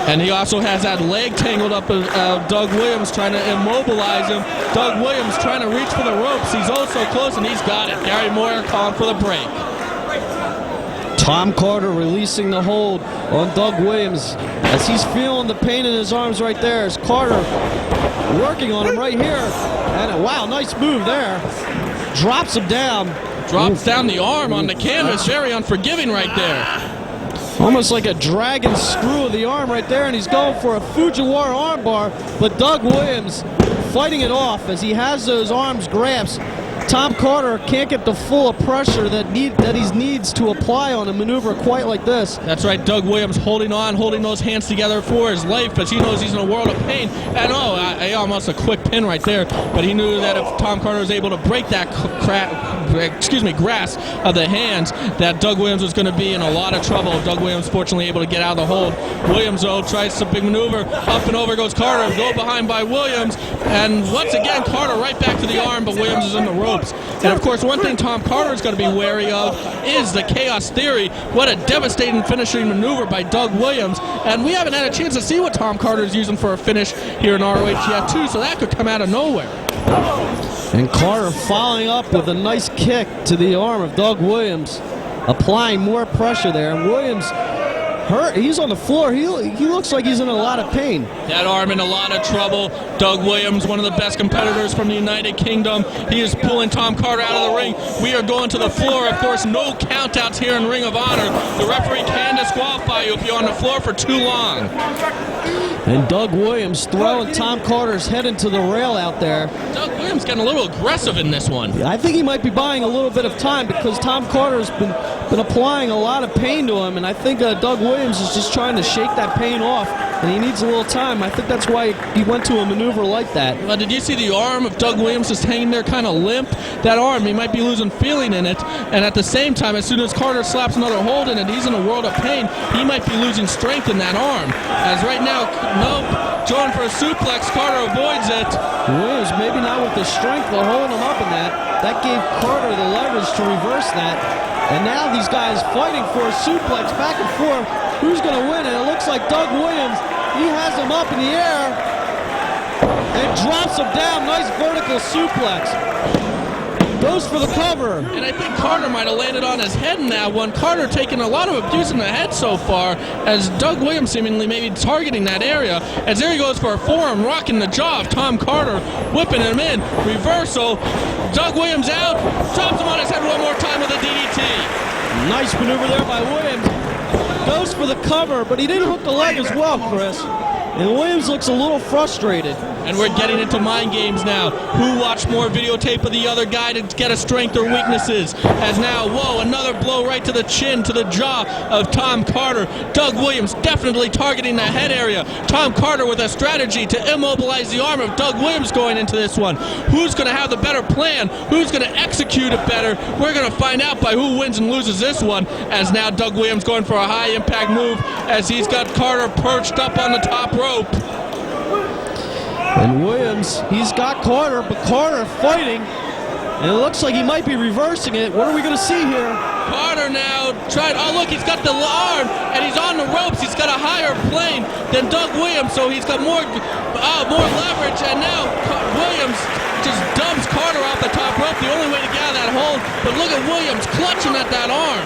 And he also has that leg tangled up of Doug Williams, trying to immobilize him. Doug Williams trying to reach for the ropes. He's also close, and he's got it. Gary Moyer calling for the break. Tom Carter releasing the hold on Doug Williams as he's feeling the pain in his arms right there. As Carter working on him right here. And wow, nice move there. Drops him down. Drops down the arm on the canvas. Very unforgiving right there. Almost like a dragon screw of the arm right there, and he's going for a Fujiwara armbar, but Doug Williams fighting it off as he has those arms grasped. Tom Carter can't get the full pressure that he needs to apply on a maneuver quite like this. That's right, Doug Williams holding on, holding those hands together for his life, because he knows he's in a world of pain. And almost a quick pin right there, but he knew that if Tom Carter was able to break that grasp of the hands, that Doug Williams was going to be in a lot of trouble. Doug Williams fortunately able to get out of the hold. Williams, though, tries some big maneuver. Up and over goes Carter, go behind by Williams, and once again, Carter right back to the arm, but Williams is in the ropes. And of course, one thing Tom Carter is going to be wary of is the Chaos Theory. What a devastating finishing maneuver by Doug Williams. And we haven't had a chance to see what Tom Carter is using for a finish here in ROH yet, too, so that could come out of nowhere. And Carter following up with a nice kick to the arm of Doug Williams, applying more pressure there. And Williams hurt. He's on the floor. He looks like he's in a lot of pain. That arm in a lot of trouble. Doug Williams, one of the best competitors from the United Kingdom. He is pulling Tom Carter out of the ring. We are going to the floor. Of course, no countouts here in Ring of Honor. The referee can disqualify you if you're on the floor for too long. And Doug Williams throwing Tom Carter's head into the rail out there. Doug Williams getting a little aggressive in this one. I think he might be buying a little bit of time, because Tom Carter's been applying a lot of pain to him, and I think Doug Williams is just trying to shake that pain off, and he needs a little time. I think that's why he went to a maneuver like that. Did you see the arm of Doug Williams just hanging there kind of limp? That arm, he might be losing feeling in it, and at the same time, as soon as Carter slaps another hold in it, he's in a world of pain. He might be losing strength in that arm. As right now, nope, going for a suplex, Carter avoids it. Williams maybe not with the strength of holding him up in that. That gave Carter the leverage to reverse that. And now these guys fighting for a suplex back and forth. Who's going to win? And it looks like Doug Williams, he has him up in the air and drops him down. Nice vertical suplex. Goes for the cover. And I think Carter might have landed on his head in that one. Carter taking a lot of abuse in the head so far, as Doug Williams seemingly maybe targeting that area. As there he goes for a forearm, rocking the jaw of Tom Carter, whipping him in. Reversal. Doug Williams out. Drops him on his head one more time with a DDT. Nice maneuver there by Williams. Goes for the cover, but he didn't hook the leg as well, Chris. And Williams looks a little frustrated. And we're getting into mind games now. Who watched more videotape of the other guy to get a strength or weaknesses? As now, whoa, another blow right to the chin, to the jaw of Tom Carter. Doug Williams definitely targeting the head area. Tom Carter with a strategy to immobilize the arm of Doug Williams going into this one. Who's going to have the better plan? Who's going to execute it better? We're going to find out by who wins and loses this one. As now Doug Williams going for a high impact move as he's got Carter perched up on the top rope. And Williams, he's got Carter, but Carter fighting. And it looks like he might be reversing it. What are we going to see here? Carter now trying. Oh, look, he's got the arm, and he's on the ropes. He's got a higher plane than Doug Williams, so he's got more leverage. And now Williams just dumps Carter off the top rope, the only way to get out of that hold. But look at Williams clutching at that arm.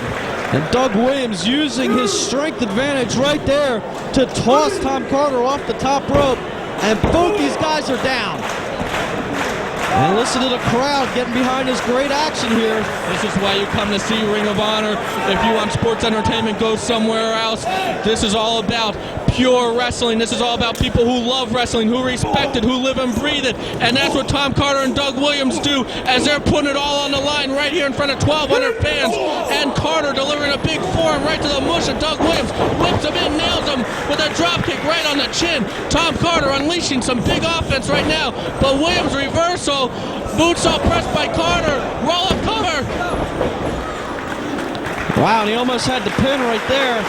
And Doug Williams using his strength advantage right there to toss Tom Carter off the top rope. And both these guys are down. And listen to the crowd getting behind this great action here. This is why you come to see Ring of Honor. If you want sports entertainment, go somewhere else. This is all about pure wrestling. This is all about people who love wrestling, who respect it, who live and breathe it. And that's what Tom Carter and Doug Williams do as they're putting it all on the line right here in front of 1,200 fans. And Carter delivering a big forearm right to the mush of Doug Williams. Whips him in, nails him with a drop kick right on the chin. Tom Carter unleashing some big offense right now. But Williams reversal. Boots all pressed by Carter. Roll up cover. Wow, and he almost had the pin right there.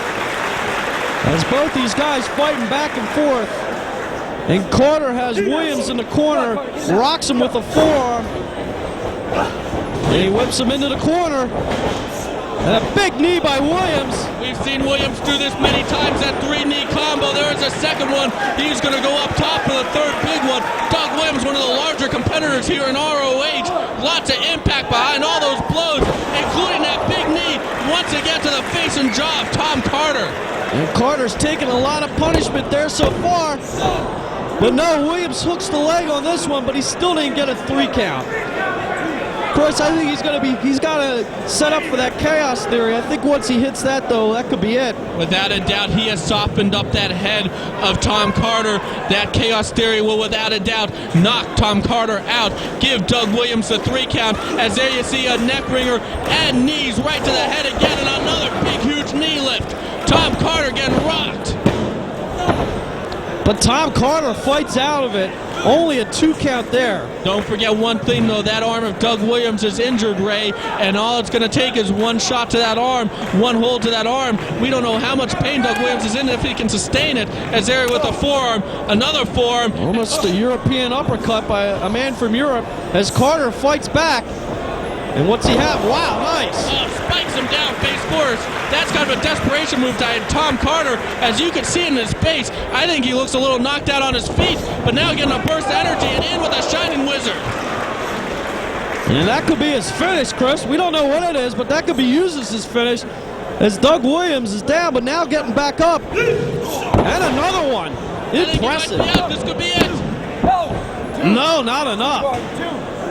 As both these guys fighting back and forth. And Carter has Williams in the corner, rocks him with a forearm. And he whips him into the corner. And a big knee by Williams. We've seen Williams do this many times, that 3-knee combo. There is a second one. He's going to go up top for the third big one. Doug Williams, one of the larger competitors here in ROH. Lots of impact behind all those blows, including that big knee once again to the face and jaw of Tom Carter. And Carter's taken a lot of punishment there so far. But no, Williams hooks the leg on this one, but he still didn't get a 3 count. Of course, I think he's got to set up for that chaos theory. I think once he hits that, though, that could be it. Without a doubt, he has softened up that head of Tom Carter. That chaos theory will, without a doubt, knock Tom Carter out. Give Doug Williams the 3 count, as there you see a neck ringer and knees right to the head again, and another big, huge knee lift. Tom Carter getting rocked. But Tom Carter fights out of it. Only a 2 count there. Don't forget one thing, though. That arm of Doug Williams is injured, Ray, and all it's going to take is one shot to that arm, one hold to that arm. We don't know how much pain Doug Williams is in, if he can sustain it, as there with a forearm, another forearm. Almost a European uppercut by a man from Europe as Carter fights back. And what's he have? Wow, nice. Spikes him down face first. That's kind of a desperation move by Tom Carter. As you can see in his face, I think he looks a little knocked out on his feet, but now getting a burst of energy and in with a shining wizard. And that could be his finish, Chris. We don't know what it is, but that could be used as his finish. As Doug Williams is down, but now getting back up. And another one. Impressive. This could be it. No, not enough.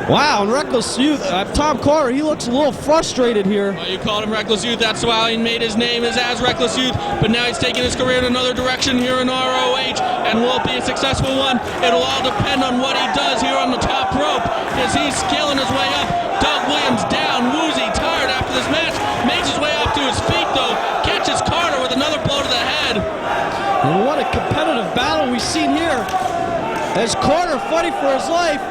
Wow, and Reckless Youth, Tom Carter, he looks a little frustrated here. Well, you called him Reckless Youth, that's why he made his name as Reckless Youth, but now he's taking his career in another direction here in ROH, and will it be a successful one? It'll all depend on what he does here on the top rope, as he's scaling his way up. Doug Williams down, woozy, tired after this match, makes his way up to his feet though, catches Carter with another blow to the head. And what a competitive battle we've seen here, as Carter fighting for his life.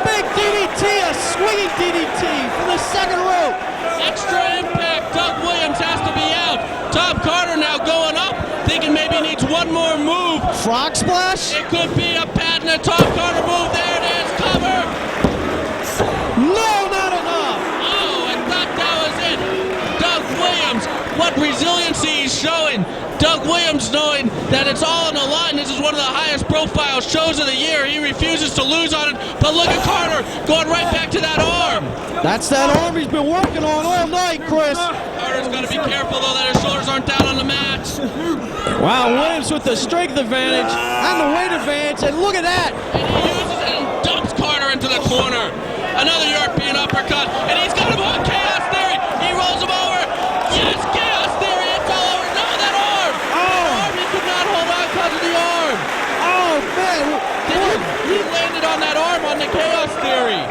Big DDT, a swinging DDT from the second rope. Extra impact, Doug Williams has to be out. Tom Carter now going up, thinking maybe he needs one more move. Frog splash? It could be a patented Tom Carter move. There it is, cover. No, not enough. Oh, I thought that was it. Doug Williams, what resiliency he's showing. Doug Williams knowing that it's all on the line. This is one of the highest profile shows of the year. He refuses to lose on it. But look at Carter going right back to that arm. That's that arm he's been working on all night, Chris. Carter's got to be careful, though, that his shoulders aren't down on the mat. Wow, Williams with the strength advantage and the weight advantage, and look at that. And he uses it and dumps Carter into the corner. Another European uppercut, and he's got him on Chaos Theory. He rolls him over. Yes, Chaos Theory, it's all over. No, that arm. That arm, he could not hold on because of the arm. Oh, man. He landed on that arm on the Chaos Theory.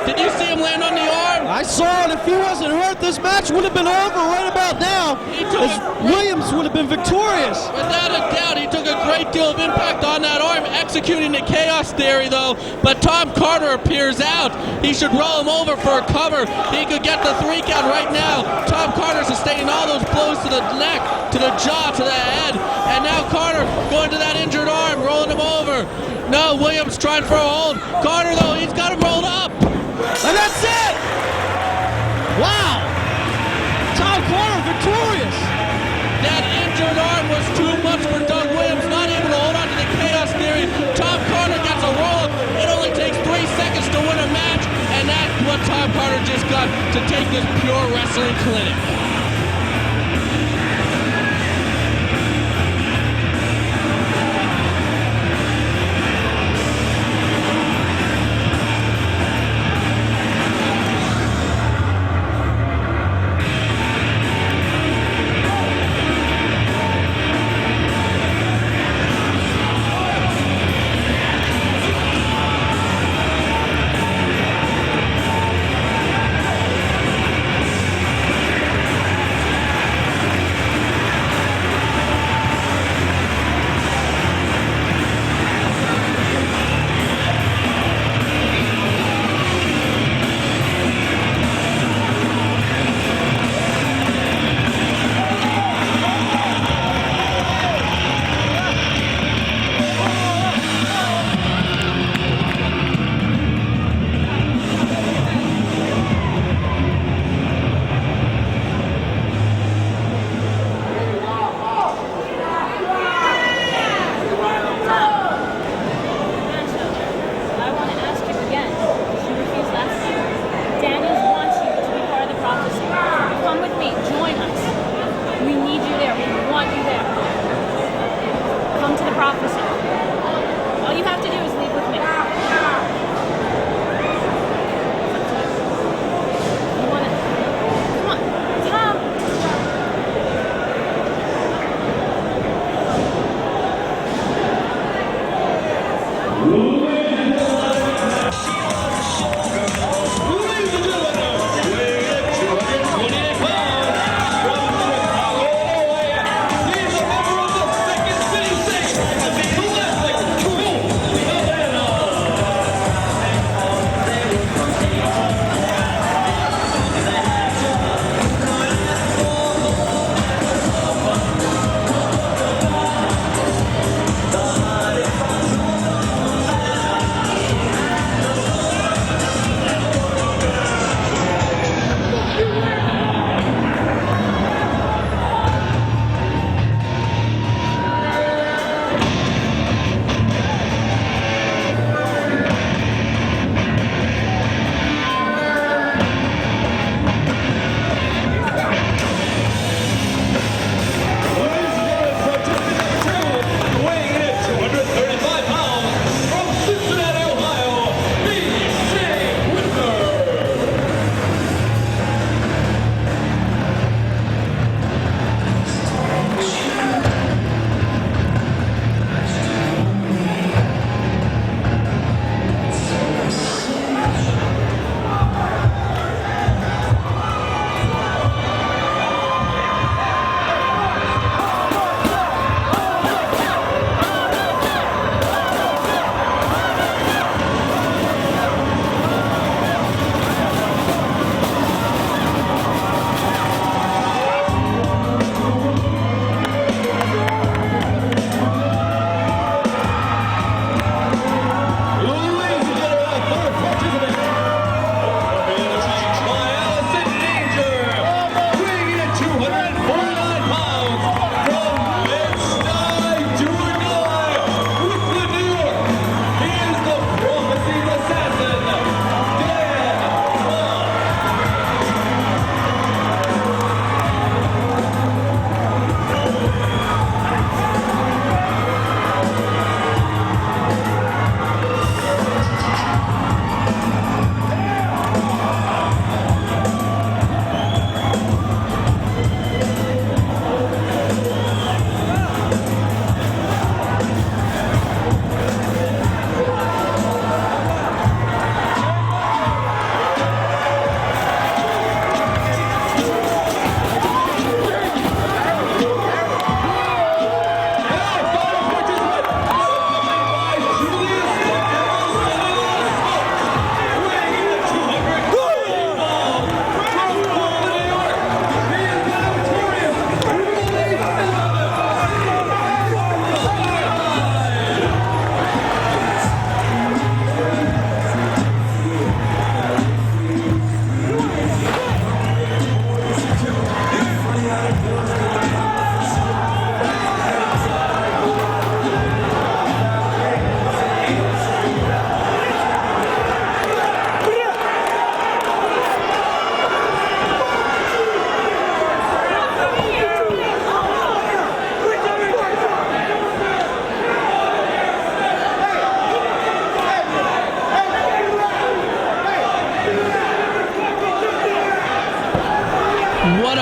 Did you see him land on the arm? I saw it. If he wasn't hurt, this match would have been over right about now. Williams would have been victorious. Without a doubt, he took a great deal of impact on that arm, executing the Chaos Theory, though. But Tom Carter appears out. He should roll him over for a cover. He could get the 3 count right now. Tom Carter sustaining all those blows to the neck, to the jaw, to the head. And now Carter going to that injured arm, rolling him over. No, Williams trying for a hold. Carter, though, he's got him rolled up. And that's it! Wow! Tom Carter victorious! That injured arm was too much for Doug Williams, not able to hold on to the Chaos Theory. Tom Carter gets a roll-up. It only takes 3 seconds to win a match, and that's what Tom Carter just got to take this pure wrestling clinic.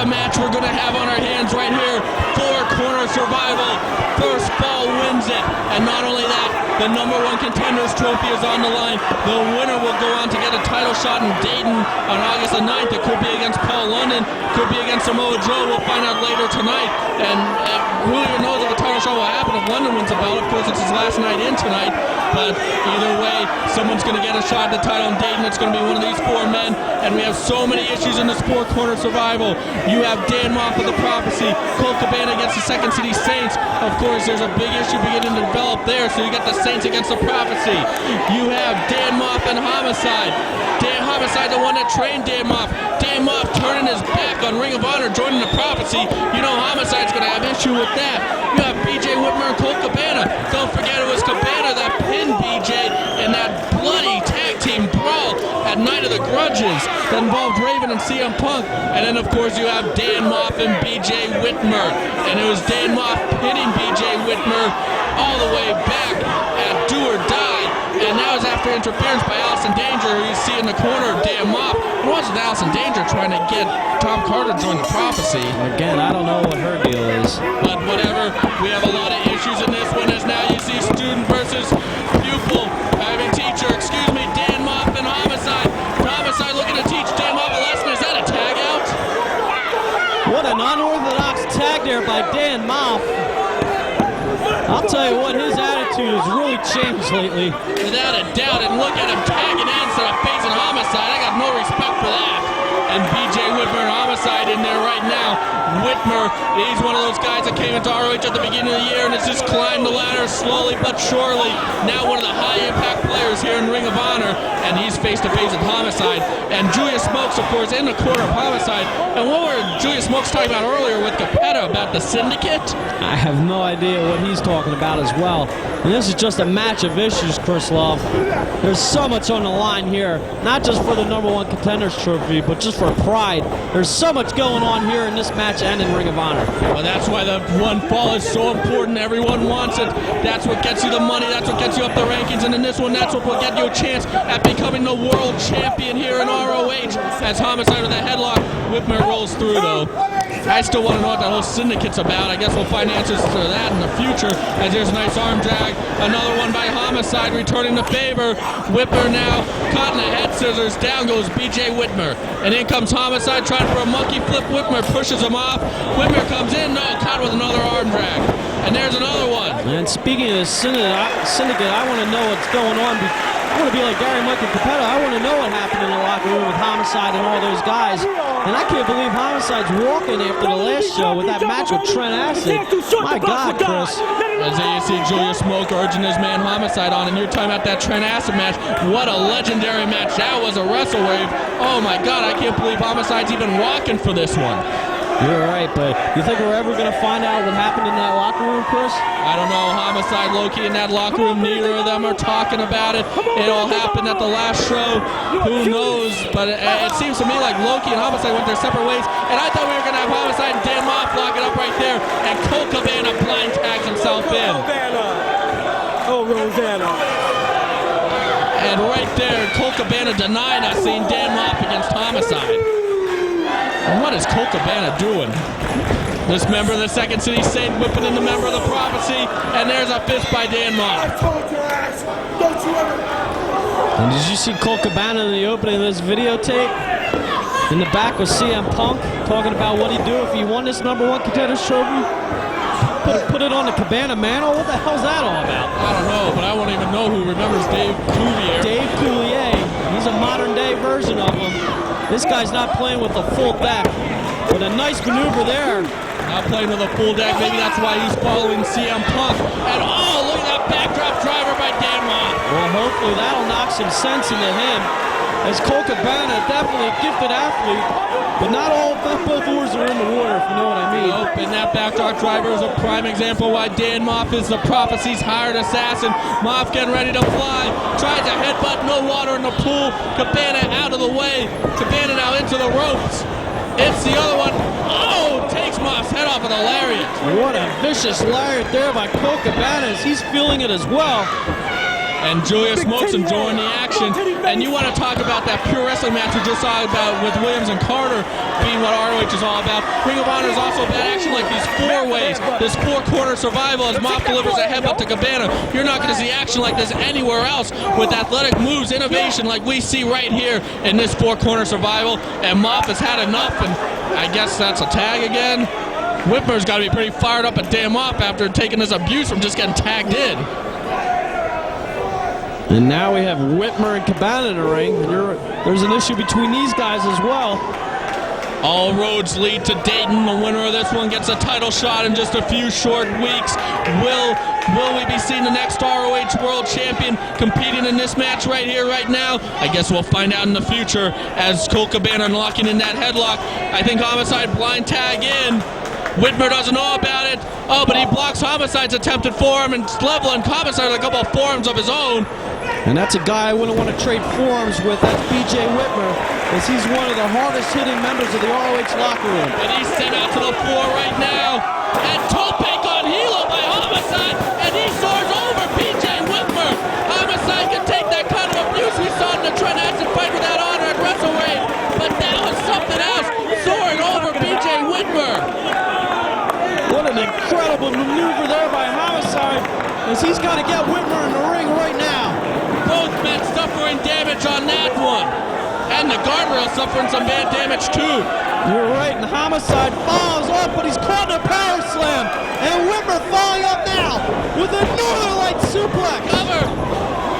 a match we're going to have on our hands right here. Four-corner survival. First ball wins it. And not only that, the #1 contenders trophy is on the line. The winner will go on to get a title shot in Dayton on August the 9th. It could be against Paul London, could be against Samoa Joe. We'll find out later tonight. And who even knows if a title shot will happen if London wins the belt. Of course, it's his last night in tonight. But either way, someone's going to get a shot at the title in Dayton. It's going to be one of these four men. And we have so many issues in this four-corner survival. You have Dan Moff with the Prophecy, Colt Cabana against the Second City Saints. Of course, there's a big issue beginning to develop there. So you got the Saints against the Prophecy. You have Dan Moff and Homicide. Dan Homicide, the one that trained Dan Moff. Dan Moff turning his back on Ring of Honor, joining the Prophecy. You know Homicide's going to have issue with that. You have BJ Whitmer and Colt Cabana. Don't forget it was Cabana that pinned BJ in that bloody tag team brawl at Night of the Grudges that involved Raven and CM Punk. And then, of course, you have Dan Moff and BJ Whitmer. And it was Dan Moff pinning BJ Whitmer all the way back at Do or Die. And that was after interference by Allison Danger, who you see in the corner of Dan Moff. It wasn't Allison Danger trying to get Tom Carter to join the Prophecy. Again, I don't know what her deal is. But whatever, we have a lot of issues in this one, as now you see student versus pupil. Teacher, excuse me, Dan Moff and Homicide. Homicide looking to teach Dan Moff a lesson. Is that a tag out? What an unorthodox tag there by Dan Moff. I'll tell you what, his attitude has really changed lately. Without a doubt, and look at him tagging in instead of facing Homicide. I got no respect for that. And BJ Whitmer and Homicide in there right now. Whitmer, he's one of those guys that came into ROH at the beginning of the year and has just climbed the ladder slowly but surely. Now one of the high-impact players here in Ring of Honor, and he's face-to-face with Homicide. And Julius Smokes, of course, in the corner of Homicide. And what were Julius Smokes talking about earlier with Capetta about the Syndicate? I have no idea what he's talking about as well. And this is just a match of issues, Chris Love. There's so much on the line here, not just for the #1 contenders trophy, but just for pride. There's so much going on here in this match and in Ring of Honor. Well, that's why the one fall is so important. Everyone wants it. That's what gets you the money. That's what gets you up the rankings. And in this one, that's what will get you a chance at becoming the world champion here in ROH. As Homicide with a headlock, Whitmer rolls through, though. I still want to know what that whole Syndicate's about. I guess we'll find answers to that in the future. As there's a nice arm drag. Another one by Homicide, returning the favor. Whitmer now caught in the head scissors. Down goes BJ Whitmer. And in comes Homicide trying for a monkey flip. Whitmer pushes him off. Whitmer comes in. No, caught with another arm drag. And there's another one. And speaking of the Syndicate, I want to know what's going on. I want to be like Gary Michael Capetta. I want to know what happened in the locker room with Homicide and all those guys. And I can't believe Homicide's walking after the last show with that match with Trent Acid. My God, Chris. As you see Julius Smoke urging his man Homicide on, and you're talking about that Trent Acid match. What a legendary match. That was a Wrestle Wave. Oh my God, I can't believe Homicide's even walking for this one. You're right, but you think we're ever going to find out what happened in that locker room, Chris? I don't know. Homicide, Loki in that locker room, neither of them are talking about it. It all happened at the last show. Who knows? But it seems to me like Loki and Homicide went their separate ways. And I thought we were going to have Homicide and Dan Moff lock it up right there. And Colt Cabana blind tags himself in. Oh, Rosanna. And right there, Colt Cabana denying us seeing Dan Moff against Homicide. And what is Colt Cabana doing? This member of the Second City Saint whipping in the member of the Prophecy, and there's a fist by Dan Moff. I told your ass, don't you ever... And did you see Colt Cabana in the opening of this videotape? In the back was CM Punk talking about what he'd do if he won this #1 contenders trophy. Put it on the Cabana mantle? What the hell's that all about? I don't know, but I won't even know who remembers Dave Coulier. Dave Coulier. He's a modern day version of him. This guy's not playing with a full deck. But a nice maneuver there. Not playing with a full deck. Maybe that's why he's following CM Punk. And oh, look at that backdrop driver by Dan Moff. Well, hopefully that'll knock some sense into him. As Colt Cabana, definitely a gifted athlete, but not both oars are in the water, if you know what I mean. Nope, and that backdrop driver is a prime example why Dan Moff is the Prophecy's hired assassin. Moff getting ready to fly, tries a headbutt, no water in the pool. Cabana out of the way. Cabana now into the ropes. It's the other one. Oh, takes Moff's head off with a lariat. What a vicious lariat there by Colt Cabana as he's feeling it as well. And Julius Smokes enjoying the action. And you want to talk about that pure wrestling match we just saw about with Williams and Carter being what ROH is all about. Ring of Honor is also about action like these 4 ways, this 4-corner survival as Moff delivers a headbutt to Cabana. You're not going to see action like this anywhere else with athletic moves, innovation like we see right here in this 4-corner survival. And Moff has had enough, and I guess that's a tag again. Whitmer's got to be pretty fired up at Dan Moff after taking this abuse from just getting tagged in. And now we have Whitmer and Cabana in the ring. There's an issue between these guys as well. All roads lead to Dayton. The winner of this one gets a title shot in just a few short weeks. Will we be seeing the next ROH World Champion competing in this match right here, right now? I guess we'll find out in the future as Colt Cabana unlocking in that headlock. I think Homicide blind tag in. Whitmer doesn't know about it. Oh, but he blocks Homicide's attempted forearm and leveling Homicide with a couple of forearms of his own. And that's a guy I wouldn't want to trade forms with. That's B.J. Whitmer, as he's one of the hardest hitting members of the ROH locker room. And he's sent out to the floor right now. And Tope on Hilo by Homicide, and he soars over B.J. Whitmer. Homicide can take that kind of abuse we saw in the Trent Action fight without honor at WrestleRave, but that was something else, soaring over B.J. Whitmer. What an incredible maneuver there by Homicide, as he's got to get Whitmer in the ring right now. Both men suffering damage on that one. And the guardrail suffering some bad damage too. You're right, and Homicide falls off, but he's caught in a power slam. And Whitmer falling up now with a Northern Light suplex. Cover.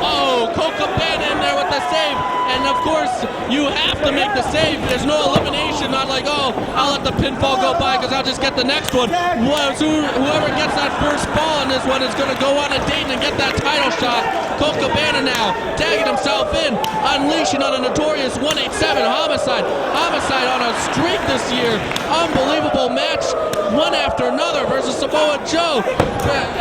Oh, Colt Cabana in there with the save. And of course, you have to make the save. There's no elimination, not like, oh, I'll let the pinfall go by because I'll just get the next one. Whoever gets that first fall in this one is going to go on a Dayton and get that title shot. Colt Cabana now tagging himself in, unleashing on a notorious 187 Homicide. Homicide on a streak this year. Unbelievable match, one after another versus Samoa Joe,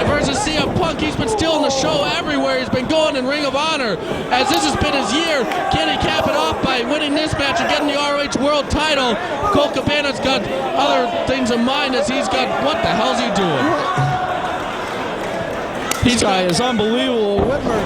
versus CM Punk. He's been stealing the show everywhere. He's been going in Ring of Honor, as this has been his year. Can he cap it off by winning this match and getting the ROH World title? Colt Cabana's got other things in mind as he's got, what the hell's he doing? This guy is unbelievable. Whitmer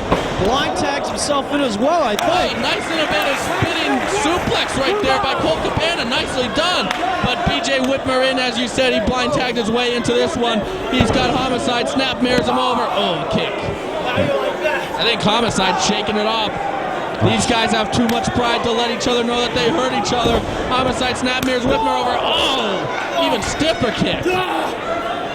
blind tags himself in as well, I think. Nice innovative spinning suplex right there by Colt Cabana. Nicely done. But B.J. Whitmer in, as you said, he blind tagged his way into this one. He's got Homicide, snap mirrors him over. Oh, kick. I think Homicide shaking it off. These guys have too much pride to let each other know that they hurt each other. Homicide snap mirrors Whitmer over. Oh, even stiffer kick.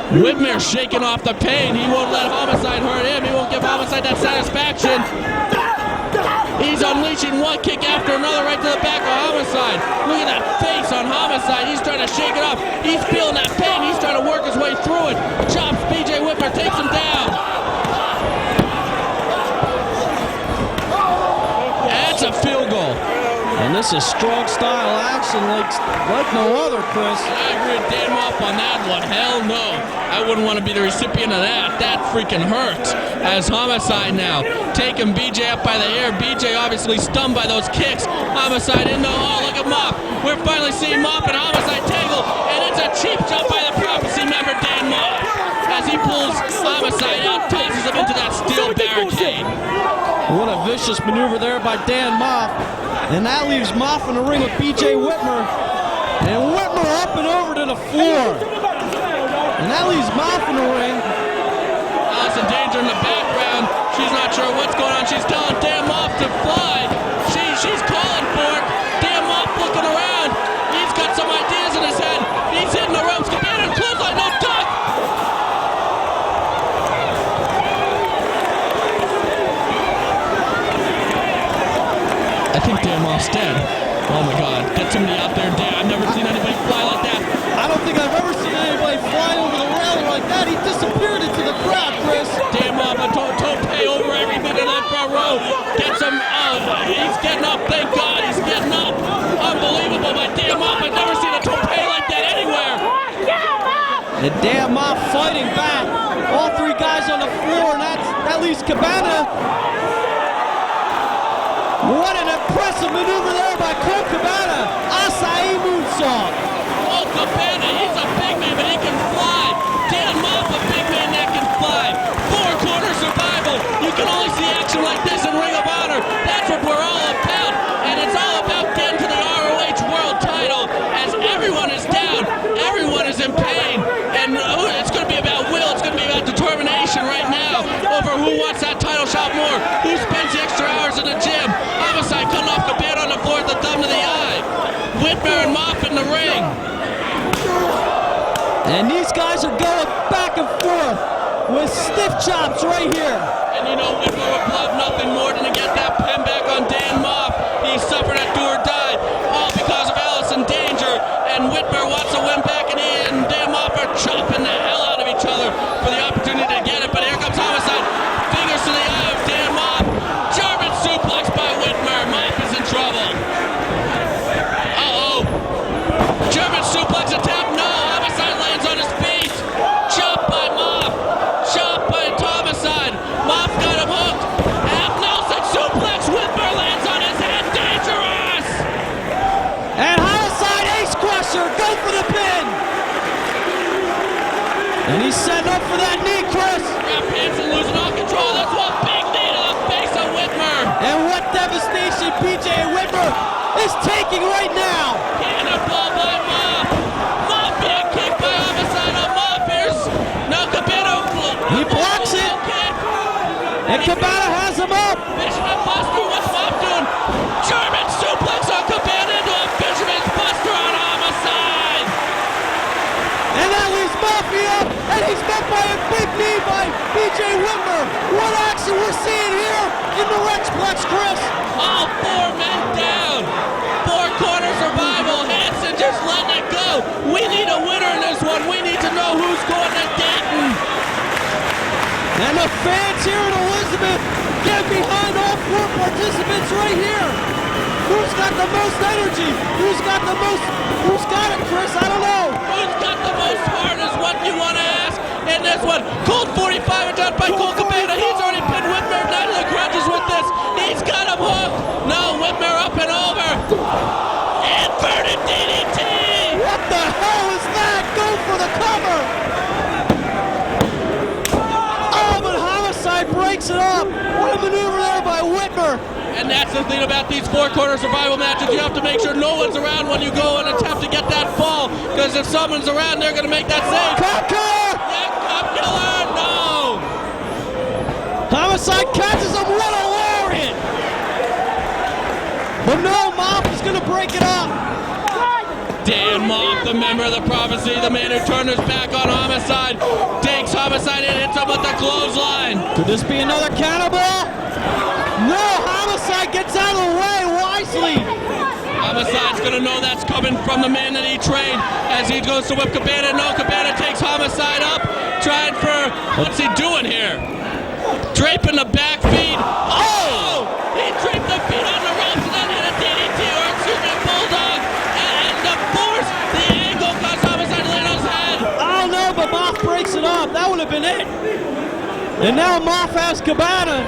Whitmer shaking off the pain. He won't let Homicide hurt him. He won't give Homicide that satisfaction. He's unleashing one kick after another right to the back of Homicide. Look at that face on Homicide. He's trying to shake it off. He's feeling that pain. He's trying to work his way through it. Chops B.J. Whitmer, takes him down. That's a field goal. And this is strong style action like no other, Chris. I agree with Dan Moff on that one. Hell no. I wouldn't want to be the recipient of that. That freaking hurts. As Homicide now taking BJ up by the air. BJ obviously stunned by those kicks. Homicide in the hall. Look at Moff. We're finally seeing Moff and Homicide tangle. And it's a cheap jump by the Prophecy member, Dan Moff. As he pulls Homicide out, tosses him into that steel barricade. What a vicious maneuver there by Dan Moff. And that leaves Moff in the ring with B.J. Whitmer. And Whitmer up and over to the floor. And that leaves Moff in the ring. Allison Danger in the background. She's not sure what's going on. She's telling Dan Moff to fly. She's calling for it. Dan Moff looking around. He's got some ideas in his head. He's hitting the ropes. Cabana clothesline, no duck. I think Dan Moff's dead. Oh my God. Get somebody out there, Dan. I've never seen anybody fly like that. I don't think I've ever seen anybody fly over the railing like that. He disappeared into the crowd, Chris. Dan Moff, Tope over everything in that front row. Gets him out. He's getting up, thank God. He's getting up. Unbelievable by Dan Moff. I've never seen a Tope like that anywhere. And Dan Moff fighting back. All three guys on the floor, and that leaves Cabana. What an impressive maneuver there by Colt Cabana. Acai moonsault. Colt Cabana, he's a big man, but he can fly. Dan Moff, a big man that can fly. 4-corner survival. You can only see action action like this in Ring of Honor. That's what we're all about. And it's all about getting to the ROH World title. As everyone is down, everyone is in pain. And it's going to be about will. It's going to be about determination right now over who wants that title shot more. Who spends the extra hours in the gym. Homicide cutting off Cabana on the floor with the thumb to the eye. Whitmer and Moff in the ring. And these guys are going back and forth with stiff chops right here. And you know, Whitmer would love nothing more than to get that pin back on Dan Moff. He suffered at do or die, all because of Alice in Danger. And Whitmer wants to win back, and he and Dan Moff are chopping the hell out of each other for the opportunity to get it. But here comes Homicide. Fingers to the eye of Dan Moff. German suplex by Whitmer. Moff is in trouble. Uh-oh. German suplex attempt. No. Homicide lands on his feet. Chop by Moff. Chop by Homicide. Moff got him hooked. Half Nelson suplex. Whitmer lands on his head. Dangerous. And Homicide ace crusher. Go for the pin. And he's setting up for that knee, Chris. Grab pins and losing all control. That's one big knee to the face of Whitmer. And what devastation PJ Whitmer is taking right now. Cannonball by Moff. Moff being kicked by Homicide on Moff. Here's no Cabana. He blocks it. And Cabana has him up. Fisherman Buster. What's Moff doing? German suplex on Cabana into a Fisherman's Buster on Homicide. And that leaves Murphy up. And he's met by a big knee by PJ Whitmer. What action we're seeing here in the Plex, Chris. All four men down. Four corner survival. Hanson just letting it go. We need a winner in this one. We need to know who's going to Dayton. And the fans here in Elizabeth get behind all four participants right here. Who's got the most energy? Who's got the most? Who's got it, Chris? I don't know. Who's got the most heart is what you want to ask. In this one, Colt 45 down by Colt Cabana. He's already pinned Whitmer. None of the grudges with this. He's got him hooked. No, Whitmer up and over. Inverted DDT. What the hell is that? Go for the cover. Oh, but Homicide breaks it up. What a maneuver there by Whitmer. And that's the thing about these four-corner survival matches. You have to make sure no one's around when you go and attempt to get that fall. Because if someone's around, they're going to make that save. Cop killer! Yeah, cop killer! No! Homicide catches him. What a lariat! But no, Moff is going to break it up. Dan Moff, the member of the Prophecy, the man who turned his back on Homicide, takes Homicide and hits him with the clothesline. Could this be another cannibal? No, Homicide gets out of the way wisely. Homicide's gonna know that's coming from the man that he trained as he goes to whip Cabana. No, Cabana takes Homicide up, trying for, what's he doing here? Draping the back feet. Oh! He draped the feet on the ropes and then hit a DDT or excuse me, Bulldog. And the force, the angle caused Homicide to land on his head. I don't know, but Moff breaks it up. That would have been it. And now Moff has Cabana.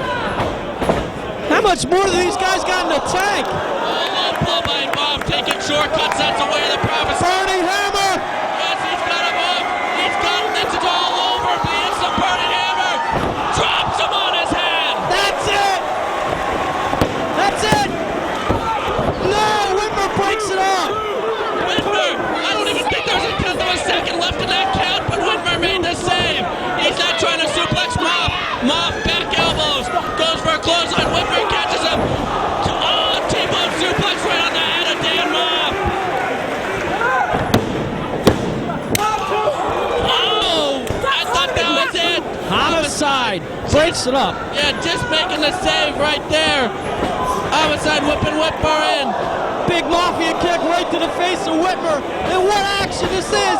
How much more do these guys got in the tank? Low blow by Moff, taking shortcuts. That's the way of the Prophecy. Burning Hammer. Yes, he's got him up. He's got him. That's it all over. But it's the Burning Hammer. Drops him on his head. That's it. That's it. No, Whitmer breaks it up. Whitmer, I don't even think there's a tenth of a second left in that count, but Whitmer made the save. He's not trying to suplex Moff. Moff back elbows. Goes for a clothesline. Whitmer catches him. Oh, T-bone suplex right on the head of Dan Moff. Oh, I thought that was it. Homicide breaks it up. Yeah, just making the save right there. Homicide whipping Whitmer in. Big Mafia kick right to the face of Whitmer. And what action this is.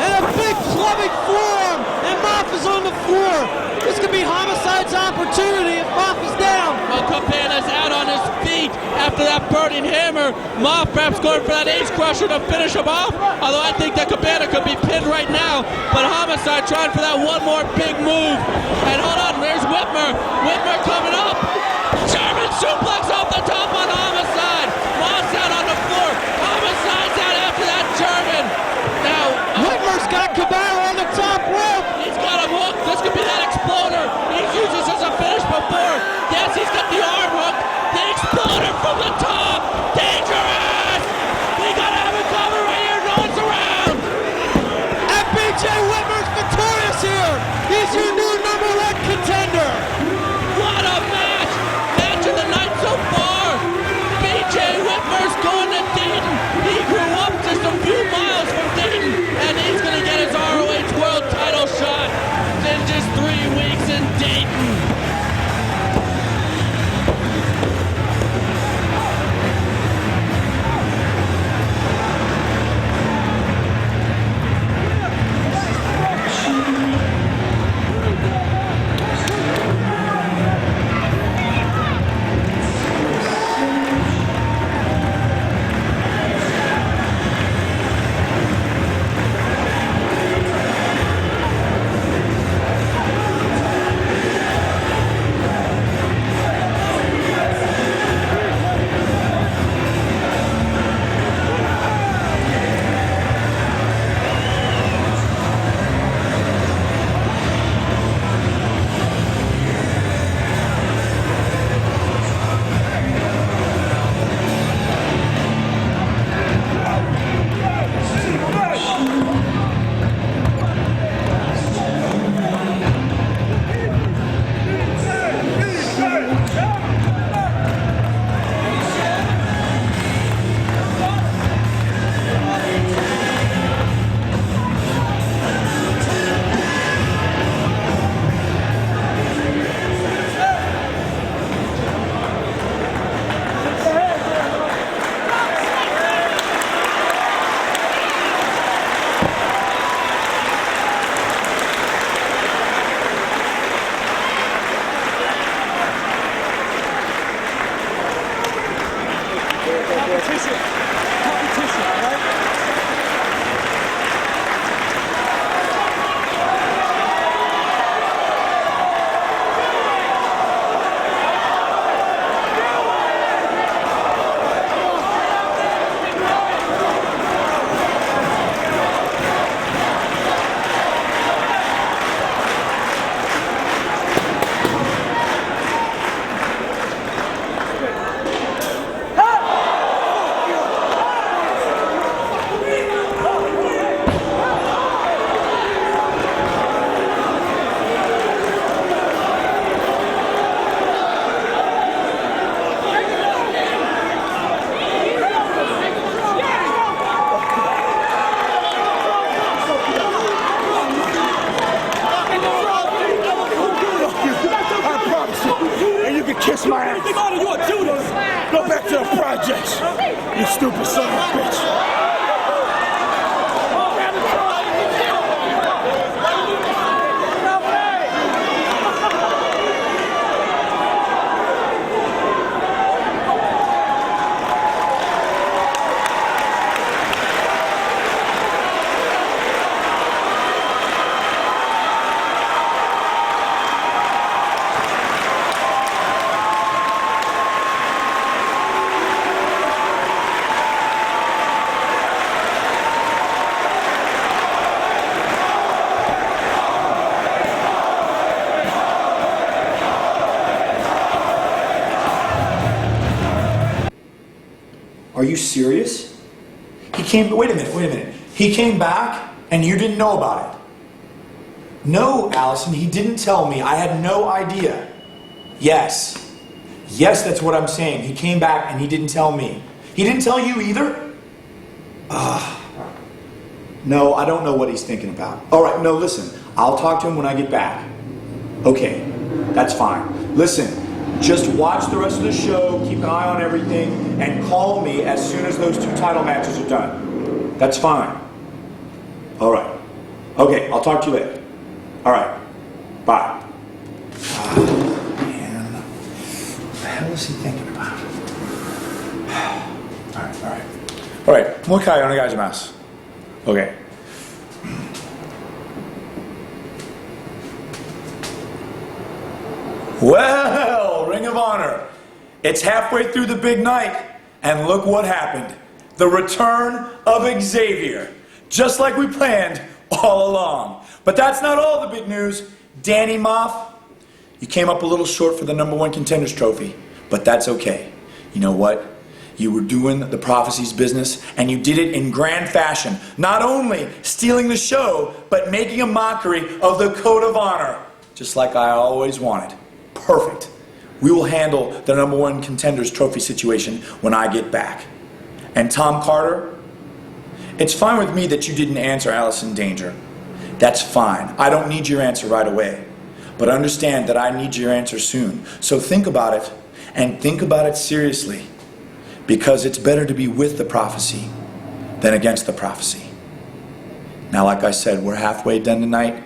And a big clubbing forearm. And Moff is on the floor. This could be Homicide's opportunity if Moff is down. Well, Cabana's out on his feet after that Burning Hammer. Moff perhaps going for that ace crusher to finish him off. Although I think that Cabana could be pinned right now. But Homicide trying for that one more big move. And hold on, there's Whitmer. Whitmer coming up. German suplex off the top on Homicide. Moff's out on the floor. Homicide's out after that German. Now, Whitmer's got Cabana on the top rope. He's got him hooked. This could be that exploder. He's used this as a finish before. Yes, he competition. Competition, all right? Kiss my ass. Dishonor, you a Judas. Go back to the projects. You stupid son of a bitch. Are you serious? Wait a minute. He came back and you didn't know about it? No, Allison, he didn't tell me. I had no idea. Yes, that's what I'm saying. He came back and he didn't tell me. He didn't tell you either? No, I don't know what he's thinking about. All right, no, listen. I'll talk to him when I get back. Okay, that's fine. Listen. Just watch the rest of the show, keep an eye on everything, and call me as soon as those 2 title matches are done. That's fine. All right. Okay, I'll talk to you later. All right. Bye. Man. What the hell is he thinking about? All right. Mukai onegaishimasu. Okay. Well, Ring of Honor, it's halfway through the big night, and look what happened. The return of Xavier, just like we planned all along. But that's not all the big news. Danny Moff, you came up a little short for the #1 Contenders Trophy, but that's okay. You know what? You were doing the Prophecy's business, and you did it in grand fashion. Not only stealing the show, but making a mockery of the Code of Honor, just like I always wanted. Perfect. We will handle the #1 Contenders Trophy situation when I get back. And Tom Carter, it's fine with me that you didn't answer Allison Danger. That's fine. I don't need your answer right away. But understand that I need your answer soon. So think about it, and think about it seriously. Because it's better to be with the Prophecy than against the Prophecy. Now, like I said, we're halfway done tonight.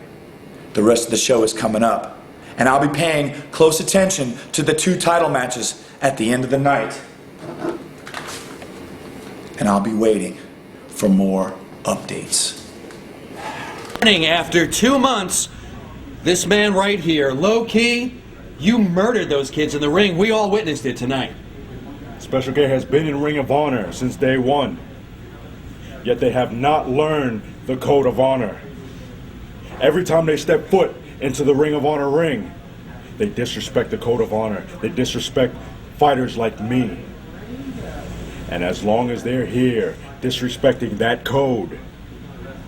The rest of the show is coming up. And I'll be paying close attention to the 2 title matches at the end of the night. And I'll be waiting for more updates. After 2 months, this man right here, Low Key, you murdered those kids in the ring. We all witnessed it tonight. Special K has been in Ring of Honor since day 1. Yet they have not learned the Code of Honor. Every time they step foot into the Ring of Honor ring, they disrespect the Code of Honor. They disrespect fighters like me. And as long as they're here disrespecting that code,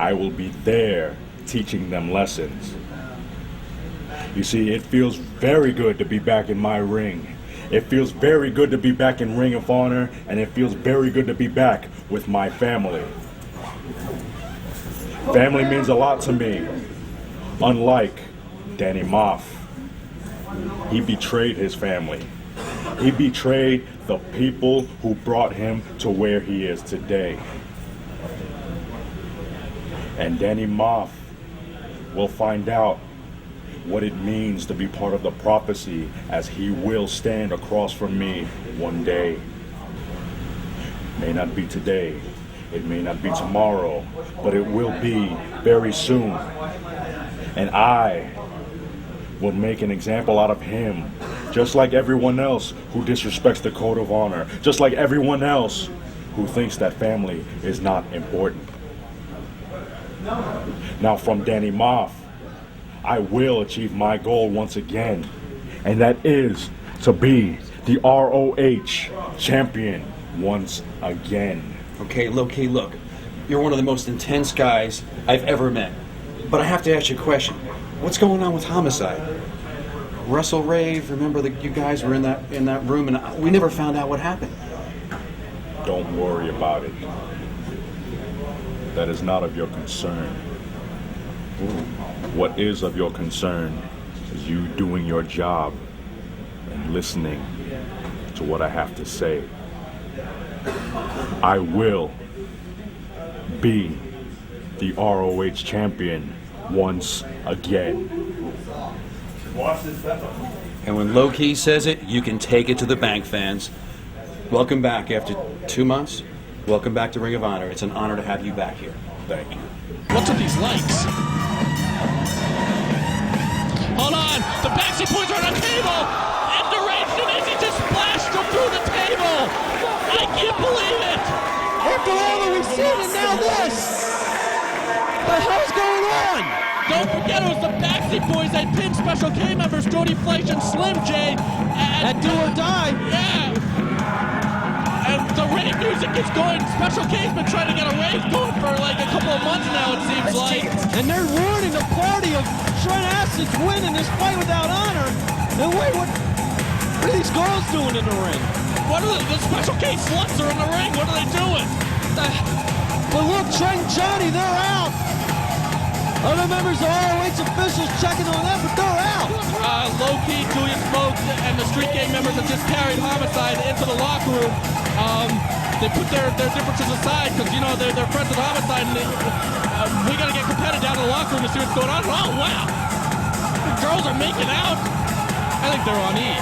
I will be there teaching them lessons. You see, it feels very good to be back in my ring. It feels very good to be back in Ring of Honor, and it feels very good to be back with my family. Family means a lot to me. Unlike Danny Moff, he betrayed his family. He betrayed the people who brought him to where he is today. And Danny Moff will find out what it means to be part of the Prophecy, as he will stand across from me one day. May not be today, it may not be tomorrow, but it will be very soon. And I will make an example out of him, just like everyone else who disrespects the code of honor, just like everyone else who thinks that family is not important. Now from Danny Moff, I will achieve my goal once again, and that is to be the ROH champion once again. Okay, low-key, look. You're one of the most intense guys I've ever met. But I have to ask you a question. What's going on with Homicide? Russell Rave, remember that you guys were in that room and we never found out what happened. Don't worry about it. That is not of your concern. What is of your concern is you doing your job and listening to what I have to say. I will be the ROH champion once again. And when Low-Key says it, you can take it to the bank, fans. Welcome back after 2 months. Welcome back to Ring of Honor. It's an honor to have you back here. Thank you. What's with these lights? Hold on! The backseat boys are on a table! And Deranged and he just splashed them through the table! I can't believe it! After all that we've seen and now this! What the hell's going on? Don't forget it was the backseat boys that pinned Special K members Jody Fleisch and Slim J at Do or Die. Yeah! And the rave music is going. Special K's been trying to get a rave going for like a couple of months now, it seems like. And they're ruining the party of Trent Acid's winning this fight without honor. And wait, what are these girls doing in the ring? What are the Special K sluts are in the ring? What are they doing? But look, Trent and Johnny, they're out. Other members of ROH officials checking on them, but they're out. Low-Key, Julius Smoke, and the Street Gang members have just carried Homicide into the locker room. They put their differences aside because, you know, they're friends with Homicide, and we got to get competitive down in the locker room to see what's going on. Oh, wow. The girls are making out. I think they're on E.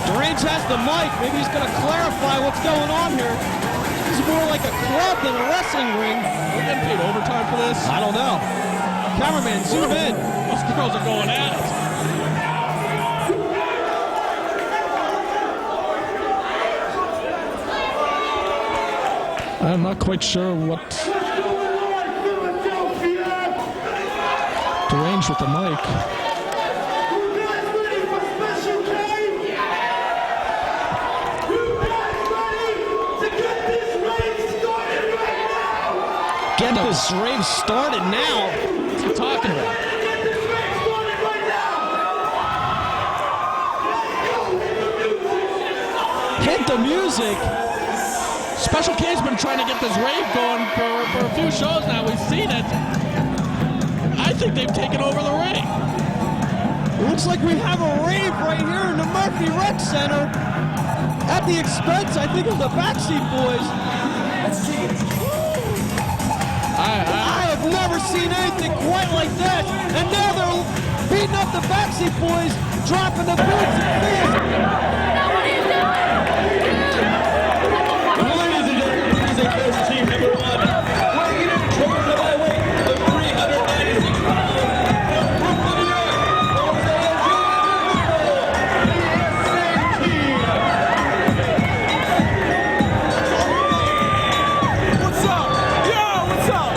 Deranged has the mic. Maybe he's going to clarify what's going on here. This is more like a club than a wrestling ring. We're getting paid overtime for this? I don't know. Cameraman, zoom in. Those girls are going at it. I'm not quite sure what... Deranged with the mic. Get this rave started now. What's he talking about? Hit the music. Special K's been trying to get this rave going for a few shows now. We've seen it. I think they've taken over the ring. It looks like we have a rave right here in the Murphy Rec Center at the expense, I think, of the Backseat Boys. Let's see it. I have never seen anything quite like that. And now they're beating up the Backseat Boys, dropping the boots and feet. Ladies and gentlemen, this is a team number 1. Weighing in towards the lightweight of 396 pounds. Brooklyn, New York, What's up? Yo, what's up?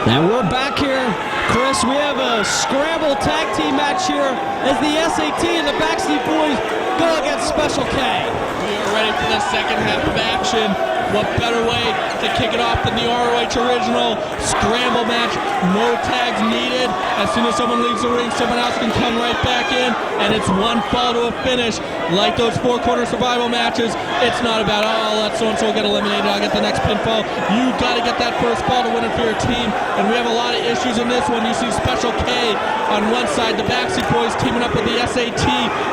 And we're back here, Chris. We have a scramble tag team match here as the SAT and the Backstreet Boys go against Special K. We are ready for the second half of action. What better way to kick it off than the ROH original scramble match? No tags needed. As soon as someone leaves the ring, someone else can come right back in, and it's one fall to a finish. Like those four-corner survival matches, it's not about, oh, I'll let so-and-so get eliminated, I'll get the next pinfall. You got to get that first fall to win it for your team, and we have a lot of issues in this one. You see Special K on one side, the Backstreet Boys teaming up with the SAT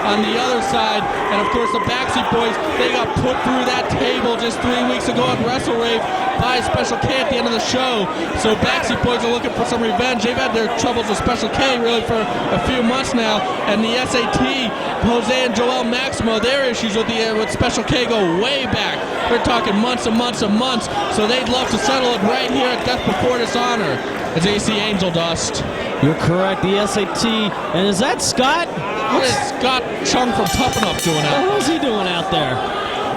on the other side, and of course the Backstreet Boys, they got put through that table just 3 weeks ago at Wrestle Rave by Special K at the end of the show. So Backstreet Boys are looking for some revenge. They've had their troubles with Special K really for a few months now, and the SAT, Jose and Joel Maximo, their issues with Special K go way back. We're talking months and months and months, so they'd love to settle it right here at Death Before Dishonor as they see Angel Dust. You're correct, the SAT. And is that Scott? What is Scott Chung from Tough Enough doing out there? What is he doing out there?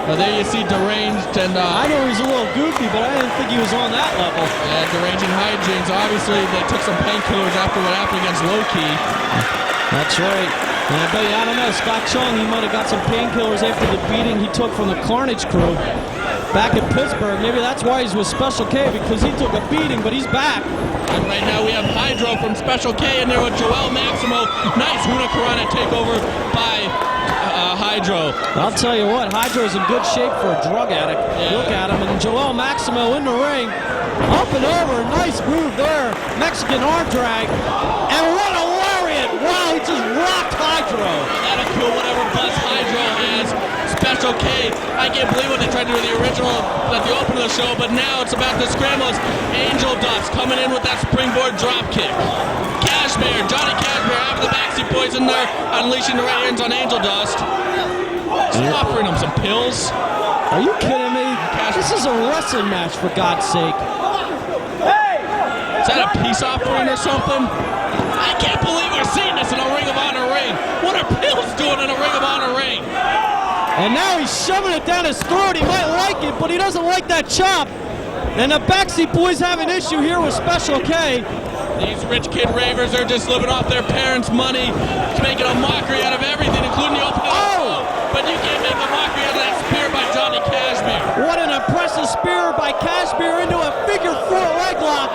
There you see Deranged and... I know he's a little goofy, but I didn't think he was on that level. Yeah, Deranged and Hijinks. Obviously, they took some painkillers after what happened against Low-Key. That's right. And I bet you, I don't know, Scott Chung, he might have got some painkillers after the beating he took from the Carnage crew back in Pittsburgh. Maybe that's why he's with Special K, because he took a beating, but he's back. And right now we have Hydro from Special K in there with Joel Maximo. Nice Hurricanrana takeover by Hydro. I'll tell you what, Hydro's in good shape for a drug addict. Yeah. Look at him, and Joel Maximo in the ring. Up and over, nice move there. Mexican arm drag. And what a lariat! Wow, he just rocked Hydro. That'll kill whatever buzz Hydro has. Special K, I can't believe what they tried to do with the original at the open of the show, but now it's about the scrambles. Angel Dust coming in with that springboard drop kick. Cashmere, Johnny Cashmere, having the Backstreet Boys in there, unleashing the right hands on Angel Dust. Just offering him some pills. Are you kidding me? This is a wrestling match, for God's sake. Is that a peace offering or something? I can't believe we're seeing this in a Ring of Honor ring. What are pills doing in a Ring of Honor ring? And now he's shoving it down his throat. He might like it, but he doesn't like that chop. And the Backstreet Boys have an issue here with Special K. These rich kid ravers are just living off their parents' money, making a mockery out of everything, including the opening. Oh! But you can't make a mockery out of that spear by Johnny Cashmere. What an impressive spear by Cashmere into a figure 4 leg lock.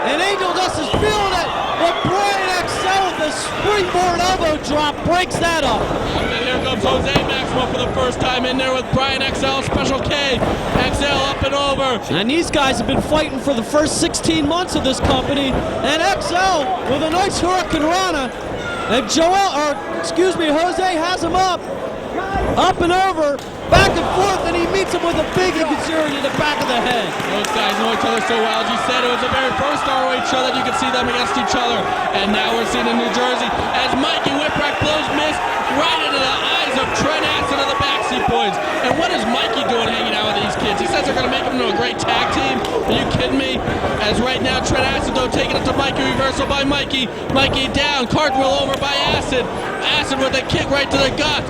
And Angel Dust is feeling it. But Brian XL with the springboard elbow drop breaks that up. And here comes Jose Maximo for the first time in there with Brian XL, Special K. XL up and over. And these guys have been fighting for the first 16 months of this company. And XL with a nice Hurricanrana. And Jose has him up and over, back and forth, and he meets him with a big Ikitsuri to the back of the head. Those guys know each other so well. As you said, it was the very first ROH show that you could see them against each other. And now we're seeing in New Jersey as Mikey Whipwreck blows mist right into the eyes of Trent Acid of the Backstreet Boys. And what is Mikey doing hanging out with these kids? He says they're going to make them into a great tag team. Are you kidding me? As right now, Trent Acid, though, taking it to Mikey. Reversal by Mikey. Mikey down. Cartwheel over by Acid. Acid with a kick right to the gut.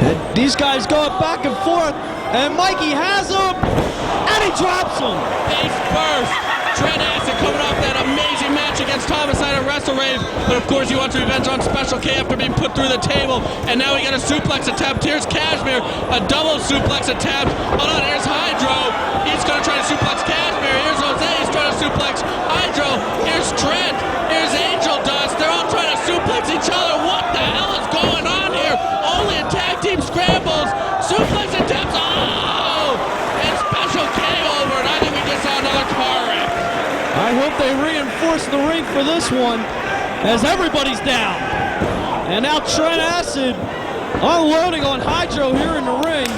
And these guys going back and forth, and Mikey has him, and he drops him. Face first. Trent Acid coming off that amazing match against Homicide at Wrestle Rave, but of course he wants revenge on Special K after being put through the table, and now we got a suplex attempt. Here's Cashmere, a double suplex attempt. Hold on, here's Hydro. He's going to try to suplex Cashmere. Here's Jose, he's trying to suplex Hydro. Here's Trent. Here's Angel Dust. They're all trying to suplex each other. What the hell is going on here? Only in tag team scrambles. Suplex attempts. Oh! And Special K over, and I think we just saw another car wreck. I hope they reinforce the ring for this one, as everybody's down. And now Trent Acid unloading on Hydro here in the ring.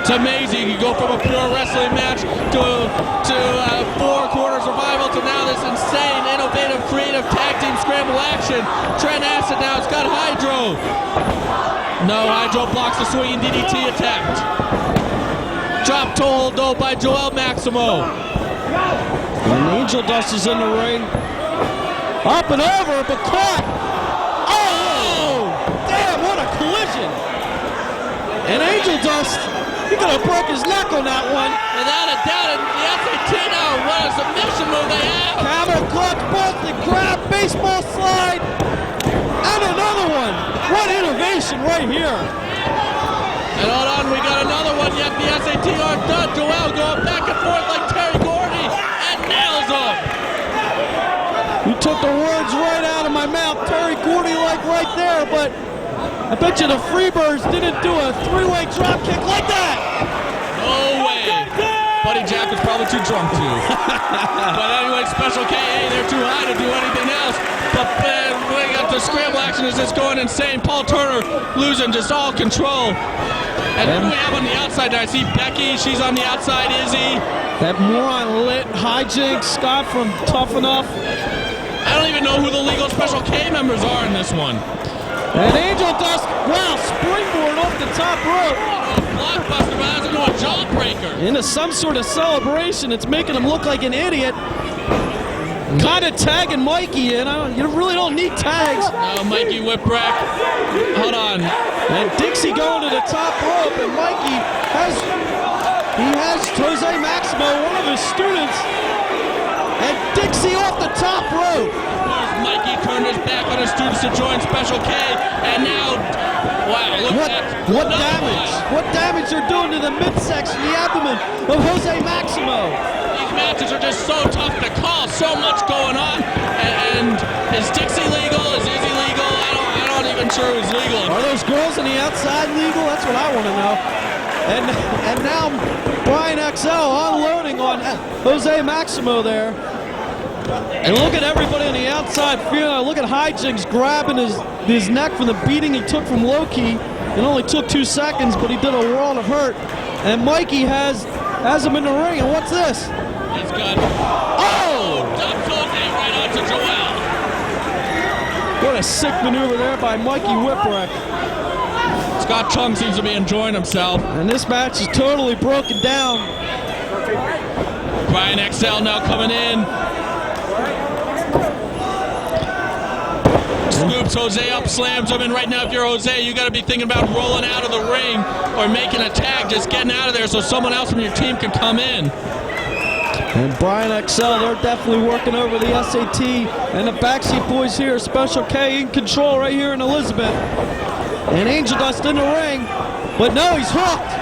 It's amazing. You go from a pure wrestling match to a four-corner survival to now this insane, innovative, creative tag team scramble action. Trent Acid now has got Hydro. No, Hydro blocks the swinging DDT attempt. Drop toe hold though by Joel Maximo. And Angel Dust is in the ring. Up and over, but caught. Oh! Damn, what a collision. And Angel Dust, he could have broke his neck on that one. Without a doubt, and the SAT now, what a submission move they have. Camel clutch, Bolton grab, baseball slide, and another one. What innovation right here. And hold on, we got another one yet. The SAT aren't done. Joel going back and forth like Terry Gordy and nails him. You took the words right out of my mouth. Terry Gordy like right there, but I bet you the Freebirds didn't do a three-way drop kick like that. No way. Buddy Jack was probably too drunk to. But anyway, Special K, they're too high to do anything else. But we got the scramble action is just going insane. Paul Turner losing just all control. And who do we have on the outside there? I see Becky, she's on the outside, Izzy. That moron lit hijinks Scott from Tough Enough. I don't even know who the legal Special K members are in this one. And Angel Dust, wow, springboard off the top rope. Blockbuster, but that's into a jawbreaker. Into some sort of celebration. It's making him look like an idiot. Kind of tagging Mikey in. You really don't need tags. No, Mikey Whipwreck. Hold on. And Dixie going to the top rope, and Mikey has Jose Maximo, one of his students, and Dixie off the top rope. Mikey turned his back on his students to join Special K, and now, wow, look at that. What damage? What damage they're doing to the midsection, the abdomen of Jose Maximo. These matches are just so tough to call, so much going on. And is Dixie legal? Is Izzy legal? I'm not even sure who's legal. Are those girls on the outside legal? That's what I want to know. And now Brian XL unloading on Jose Maximo there. And look at everybody on the outside feeling. Look at Hijinks grabbing his neck from the beating he took from Low-Key. It only took 2 seconds, but he did a world of hurt. And Mikey has him in the ring. And what's this? He's got... Oh! Dumped Jose right onto Joel. What a sick maneuver there by Mikey Whipwreck. Scott Chung seems to be enjoying himself. And this match is totally broken down. Brian XL now coming in. Scoops Jose up, slams him, and right now if you're Jose, you got to be thinking about rolling out of the ring or making a tag, just getting out of there so someone else from your team can come in. And Brian XL, they're definitely working over the SAT, and the Backseat Boys here, Special K in control right here in Elizabeth. And Angel Dust in the ring, but no, he's hooked,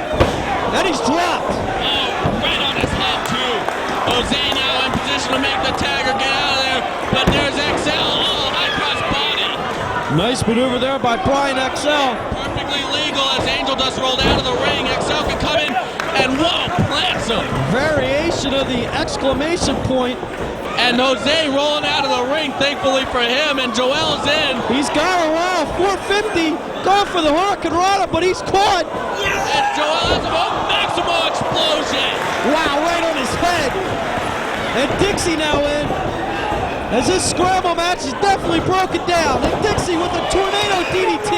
and he's dropped. Oh, right on his head too. Jose now in position to make the tag or get out of there, but there's XL, oh, high cross body. Nice maneuver there by Brian XL. Perfectly legal as Angel Dust rolled out of the ring. XL can come in and whoa, plants him. Variation of the exclamation point. And Jose rolling out of the ring, thankfully for him, and Joel's in. He's got a wow, 450, going for the Hurricane Rana, but he's caught. And Joel has a Maximo explosion. Wow, right on his head. And Dixie now in. As this scramble match is definitely broken down. And Dixie with a tornado DDT.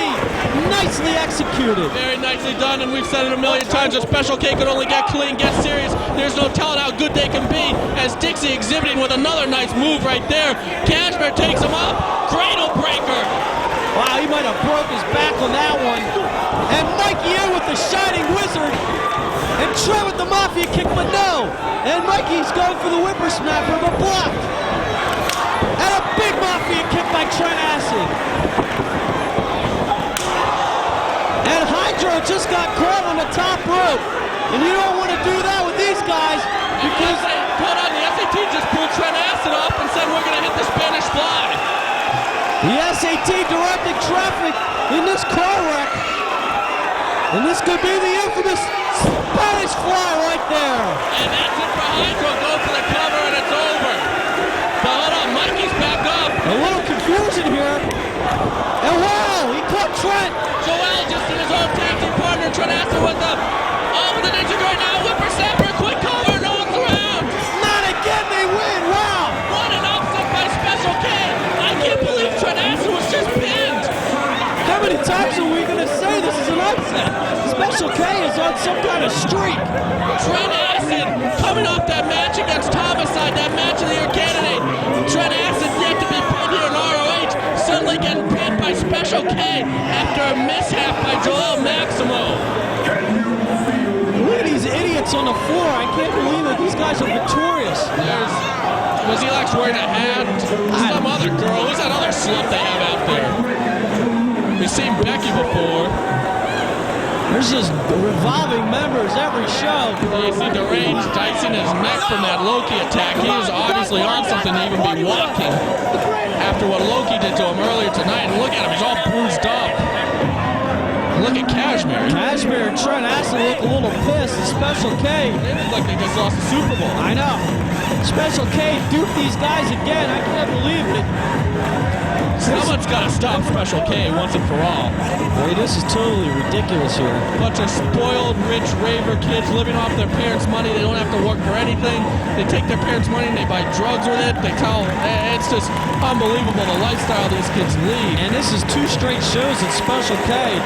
Nicely executed. Very nicely done, and we've said it a million times. A Special K could only get clean, get serious. There's no telling how good they can be. As Dixie exhibiting with another nice move right there. Cashmere takes him up. Cradle breaker. Wow, he might have broke his back on that one. And Mikey in with the Shining Wizard. And Trent with the Mafia kick, but no. And Mikey's going for the whippersnapper, but blocked. And a big Mafia kick by Trent Acid. And Hydro just got caught on the top rope. And you don't want to do that with these guys because... Hold on, the SAT just pulled Trent Acid off and said we're going to hit the Spanish Fly. The SAT directing traffic in this car wreck. And this could be the infamous Spanish Fly right there. And that's it for Hydro. Go for the cover and it's over. But hold on, Mikey's back up. A little confusion here. And wow, he caught Trent. Joel just in his own tag team partner. Trent Acid with the... Oh, with the ninja right now. Whippersnapper, quick cover, no one's around. Not again, they win. Wow. What an upset by Special K. I can't believe Trent Acid was just pinned. How many times are we going to say this is an upset? Special K is on some kind of streak. Trent Acid coming off that match against Homicide, that match of the year candidate. Trent Acid yet to be pinned here in ROH, suddenly getting pinned by Special K after a mishap by Joel Maximo. Look at these idiots on the floor. I can't believe it. These guys are victorious. There's because he likes wearing a hat. Some other girl. Who's that other slut they have out there? We've seen Becky before. There's just revolving members every show. You see Deranged dicing his neck from that Loki attack. He is obviously on something to even be walking after what Loki did to him earlier tonight. And look at him, he's all bruised up. Look at Cashmere. Cashmere and Trent Ashley look a little pissed. And Special K. They look like they just lost the Super Bowl. I know. Special K duped these guys again. I can't believe it. Someone's got to stop Special K once and for all. Boy, this is totally ridiculous here. Bunch of spoiled, rich raver kids living off their parents' money. They don't have to work for anything. They take their parents' money and they buy drugs with it. They tell, it's just unbelievable the lifestyle these kids lead. And this is 2 straight shows that Special K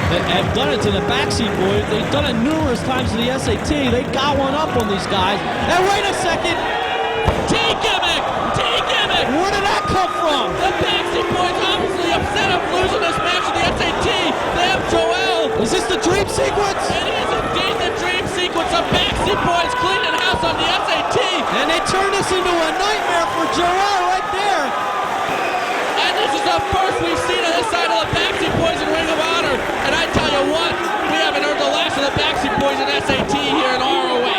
that have done it to the Backseat Boys. They've done it numerous times to the SAT. They got one up on these guys. And wait a second. T-gimmick! T-gimmick! Where did that come from? The Backseat Boys obviously upset of losing this match to the SAT. They have Joel. Is this the dream sequence? It is indeed the dream sequence of Backseat Boys cleaning house on the SAT. And they turn this into a nightmare for Joel right there. And this is the first we've seen on this side of the Backseat Boys in Ring of Honor. And I tell you what, we haven't heard the last of the Backseat Boys in SAT here in ROH.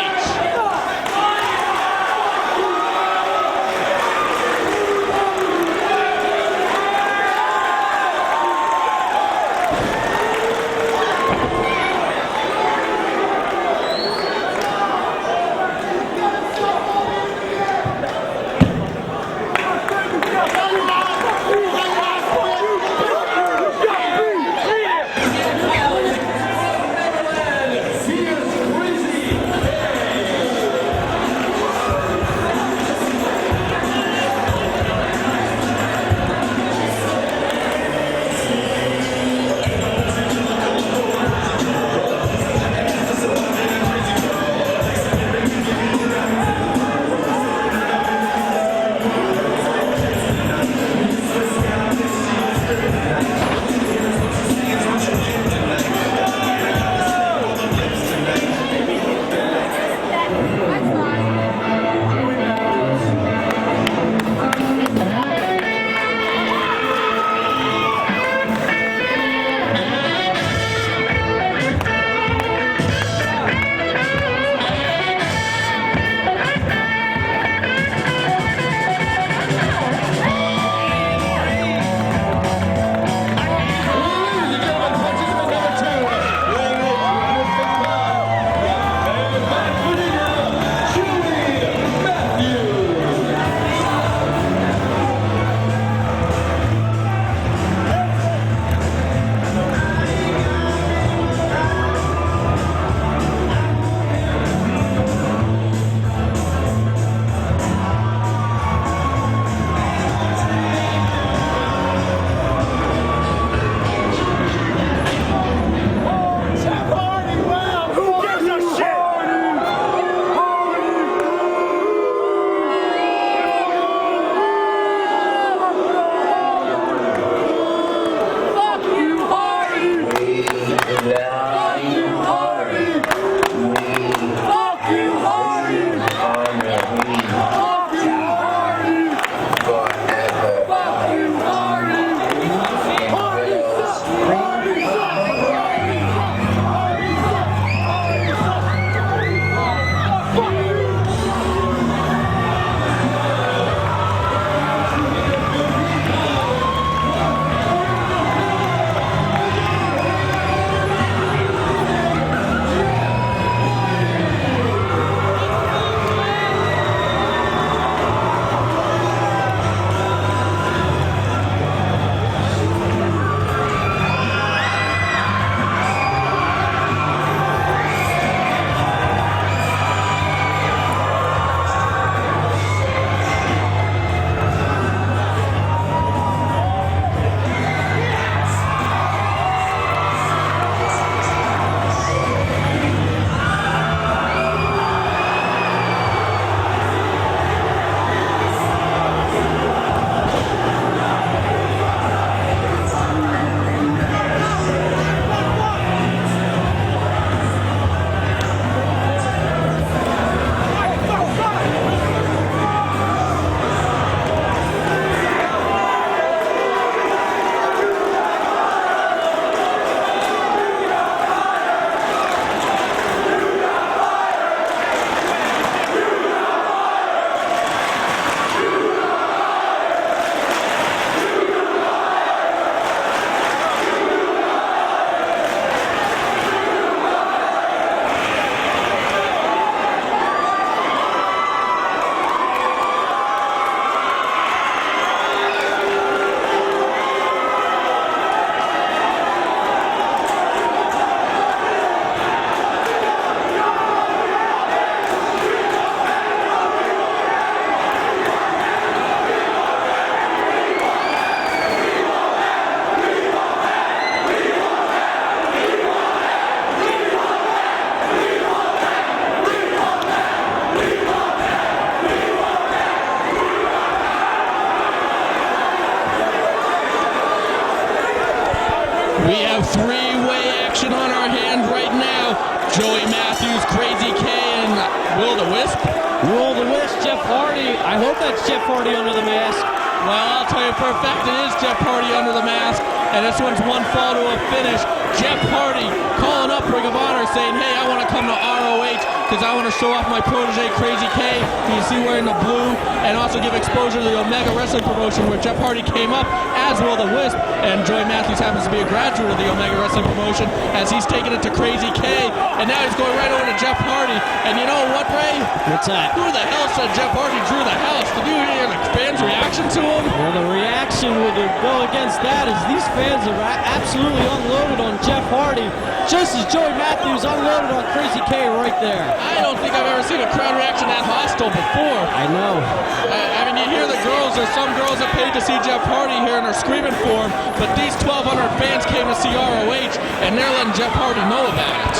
Will the Wisp, Jeff Hardy. I hope that's Jeff Hardy under the mask. Well, I'll tell you for a fact it is Jeff Hardy under the mask, and this one's one fall to a finish. Jeff Hardy calling up Ring of Honor saying, hey, I want to come to ROH because I want to show off my protege, Crazy K, who you see wearing the blue, and also give exposure to the Omega Wrestling promotion where Jeff Hardy came up, as will the Wisp, and Joey Matthews happens to be a graduate of the Omega Wrestling promotion as he's taking it to Crazy K, and now he's going right over to Jeff Hardy. And you know what, Ray? What's that? Who the hell said Jeff Hardy drew the house? Did you hear the fans' reaction to him? Well, the reaction would go against that is these fans are absolutely unloaded on Jeff Hardy, just as Joey Matthews unloaded on Crazy K right there. I don't think I've ever seen a crowd reaction that hostile before. I know. I mean, you hear the girls, there's some girls that paid to see Jeff Hardy here and are screaming for him, but these 1,200 fans came to see ROH, and they're letting Jeff Hardy know about it.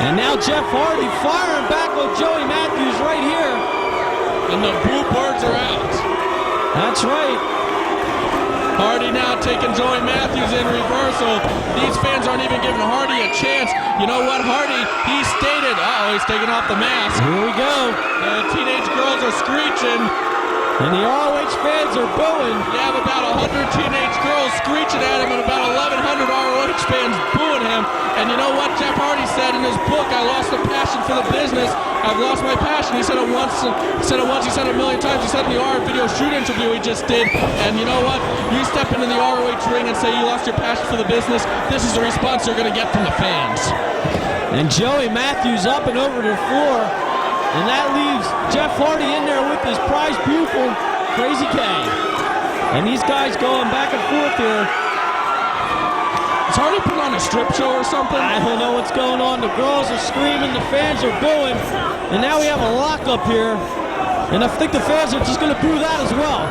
And now Jeff Hardy firing back on Joey Matthews right here. And the blue birds are out. That's right. Hardy now taking Joey Matthews in reversal. These fans aren't even giving Hardy a chance. You know what, Hardy, he stated, he's taking off the mask. Here we go. The teenage girls are screeching. And the ROH fans are booing. You have about 100 teenage girls screeching at him and about 1,100 ROH fans booing him. And you know what Jeff Hardy said in his book, I lost the passion for the business. I've lost my passion. He said it once, he said it a million times. He said in the R video shoot interview he just did. And you know what? You step into the ROH ring and say you lost your passion for the business, this is the response you're going to get from the fans. And Joey Matthews up and over to the floor. And that leaves Jeff Hardy in there with his prize pupil, Crazy K. And these guys going back and forth here. Is Hardy putting on a strip show or something? I don't know what's going on. The girls are screaming, the fans are booing. And now we have a lockup here. And I think the fans are just going to boo that as well.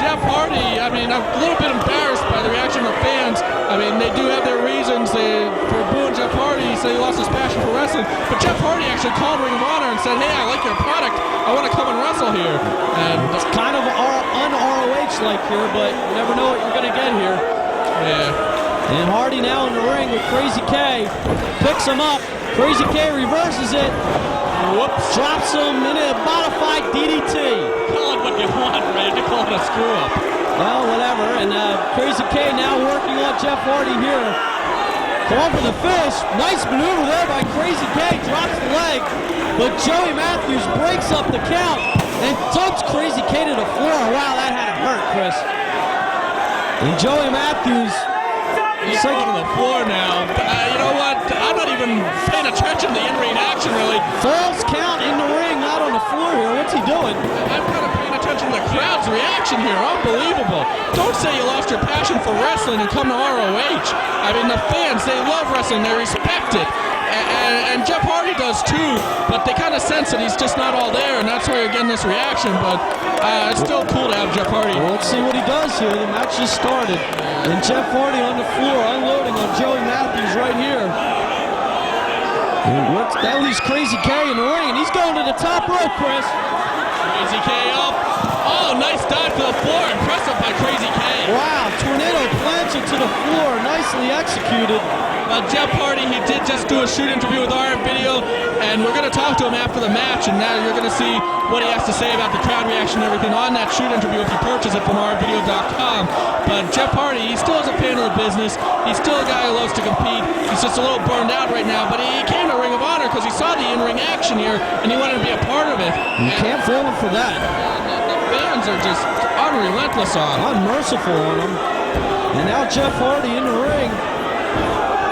Jeff Hardy, I mean, I'm a little bit embarrassed by the reaction of the fans. I mean, they do have their reasons for booing Jeff Hardy. He said he lost his passion for wrestling. But Jeff Hardy actually called Ring of Honor and said, hey, I like your product. I want to come and wrestle here. And it's kind of un-ROH-like here, but you never know what you're going to get here. Yeah. And Hardy now in the ring with Crazy K. Picks him up. Crazy K reverses it. Whoops. Drops him in a modified DDT. Call it what you want, Ray. You call it a screw-up. Well, whatever. And Crazy K now working on Jeff Hardy here. Going for the finish. Nice maneuver there by Crazy K. Drops the leg. But Joey Matthews breaks up the count and dumps Crazy K to the floor. Wow, that had to hurt, Chris. And Joey Matthews... He's taking to the floor now. You know what? I'm not even paying attention to the in-ring action, really. Falls count in the ring, not on the floor here. What's he doing? I'm kind of paying attention to the crowd's reaction here. Unbelievable. Don't say you lost your passion for wrestling and come to ROH. I mean, the fans, they love wrestling. They respect it. And Jeff Hardy does too, but they kind of sense that he's just not all there, and that's why you're getting this reaction. But it's still cool to have Jeff Hardy. Well, let's see what he does here. The match just started. And Jeff Hardy on the floor, unloading on Joey Matthews right here. That leaves Crazy K in the ring, and he's going to the top rope, Chris. Crazy K up. Oh, nice dive to the floor. Impressive by Crazy K. Wow, tornado plunge to the floor. Nicely executed. Jeff Hardy, he did just do a shoot interview with our video, and we're going to talk to him after the match, and now you're going to see what he has to say about the crowd reaction and everything on that shoot interview if you purchase it from rvideo.com. But Jeff Hardy, he still is a fan of the business. He's still a guy who loves to compete. He's just a little burned out right now, but he came to Ring of Honor because he saw the in-ring action here, and he wanted to be a part of it. You can't fail him for that. The fans are just unrelentless on him. Unmerciful on him. And now Jeff Hardy in the ring.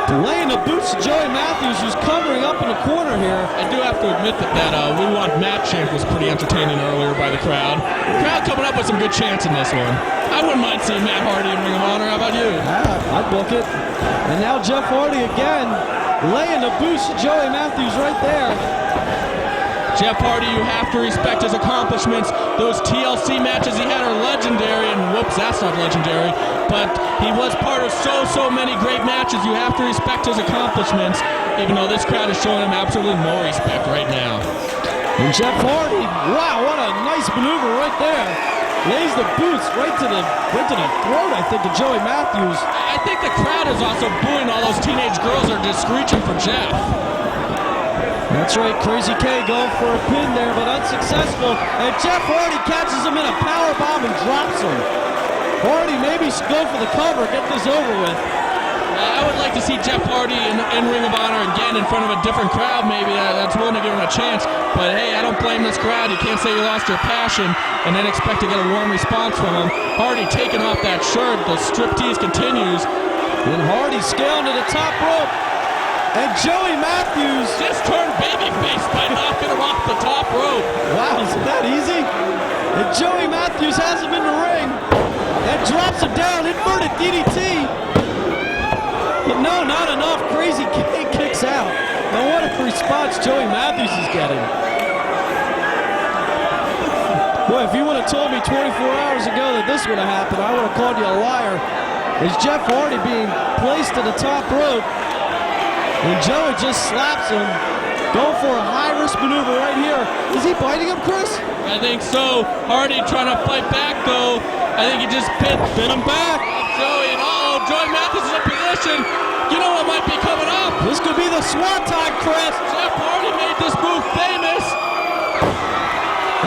Laying the boots to Joey Matthews, who's covering up in the corner here. I do have to admit that We Want Matt chant was pretty entertaining earlier by the crowd. The crowd coming up with some good chants in this one. I wouldn't mind seeing Matt Hardy in Ring of Honor. How about you? I'd book it. And now Jeff Hardy again, laying the boots to Joey Matthews right there. Jeff Hardy, you have to respect his accomplishments. Those TLC matches he had are legendary, and whoops, that's not legendary. But he was part of so many great matches. You have to respect his accomplishments, even though this crowd is showing him absolutely no respect right now. And Jeff Hardy, wow, what a nice maneuver right there. Lays the boots right to the throat, I think, of Joey Matthews. I think the crowd is also booing all those teenage girls that are just screeching for Jeff. That's right, Crazy K going for a pin there, but unsuccessful. And Jeff Hardy catches him in a powerbomb and drops him. Hardy maybe should go for the cover, get this over with. I would like to see Jeff Hardy in Ring of Honor again in front of a different crowd, maybe that's willing to give him a chance. But hey, I don't blame this crowd. You can't say you lost your passion and then expect to get a warm response from him. Hardy taking off that shirt, the striptease continues. And Hardy scaling to the top rope. And Joey Matthews just turned babyface by knocking him off the top rope. Wow, is that easy? And Joey Matthews has him in the ring and drops him down, inverted DDT. But no, not enough. Crazy K kicks out. Now what a response Joey Matthews is getting. Boy, if you would have told me 24 hours ago that this would have happened, I would have called you a liar. Is Jeff Hardy being placed to the top rope? And Joey just slaps him. Going for a high-risk maneuver right here. Is he biting him, Chris? I think so. Hardy trying to fight back, though. I think he just bit him back. Joey, and Joey Matthews is in position. You know what might be coming up? This could be the swan time, Chris. Jeff Hardy made this move famous.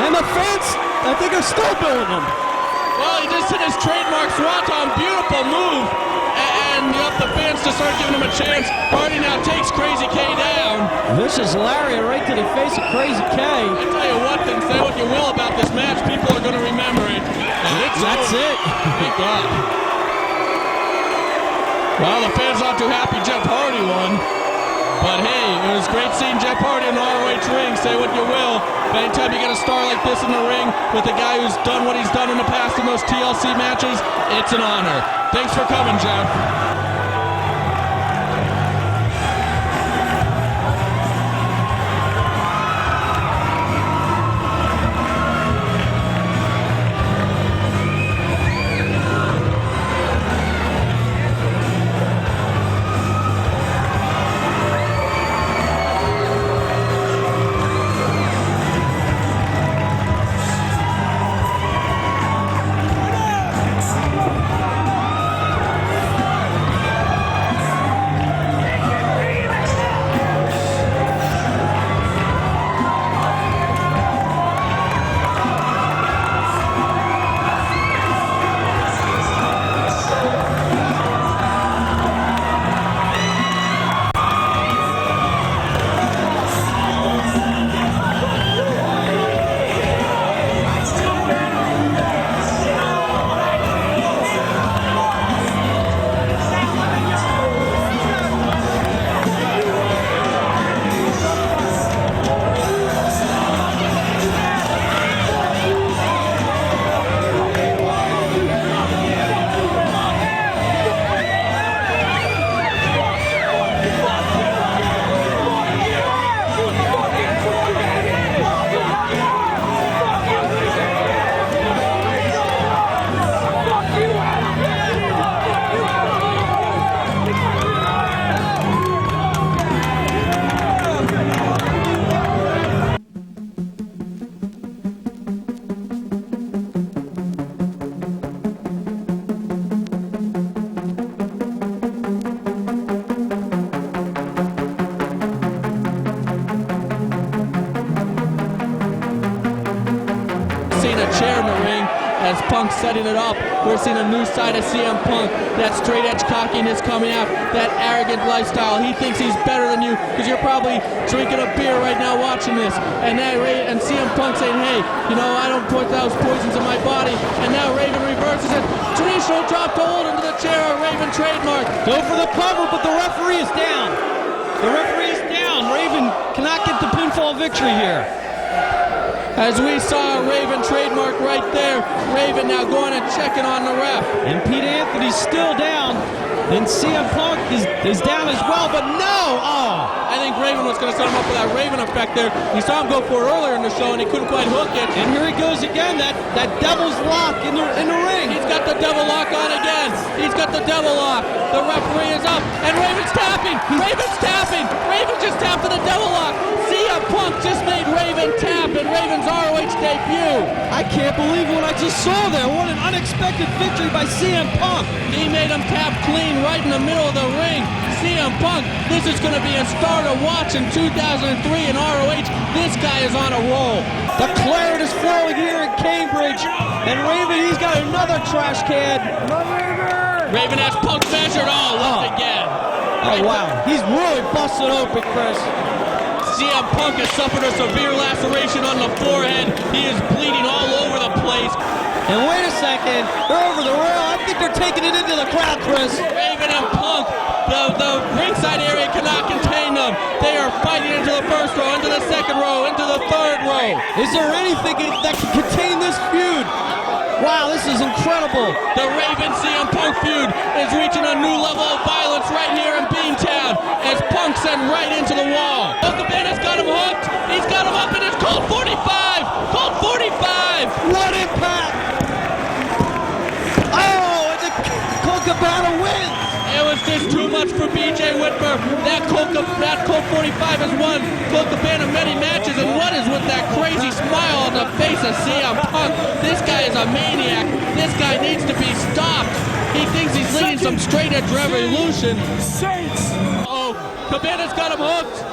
And the fans, I think, are still booing him. Well, he just hit his trademark swanton. Beautiful move. And the fans just start giving him a chance. Hardy now takes Crazy K down. Vicious lariat right to the face of Crazy K. I tell you what, then say what you will about this match, people are going to remember it. And that's it. Thank God. Well, the fans aren't too happy Jeff Hardy won. But hey, it was great seeing Jeff Hardy in the ROH ring. Say what you will. But anytime you get a star like this in the ring with a guy who's done what he's done in the past in those TLC matches, it's an honor. Thanks for coming, Jeff. As Punk setting it up, we're seeing a new side of CM Punk. That straight edge cockiness coming out, that arrogant lifestyle. He thinks he's better than you because you're probably drinking a beer right now watching this. And CM Punk saying, hey, you know, I don't put those poisons in my body. And now Raven reverses it. Traditional drop to hold into the chair, a Raven trademark. Go for the cover, but the referee is down. The referee is down. Raven cannot get the pinfall victory here. As we saw a Raven trademark right there. Raven now going and checking on the ref. And Pete Anthony's still down. And CM Punk is down as well, but no! Oh! I think Raven was going to set him up with that Raven effect there. We saw him go for it earlier in the show, and he couldn't quite hook it. And here he goes again, that devil's lock in the ring. He's got the devil lock on again. He's got the devil lock. The referee is up, and Raven's tapping. Raven's tapping. Raven just tapped to the devil lock. CM CM Punk just made Raven tap in Raven's ROH debut. I can't believe what I just saw there. What an unexpected victory by CM Punk. He made him tap clean right in the middle of the ring. CM Punk, this is going to be a star to watch in 2003 in ROH. This guy is on a roll. The claret is flowing here in Cambridge. And Raven, he's got another trash can. Raven has Punk measured. Oh, look again. Oh, wow. He's really busted open, Chris. CM Punk has suffered a severe laceration on the forehead. He is bleeding all over the place. And wait a second. They're over the rail. I think they're taking it into the crowd, Chris. Raven and Punk, the ringside area cannot contain them. They are fighting into the first row, into the second row, into the third row. Is there anything that can contain this feud? Wow, this is incredible. The Raven CM Punk feud is reaching a new level of violence right here in Beantown as Punk sent right into the wall. Cabana's got him hooked. He's got him up in his Colt 45. Colt 45. What impact. Oh, and the Colt Cabana wins. It was just too much for BJ Whitmer. That Colt 45 has won Colt Cabana many matches, and what is with that crazy smile on the face of CM Punk? This guy is a maniac. This guy needs to be stopped. He thinks he's leading some straight edge revolution. Oh, Cabana's got him hooked.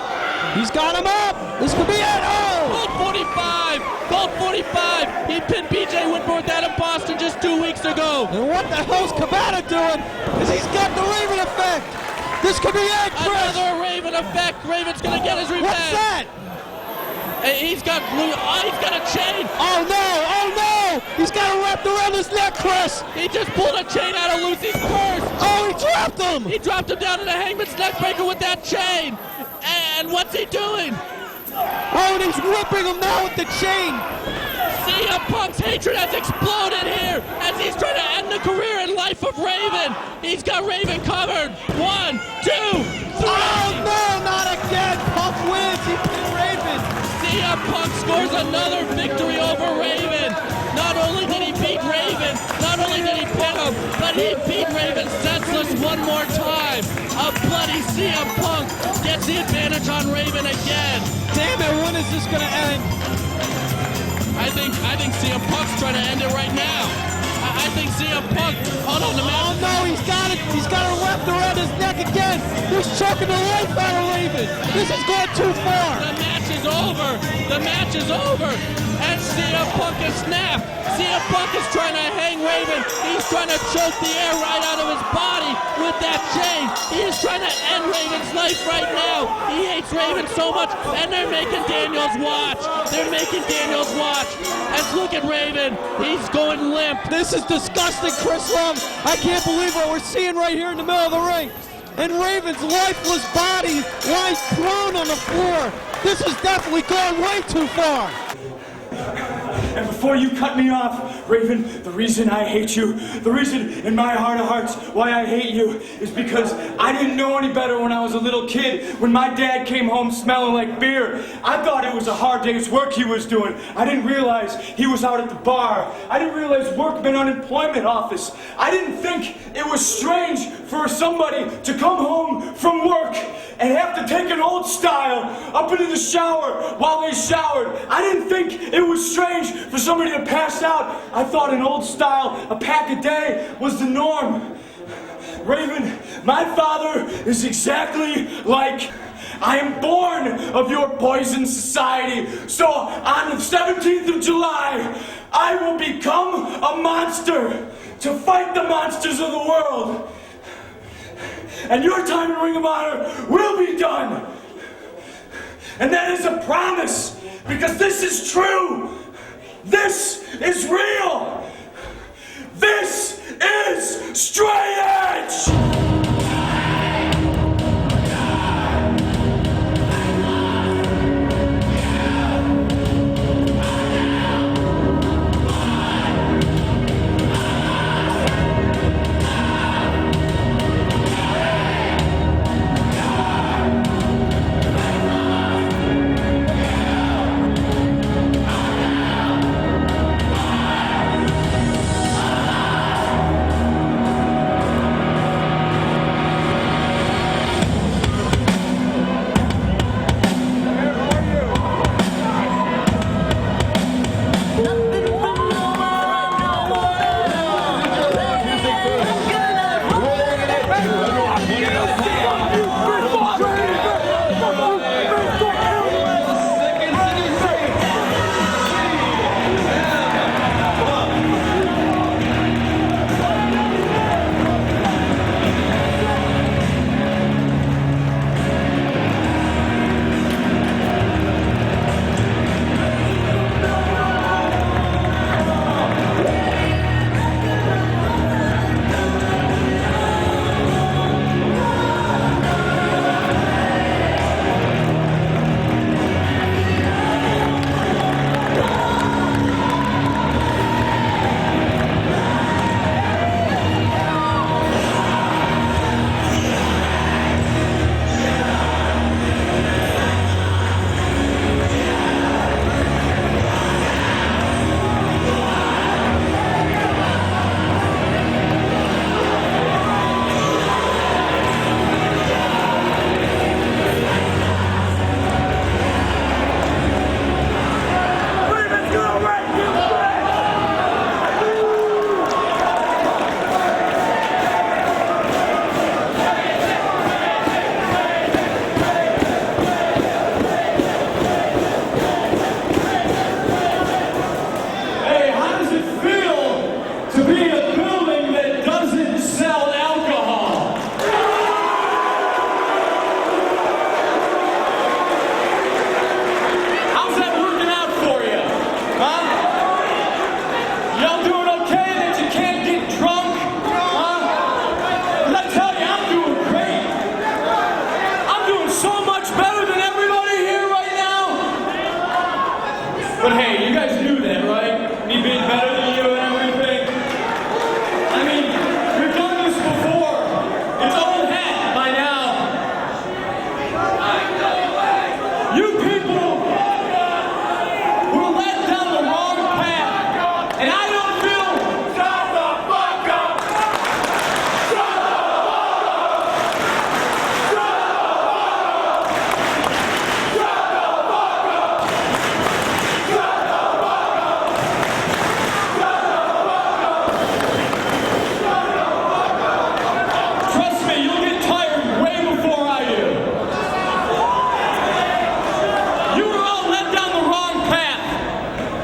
He's got him up. This could be it. Oh! Colt 45. Colt 45. He pinned BJ Whitmer with that in Boston just 2 weeks ago. And what the hell's Cabana doing? Because he's got the Raven effect. This could be it, Chris. Another Raven effect. Raven's gonna get his revenge. What's that? He's got a chain. Oh no! Oh no! He's got it wrapped around his neck, Chris. He just pulled a chain out of Lucy's purse. Oh, he dropped him. He dropped him down to the Hangman's neckbreaker with that chain. And what's he doing? Oh, and he's whipping him now with the chain. CM Punk's hatred has exploded here as he's trying to end the career and life of Raven. He's got Raven covered. 1, 2, 3. Oh no, not again. Punk wins. He pinned Raven. CM Punk scores another victory over Raven. Not only did he beat Raven, not only did he pin him, but he beat Raven senseless one more time. A bloody CM Punk gets the advantage on Raven again. Damn it, when is this gonna end? I think CM Punk's trying to end it right now. I think CM Punk, hold on, the man. Oh no, he's got it wrapped around his neck again. He's choking the life out of Raven. This is going too far. The match is over. The match is over. And CM Punk has snapped. CM Punk is trying to hang Raven. He's trying to choke the air right out of his body with that chain. He is trying to end Raven's life right now. He hates Raven so much, and they're making Daniels watch. They're making Daniels watch. And look at Raven. He's going limp. This is disgusting, Chris Love. I can't believe what we're seeing right here in the middle of the ring. And Raven's lifeless body lies prone on the floor. This has definitely gone way too far. And before you cut me off, Raven, the reason I hate you, the reason in my heart of hearts why I hate you is because I didn't know any better when I was a little kid. When my dad came home smelling like beer, I thought it was a hard day's work he was doing. I didn't realize he was out at the bar. I didn't realize work meant unemployment office. I didn't think it was strange for somebody to come home from work and have to take an old style up into the shower while they showered. I didn't think it was strange for somebody to pass out. I thought an old style, a pack a day, was the norm. Raven, my father is exactly like I am born of your poison society. So on the 17th of July, I will become a monster to fight the monsters of the world. And your time in Ring of Honor will be done. And that is a promise, because this is true. This is real. This is Straight Edge.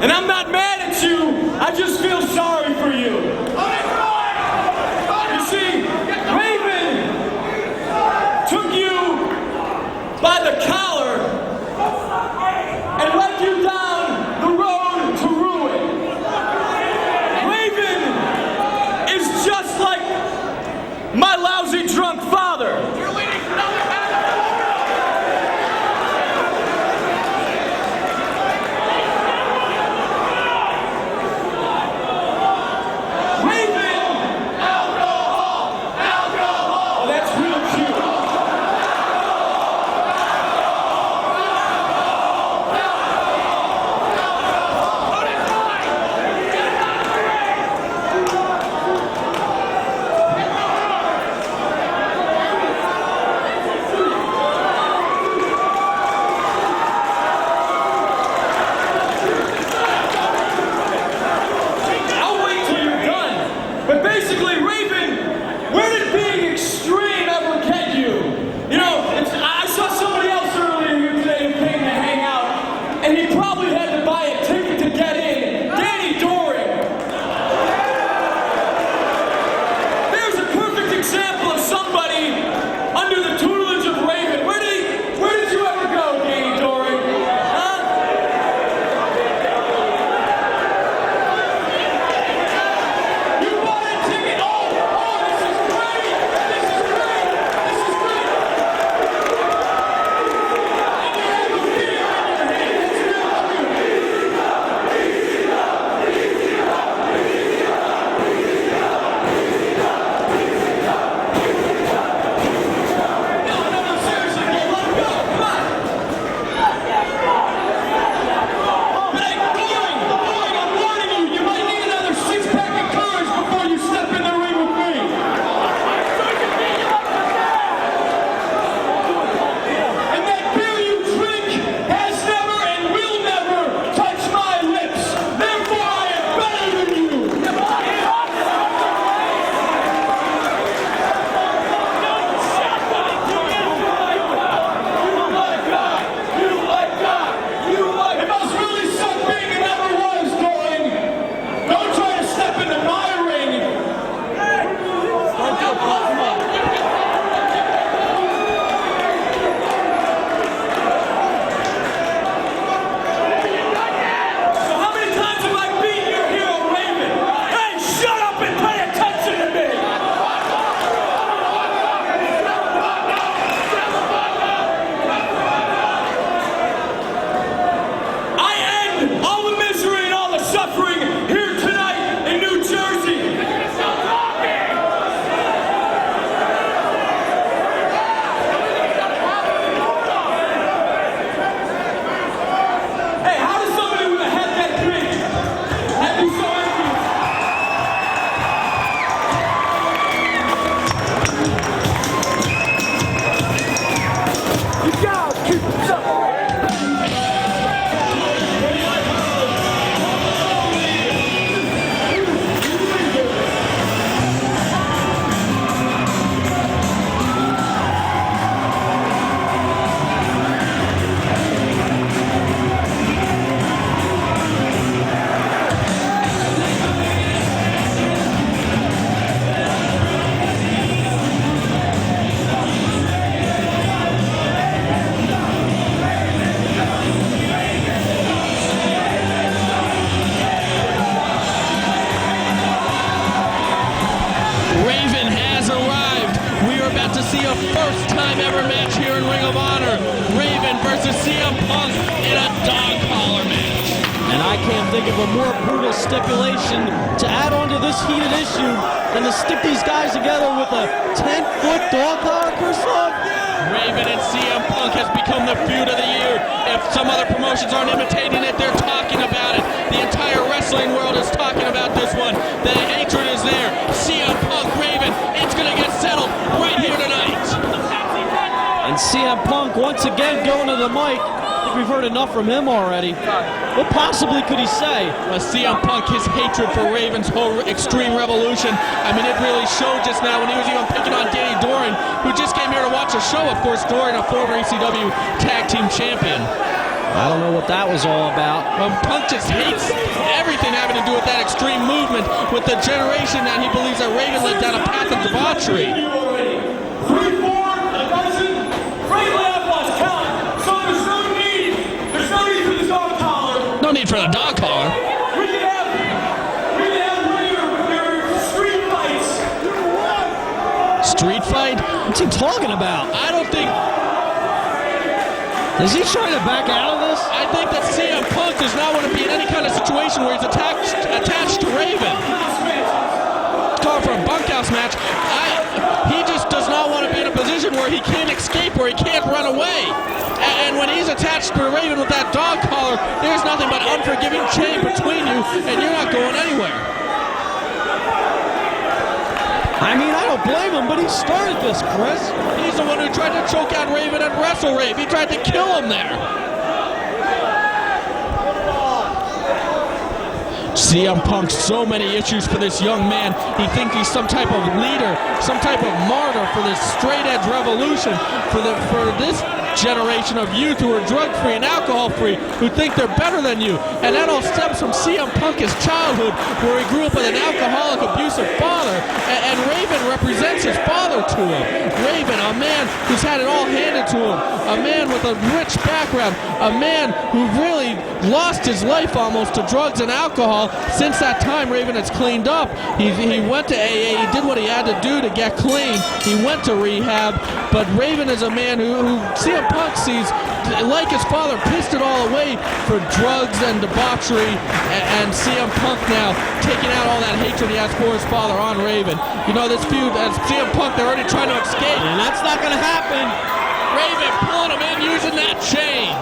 And I'm not mad at you, I just feel sorry for you. You see, Raven took you by the collar and led you down the road to ruin. Raven is just like my lousy drunk father. think of a more brutal stipulation to add on to this heated issue than to stick these guys together with a 10-foot dog collar, Christoph? Raven and CM Punk has become the feud of the year. If some other promotions aren't imitating it, they're talking about it. The entire wrestling world is talking about this one. The hatred is there. CM Punk, Raven, it's going to get settled right here tonight. And CM Punk once again going to the mic. I think we've heard enough from him already. What possibly could he say? CM Punk, his hatred for Raven's whole Extreme Revolution. I mean, it really showed just now when he was even picking on Danny Doran, who just came here to watch a show, of course, Doran, a former ECW Tag Team Champion. I don't know what that was all about. Punk just hates everything having to do with that extreme movement, with the generation that he believes that Raven led down a path of debauchery. 3, 4, a dozen. Frank left us, count. So there's no need for the dog collar. No need for the dog collar. We can have one of your street fights. Street fight? What's he talking about? I don't think... Is he trying to back out of this? I think that CM Punk does not want to be in any kind of situation where he's attached to Raven. Call for a bunkhouse match. He just does not want to be in a position where he can't escape, where he can't run away. And when he's attached to Raven with that dog collar, there's nothing but unforgiving chain between you, and you're not going anywhere. I mean, I don't blame him, but he started this, Chris. He's the one who tried to choke out Raven at Wrestle Rave. He tried to kill him there. CM Punk, so many issues for this young man. He thinks he's some type of leader, some type of martyr for this straight-edge revolution, for this generation of youth who are drug-free and alcohol-free, who think they're better than you. And that all stems from CM Punk's childhood, where he grew up with an alcoholic, abusive father, and Raven represents his father to him. Raven, a man who's had it all handed to him, a man with a rich background, a man who really lost his life almost to drugs and alcohol. Since that time, Raven has cleaned up. He went to AA, he did what he had to do to get clean. He went to rehab, but Raven is a man who CM Punk sees, like his father, pissed it all away for drugs and debauchery, and CM Punk now taking out all that hatred he has for his father on Raven. You know, this feud, as CM Punk, they're already trying to escape. And that's not going to happen. Raven pulling him in using that chain.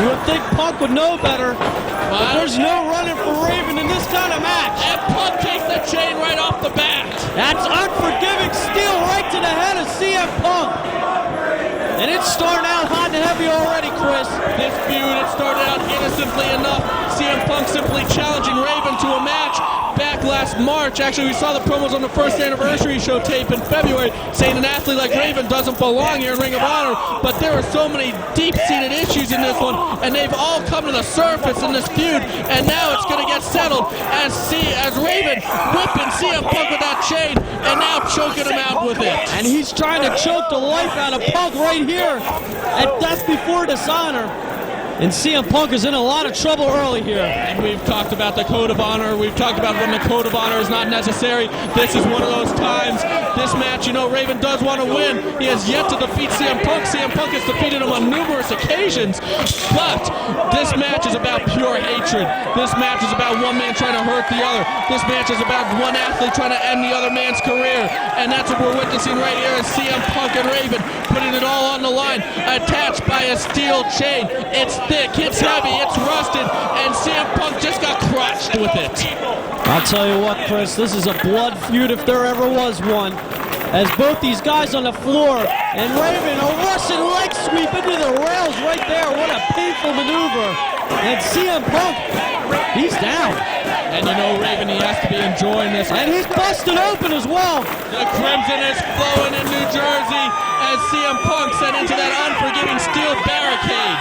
You would think Punk would know better, but there's no running for Raven in this kind of match. And Punk takes the chain right off the bat. That's unforgiving steel right to the head of CM Punk. And it's starting out hot and heavy already, Chris. This feud, it started out innocently enough. CM Punk simply challenging Raven to a match back last March. Actually, we saw the promos on the first anniversary show tape in February saying an athlete like Raven doesn't belong here in Ring of Honor. But there are so many deep-seated issues in this one, and they've all come to the surface in this feud. And now it's going to get settled as Raven whipping CM Punk with that chain and now choking him out with it. And he's trying to choke the life out of Punk right here at Death Before Dishonor. And CM Punk is in a lot of trouble early here. And we've talked about the Code of Honor. We've talked about when the Code of Honor is not necessary. This is one of those times. This match, you know, Raven does want to win. He has yet to defeat CM Punk. CM Punk has defeated him on numerous occasions. But this match is about pure hatred. This match is about one man trying to hurt the other. This match is about one athlete trying to end the other man's career. And that's what we're witnessing right here is CM Punk and Raven putting it all on the line, attached by a steel chain. It's thick, it's heavy, it's rusted, and CM Punk just got crushed with it. I'll tell you what, Chris, this is a blood feud if there ever was one. As both these guys on the floor, and Raven, a Russian leg sweep into the rails right there. What a painful maneuver. And CM Punk, he's down. And you know Raven, he has to be enjoying this. And he's busted open as well. The crimson is flowing in New Jersey as CM Punk sent into that unforgiving steel barricade.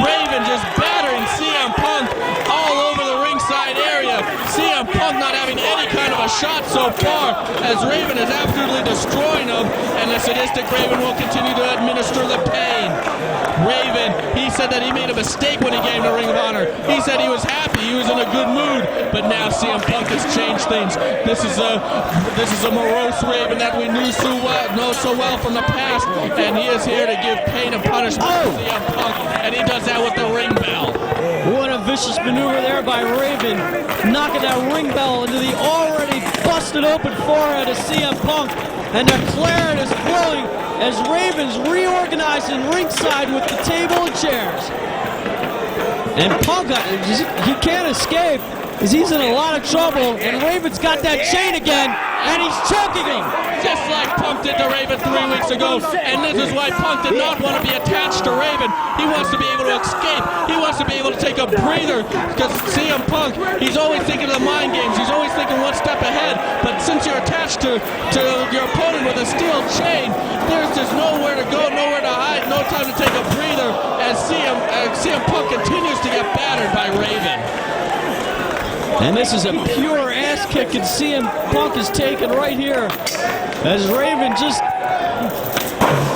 Raven just battering CM Punk all over the ringside area. CM Punk not having any kind of a shot so far as Raven is absolutely destroying him, and the sadistic Raven will continue to administer the pain. Raven, he said that he made a mistake when he came to Ring of Honor. He said he was happy, he was in a good mood, but now CM Punk has changed things. This is a morose Raven that we know so well from the past, and he is here to give pain and punishment to CM Punk, and he does that with the ring bell. What a vicious maneuver there by Raven, knocking that ring bell into the already busted open forehead of CM Punk, and the claret is flowing as Raven's reorganizing ringside with the table and chairs. And Punk, he can't escape. is he's in a lot of trouble, and Raven's got that chain again, and he's choking him. Just like Punk did to Raven 3 weeks ago, and this is why Punk did not want to be attached to Raven. He wants to be able to escape. He wants to be able to take a breather, because CM Punk, he's always thinking of the mind games. He's always thinking one step ahead, but since you're attached to your opponent with a steel chain, there's just nowhere to go, nowhere to hide, no time to take a breather, as CM Punk continues to get battered by Raven. And this is a pure ass kick, and CM Punk is taken right here as Raven just...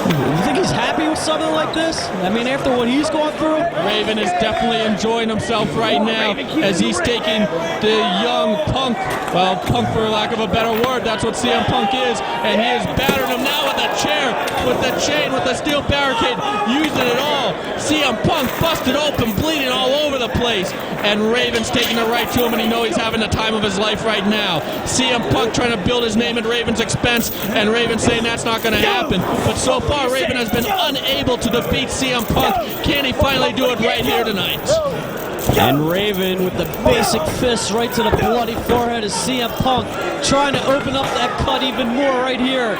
You think he's happy with something like this? I mean, after what he's going through? Raven is definitely enjoying himself right now as he's taking the young Punk, well, Punk for lack of a better word, that's what CM Punk is, and he is battering him now with a chair, with the chain, with the steel barricade, using it all. CM Punk busted open, bleeding all over the place, and Raven's taking it right to him, and he knows he's having the time of his life right now. CM Punk trying to build his name at Raven's expense, and Raven saying that's not going to happen. But so far, Raven has been unable to defeat CM Punk. Can he finally do it right here tonight? And Raven with the basic fist right to the bloody forehead of CM Punk, trying to open up that cut even more right here.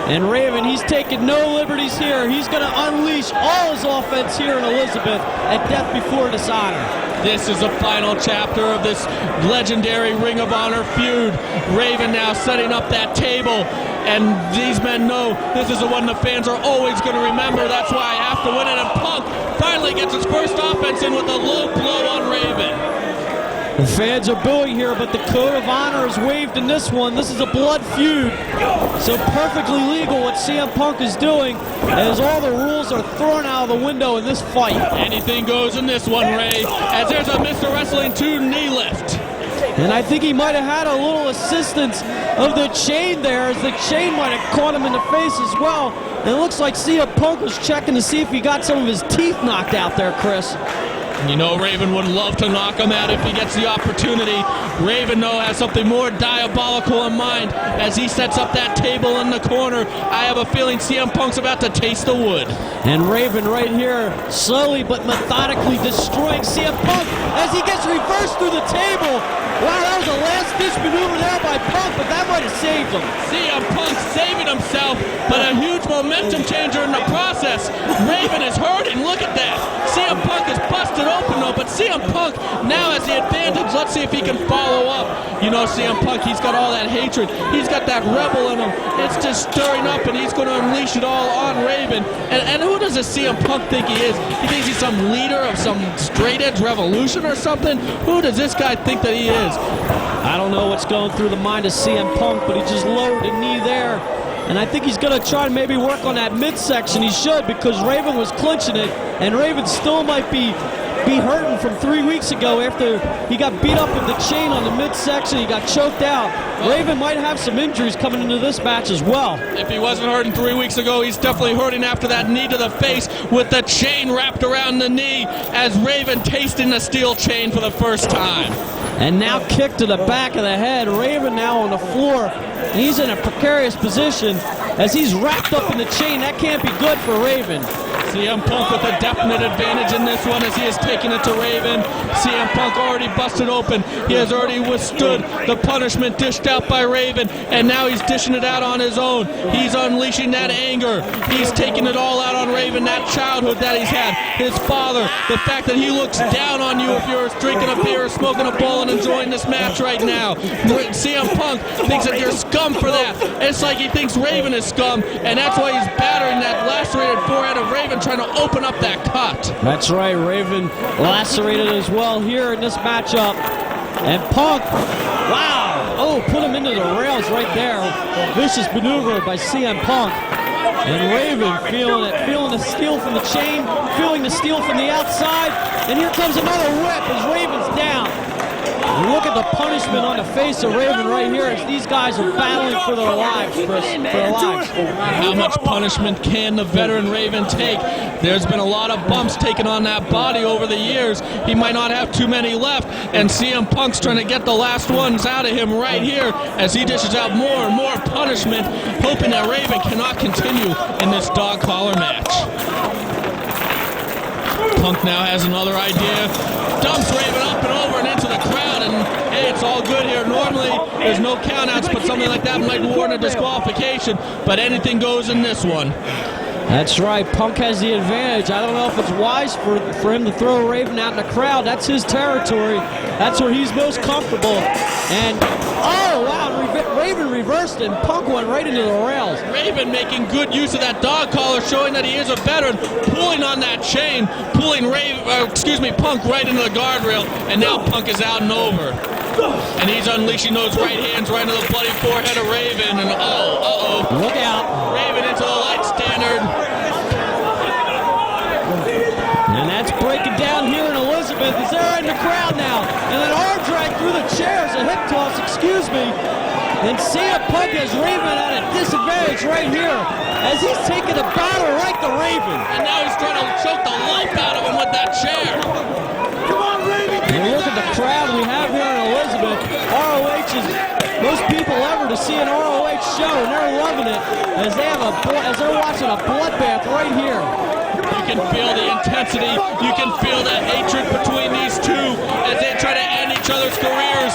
And Raven, he's taking no liberties here. He's going to unleash all his offense here in Elizabeth at Death Before Dishonor. This is the final chapter of this legendary Ring of Honor feud. Raven now setting up that table, and these men know this is the one the fans are always going to remember. That's why I have to win it, and Punk finally gets his first offense in with a low blow on Raven. The fans are booing here, but the Code of Honor is waived in this one. This is a blood feud, so perfectly legal what CM Punk is doing, as all the rules are thrown out of the window in this fight. Anything goes in this one, Ray, as there's a Mr. Wrestling 2 knee lift. And I think he might have had a little assistance of the chain there, as the chain might have caught him in the face as well. And it looks like CM Punk was checking to see if he got some of his teeth knocked out there, Chris. You know Raven would love to knock him out if he gets the opportunity. Raven, though, has something more diabolical in mind as he sets up that table in the corner. I have a feeling CM Punk's about to taste the wood. And Raven right here, slowly but methodically destroying CM Punk as he gets reversed through the table. Wow, that was a last-ditch maneuver there by Punk, but that might have saved him. CM Punk saving himself, but a huge momentum changer in the process. Raven is hurting. Look at that. CM Punk is busted open, though, but CM Punk now has the advantage. Let's see if he can follow up. You know, CM Punk, he's got all that hatred. He's got that rebel in him. It's just stirring up, and he's going to unleash it all on Raven. And who does this CM Punk think he is? He thinks he's some leader of some straight-edge revolution or something? Who does this guy think that he is? I don't know what's going through the mind of CM Punk, but he just lowered a knee there. And I think he's going to try to maybe work on that midsection. He should, because Raven was clinching it, and Raven still might be hurting from 3 weeks ago after he got beat up with the chain on the midsection. He got choked out. Raven might have some injuries coming into this match as well. If he wasn't hurting 3 weeks ago, he's definitely hurting after that knee to the face with the chain wrapped around the knee, as Raven tasting the steel chain for the first time. And now kick to the back of the head. Raven now on the floor. And he's in a precarious position as he's wrapped up in the chain. That can't be good for Raven. CM Punk with a definite advantage in this one as he is taking it to Raven. CM Punk already busted open. He has already withstood the punishment dished out by Raven, and now he's dishing it out on his own. He's unleashing that anger. He's taking it all out on Raven, that childhood that he's had, his father, the fact that he looks down on you if you're drinking a beer, smoking a bowl, and enjoying this match right now. CM Punk thinks that you're scum for that. It's like he thinks Raven is scum, and that's why he's battering that lacerated forehead of Raven, trying to open up that cut. That's right, Raven lacerated as well here in this matchup. And Punk, wow, oh, put him into the rails right there. Vicious maneuver by CM Punk. And Raven feeling it, feeling the steel from the chain, feeling the steel from the outside. And here comes another whip as Raven's down. And look at the punishment on the face of Raven right here as these guys are battling for their lives, Chris, for their lives. How much punishment can the veteran Raven take? There's been a lot of bumps taken on that body over the years. He might not have too many left, and CM Punk's trying to get the last ones out of him right here as he dishes out more and more punishment, hoping that Raven cannot continue in this dog collar match. Punk now has another idea, dumps Raven up and over and into the crowd, and hey, it's all good here. Normally, there's no countouts, but something like that might warrant a disqualification. But anything goes in this one. That's right. Punk has the advantage. I don't know if it's wise for him to throw Raven out in the crowd. That's his territory. That's where he's most comfortable. And, oh, wow, Raven reversed and Punk went right into the rails. Raven making good use of that dog collar, showing that he is a veteran, pulling on that chain, pulling Punk right into the guardrail, and now Punk is out and over. And he's unleashing those right hands right into the bloody forehead of Raven, and uh-oh. Look out. Raven into the light standard. And that's breaking down here in Elizabeth as they're in the crowd now. And an arm drag through the chairs, a hip toss, excuse me. And CM Punk has Raven at a disadvantage right here as he's taking the battle right to Raven. And now he's trying to choke the life out of him with that chair. Come on, Raven! And look at the crowd we have here in Elizabeth. ROH is most people ever to see an ROH show, and they're loving it as they're watching a bloodbath right here. You can feel the intensity. You can feel the hatred between these two as they try to end each other's careers.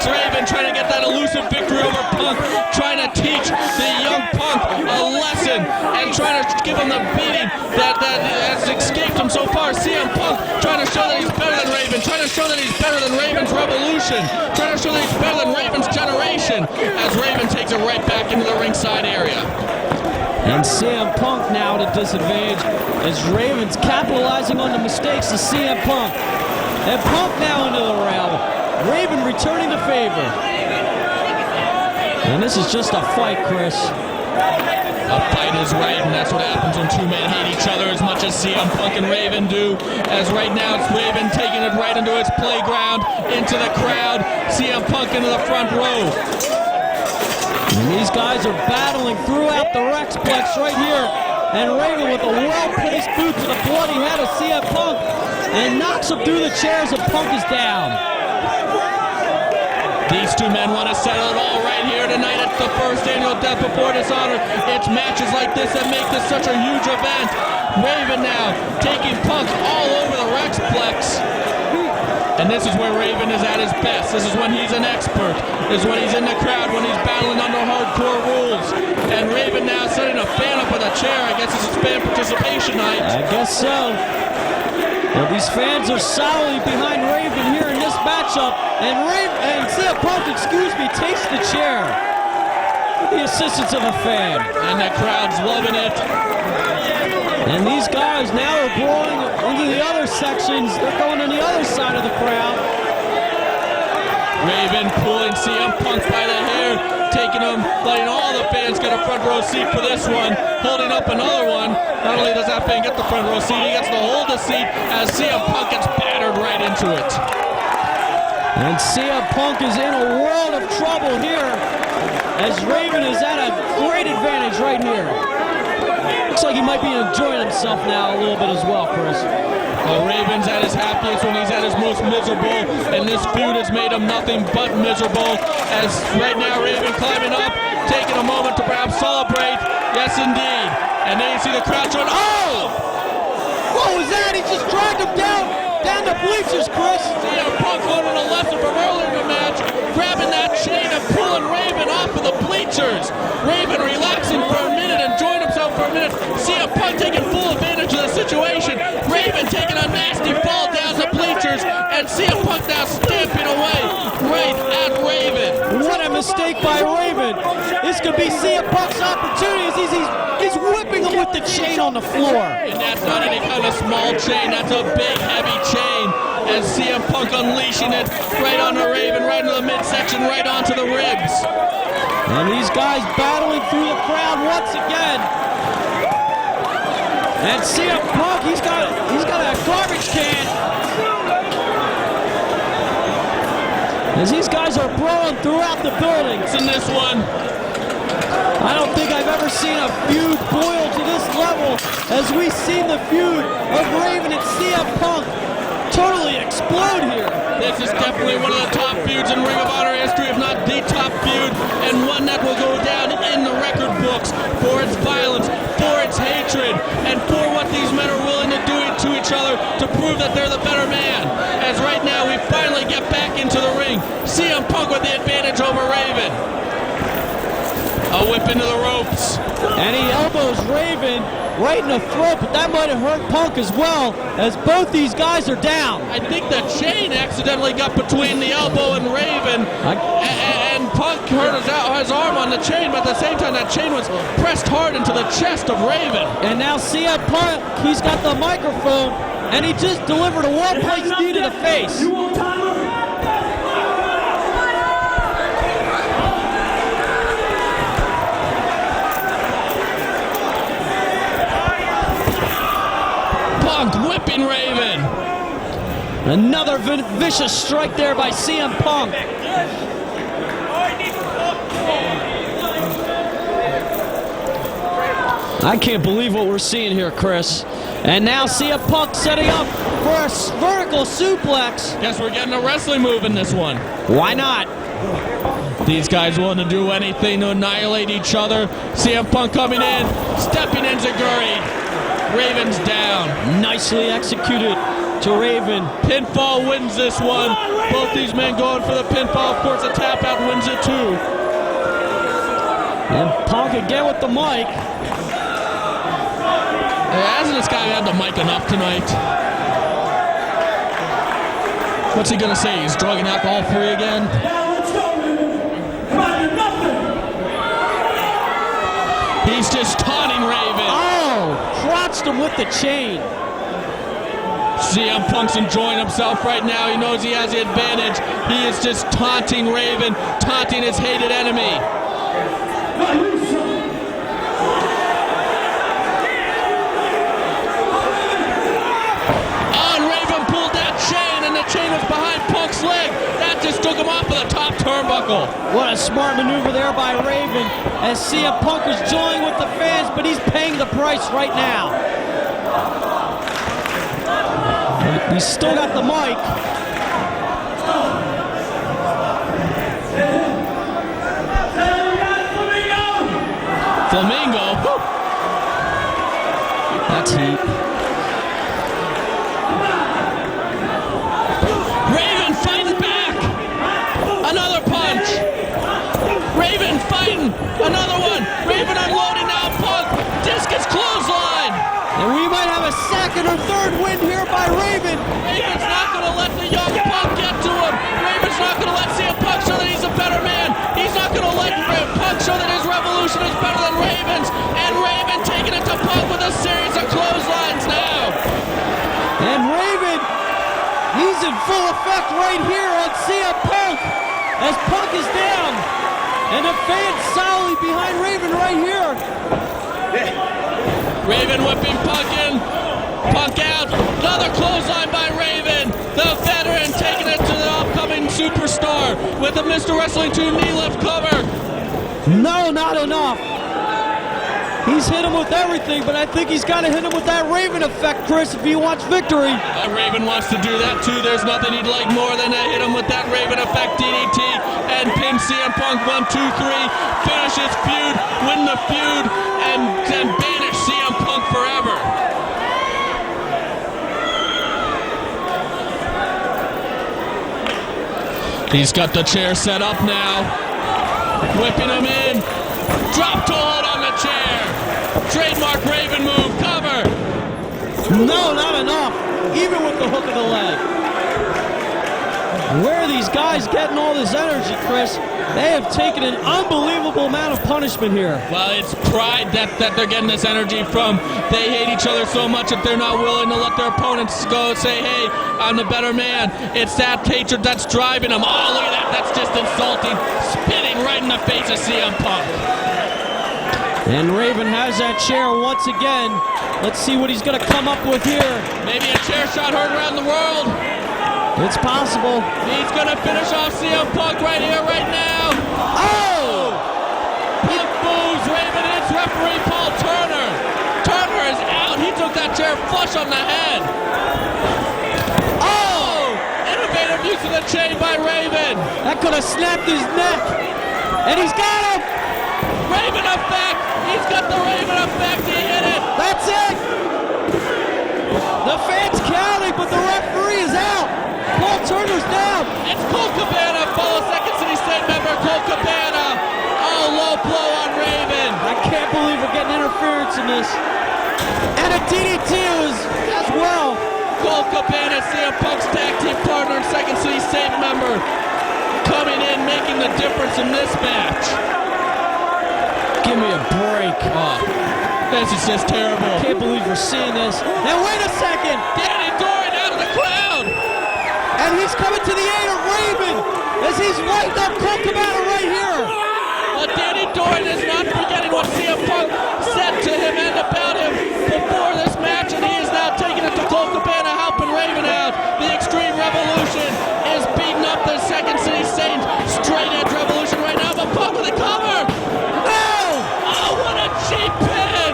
Raven trying to get that elusive victory over Punk, trying to teach the young Punk a lesson and trying to give him the beating that has escaped him so far. CM Punk trying to show that he's better than Raven, trying to show that he's better than Raven's revolution, trying to show that he's better than Raven's generation as Raven takes it right back into the ringside area. And CM Punk now at a disadvantage as Raven's capitalizing on the mistakes of CM Punk. And Punk now into the rail. Raven returning the favor. And this is just a fight, Chris. A fight is right, and that's what happens when two men hate each other as much as CM Punk and Raven do. As right now, it's Raven taking it right into his playground, into the crowd. CM Punk into the front row. And these guys are battling throughout the Rexplex right here. And Raven with a well-placed boot to the bloody head of CM Punk and knocks him through the chairs and Punk is down. These two men want to settle it all right here tonight at the first annual Death Before Dishonor. It's matches like this that make this such a huge event. Raven now taking Punk all over the Rexplex. And this is where Raven is at his best. This is when he's an expert. This is when he's in the crowd, when he's battling under hardcore rules. And Raven now setting a fan up with a chair. I guess this is fan participation night. I guess so. Well, these fans are solidly behind Raven here in this matchup. And CM Punk, takes the chair with the assistance of a fan. And the crowd's loving it. And these guys now are blowing into the other sections. They're going on the other side of the crowd. Raven pulling CM Punk by the hair, taking him, letting all the fans get a front row seat for this one, holding up another one. Not only does that fan get the front row seat, he gets to hold the seat as CM Punk gets battered right into it. And CM Punk is in a world of trouble here as Raven is at a great advantage right here. Looks like he might be enjoying himself now a little bit as well, Chris. Well, Raven's at his happiest when he's at his most miserable, and this feud has made him nothing but miserable. As right now, Raven climbing up, taking a moment to perhaps celebrate. Yes, indeed. And then you see the crowd showing, oh! What was that? He just dragged him down the bleachers, Chris. CM Punk learning a lesson from earlier in the match, grabbing that chain and pulling Raven off of the bleachers. Raven relaxing for a minute, enjoying himself for a minute. CM Punk taking full advantage of the situation. Raven taking a nasty fall down the bleachers, and CM Punk now stamping away right at Raven. What a mistake by Raven. This could be CM Punk's opportunity. He's whipping him with the chain on the floor. And that's not any kind of small chain. That's a big, heavy chain. And CM Punk unleashing it right onto Raven, right into the midsection, right onto the ribs. And these guys battling through the crowd once again. And CM Punk, he's got a garbage can. As these guys are brawling throughout the building. In this one, I don't think I've ever seen a feud boil to this level as we've seen the feud of Raven and CM Punk totally explode here. This is definitely one of the top feuds in Ring of Honor history, if not the top feud, and one that will go down in the record books for its violence, for its hatred, and for what these men are willing to do to each other to prove that they're the better man. As right now we finally get back into the ring. CM CM Punk with the advantage over Raven. A whip into the ropes. And he elbows Raven right in the throat, but that might have hurt Punk as well, as both these guys are down. I think the chain accidentally got between the elbow and Raven, and Punk hurt his arm on the chain, but at the same time that chain was pressed hard into the chest of Raven. And now CM Punk, he's got the microphone, and he just delivered a well-placed knee to the face. You want timer? Punk whipping Raven. Another vicious strike there by CM Punk. I can't believe what we're seeing here, Chris. And now CM Punk setting up for a vertical suplex. Guess we're getting a wrestling move in this one. Why not? These guys willing to do anything to annihilate each other. CM Punk coming in, stepping in Zaguri. Raven's down. Nicely executed to Raven. Pinfall wins this one. Both these men going for the pinfall. Of course, a tap out wins it too. And Punk again with the mic. Hasn't this guy had the mic enough tonight? What's he gonna say? He's drug and alcohol free again? Now let's go, Raven. Come on, you're nothing. He's just taunting Raven. Oh, crotched him with the chain. CM Punk's enjoying himself right now. He knows he has the advantage. He is just taunting Raven, taunting his hated enemy. Raven pulled that chain, and the chain was behind Punk's leg. That just took him off of the top turnbuckle. What a smart maneuver there by Raven, as CM Punk was joining with the fans, but he's paying the price right now. He's still got the mic. Flamingo. Woo. That's heat. Raven fighting back. Another punch. Raven fighting. Another one. Raven unloading now. Punk. Discus clothesline. And we might have a second or third win here by Raven. Raven's not going to let the young Punk get to him. Raven's not going to let CM Punk show that he's a better man. He's not going to let Punk show that his revolution is better than Raven's. And Raven taking it to Punk with a series of clotheslines now. And Raven, he's in full effect right here on CM Punk, as Punk is down. And the fans solidly behind Raven right here. Raven whipping Punk in. Punk out. Another clothesline by Raven. The veteran taking it to the upcoming superstar with a Mr. Wrestling 2 knee lift cover. No, not enough. He's hit him with everything, but I think he's got to hit him with that Raven effect, Chris, if he wants victory. Raven wants to do that too. There's nothing he'd like more than to hit him with that Raven effect DDT and pin CM Punk 1, 2, 3. Finish his feud, win the feud, and banish CM Punk forever. He's got the chair set up now. Whipping him in. Drop toe hold on the chair. Trademark Raven move. Cover. No, not enough. Even with the hook of the leg. Where are these guys getting all this energy, Chris? They have taken an unbelievable amount of punishment here. Well, it's pride that they're getting this energy from. They hate each other so much that they're not willing to let their opponents go say, hey, I'm the better man. It's that hatred that's driving them. Oh, look at that. That's just insulting. Spitting right in the face of CM Punk. And Raven has that chair once again. Let's see what he's going to come up with here. Maybe a chair shot heard around the world. It's possible. He's going to finish off CM Punk right here, right now. Oh! Punk moves. Raven hits referee Paul Turner. Turner is out. He took that chair flush on the head. Oh! Innovative use of the chain by Raven. That could have snapped his neck. And he's got him. Raven effect. He's got the Raven effect. He hit it. That's it. The fans counting, but the referee is out. Paul Turner's down. It's Colt Cabana, fellow Second City State member Colt Cabana. Oh, low blow on Raven. I can't believe we're getting interference in this. And a DDT as well. Colt Cabana, CM Punk's tag team partner and Second City State member, coming in, making the difference in this match. Give me a break. This is just terrible. Can't believe we're seeing this. Now wait a second. Danny Doran out of the crowd. And he's coming to the aid of Raven as he's lighting up Colt Cabana right here. Danny Doran is not forgetting what CM Punk said to him and about him before this match, and he is now taking it to Colt Cabana, helping Raven out. The Extreme Revolution is beating up the Second City Saints. Straight edge Revolution right now, but Punk with a cover. No! Oh, what a cheap pin!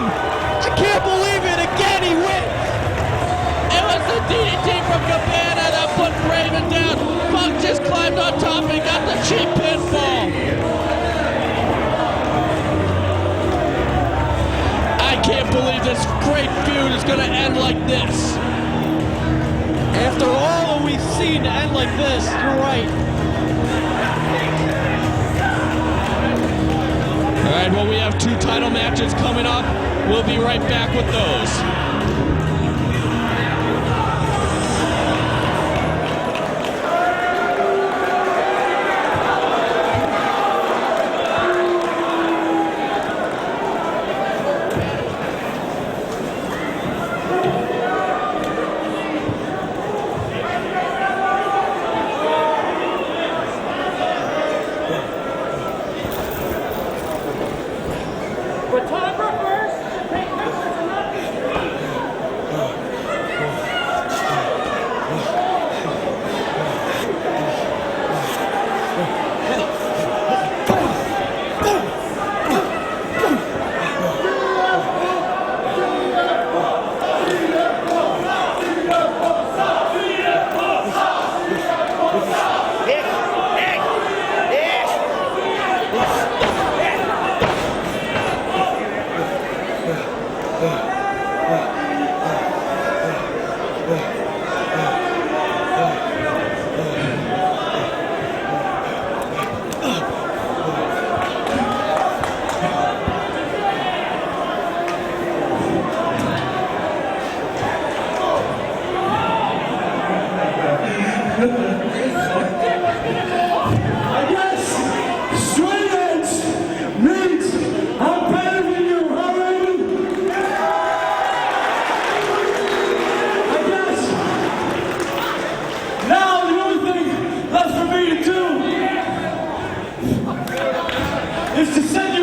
I can't believe it. Again, he wins. It was the DDT from Cabana that put Raven down. Punk just climbed on top and got the cheap pinfall. I can't believe this great feud is going to end like this. After all that we've seen to end like this, you're right. All right, well, we have 2 title matches coming up. We'll be right back with those. It's the same.